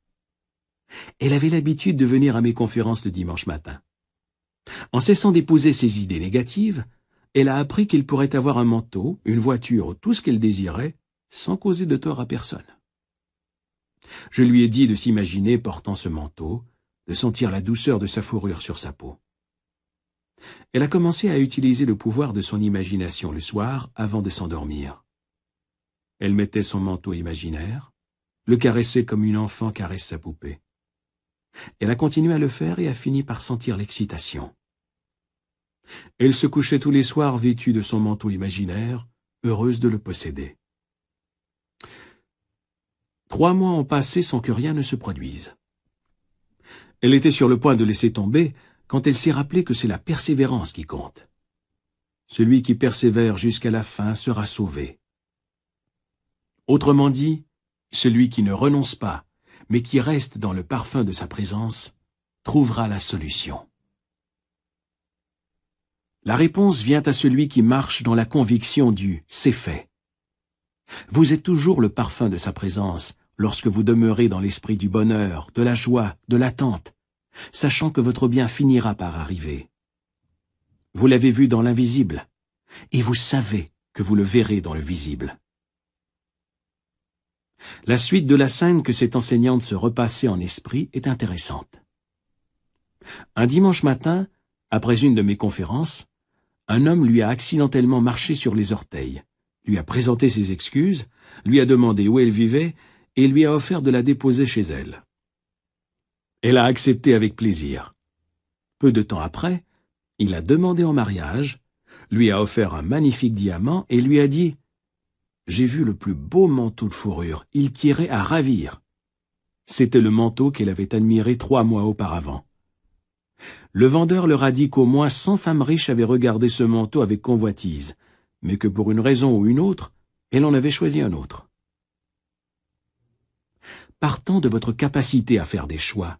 [SPEAKER 1] Elle avait l'habitude de venir à mes conférences le dimanche matin. En cessant d'épouser ses idées négatives, elle a appris qu'il pourrait avoir un manteau, une voiture ou tout ce qu'elle désirait, sans causer de tort à personne. Je lui ai dit de s'imaginer portant ce manteau, de sentir la douceur de sa fourrure sur sa peau. Elle a commencé à utiliser le pouvoir de son imagination le soir avant de s'endormir. Elle mettait son manteau imaginaire, le caressait comme une enfant caresse sa poupée. Elle a continué à le faire et a fini par sentir l'excitation. Elle se couchait tous les soirs vêtue de son manteau imaginaire, heureuse de le posséder. 3 mois ont passé sans que rien ne se produise. Elle était sur le point de laisser tomber quand elle s'est rappelée que c'est la persévérance qui compte. Celui qui persévère jusqu'à la fin sera sauvé. Autrement dit, celui qui ne renonce pas, mais qui reste dans le parfum de sa présence, trouvera la solution. La réponse vient à celui qui marche dans la conviction du « c'est fait ». Vous êtes toujours le parfum de sa présence lorsque vous demeurez dans l'esprit du bonheur, de la joie, de l'attente, sachant que votre bien finira par arriver. Vous l'avez vu dans l'invisible, et vous savez que vous le verrez dans le visible. La suite de la scène que cette enseignante se repassait en esprit est intéressante. Un dimanche matin, après une de mes conférences, un homme lui a accidentellement marché sur les orteils, lui a présenté ses excuses, lui a demandé où elle vivait et lui a offert de la déposer chez elle. Elle a accepté avec plaisir. Peu de temps après, il a demandé en mariage, lui a offert un magnifique diamant et lui a dit « J'ai vu le plus beau manteau de fourrure, il tirait à ravir. » C'était le manteau qu'elle avait admiré 3 mois auparavant. Le vendeur leur a dit qu'au moins 100 femmes riches avaient regardé ce manteau avec convoitise, mais que pour une raison ou une autre, elle en avait choisi un autre. Partant de votre capacité à faire des choix,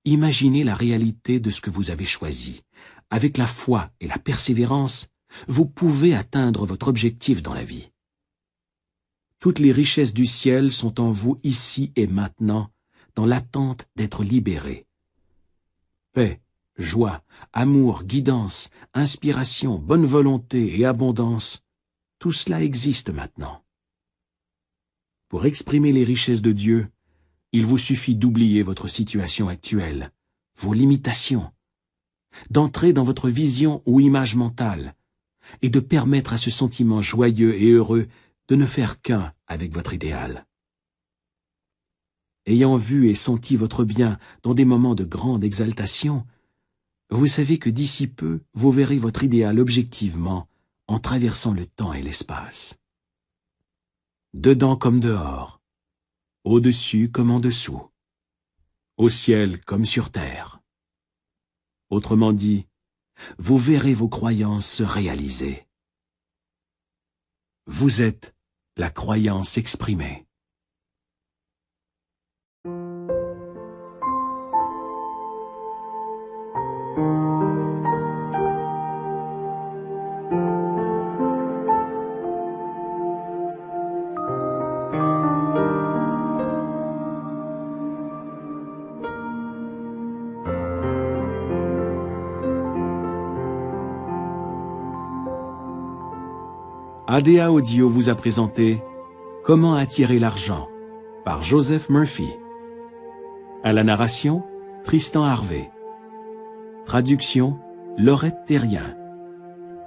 [SPEAKER 1] imaginez la réalité de ce que vous avez choisi. Avec la foi et la persévérance, vous pouvez atteindre votre objectif dans la vie. Toutes les richesses du ciel sont en vous ici et maintenant, dans l'attente d'être libérées. Paix, joie, amour, guidance, inspiration, bonne volonté et abondance, tout cela existe maintenant. Pour exprimer les richesses de Dieu, il vous suffit d'oublier votre situation actuelle, vos limitations, d'entrer dans votre vision ou image mentale, et de permettre à ce sentiment joyeux et heureux de ne faire qu'un avec votre idéal. Ayant vu et senti votre bien dans des moments de grande exaltation, vous savez que d'ici peu, vous verrez votre idéal objectivement en traversant le temps et l'espace. Dedans comme dehors, au-dessus comme en dessous, au ciel comme sur terre. Autrement dit, vous verrez vos croyances se réaliser. Vous êtes la croyance exprimée. ADA Audio vous a présenté « Comment attirer l'argent » par Joseph Murphy. À la narration, Tristan Harvey. Traduction, Laurette Terrien.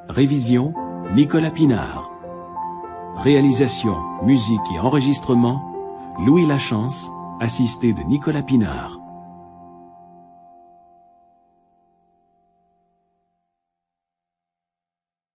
[SPEAKER 1] Révision, Nicolas Pinard. Réalisation, musique et enregistrement, Louis Lachance, assisté de Nicolas Pinard.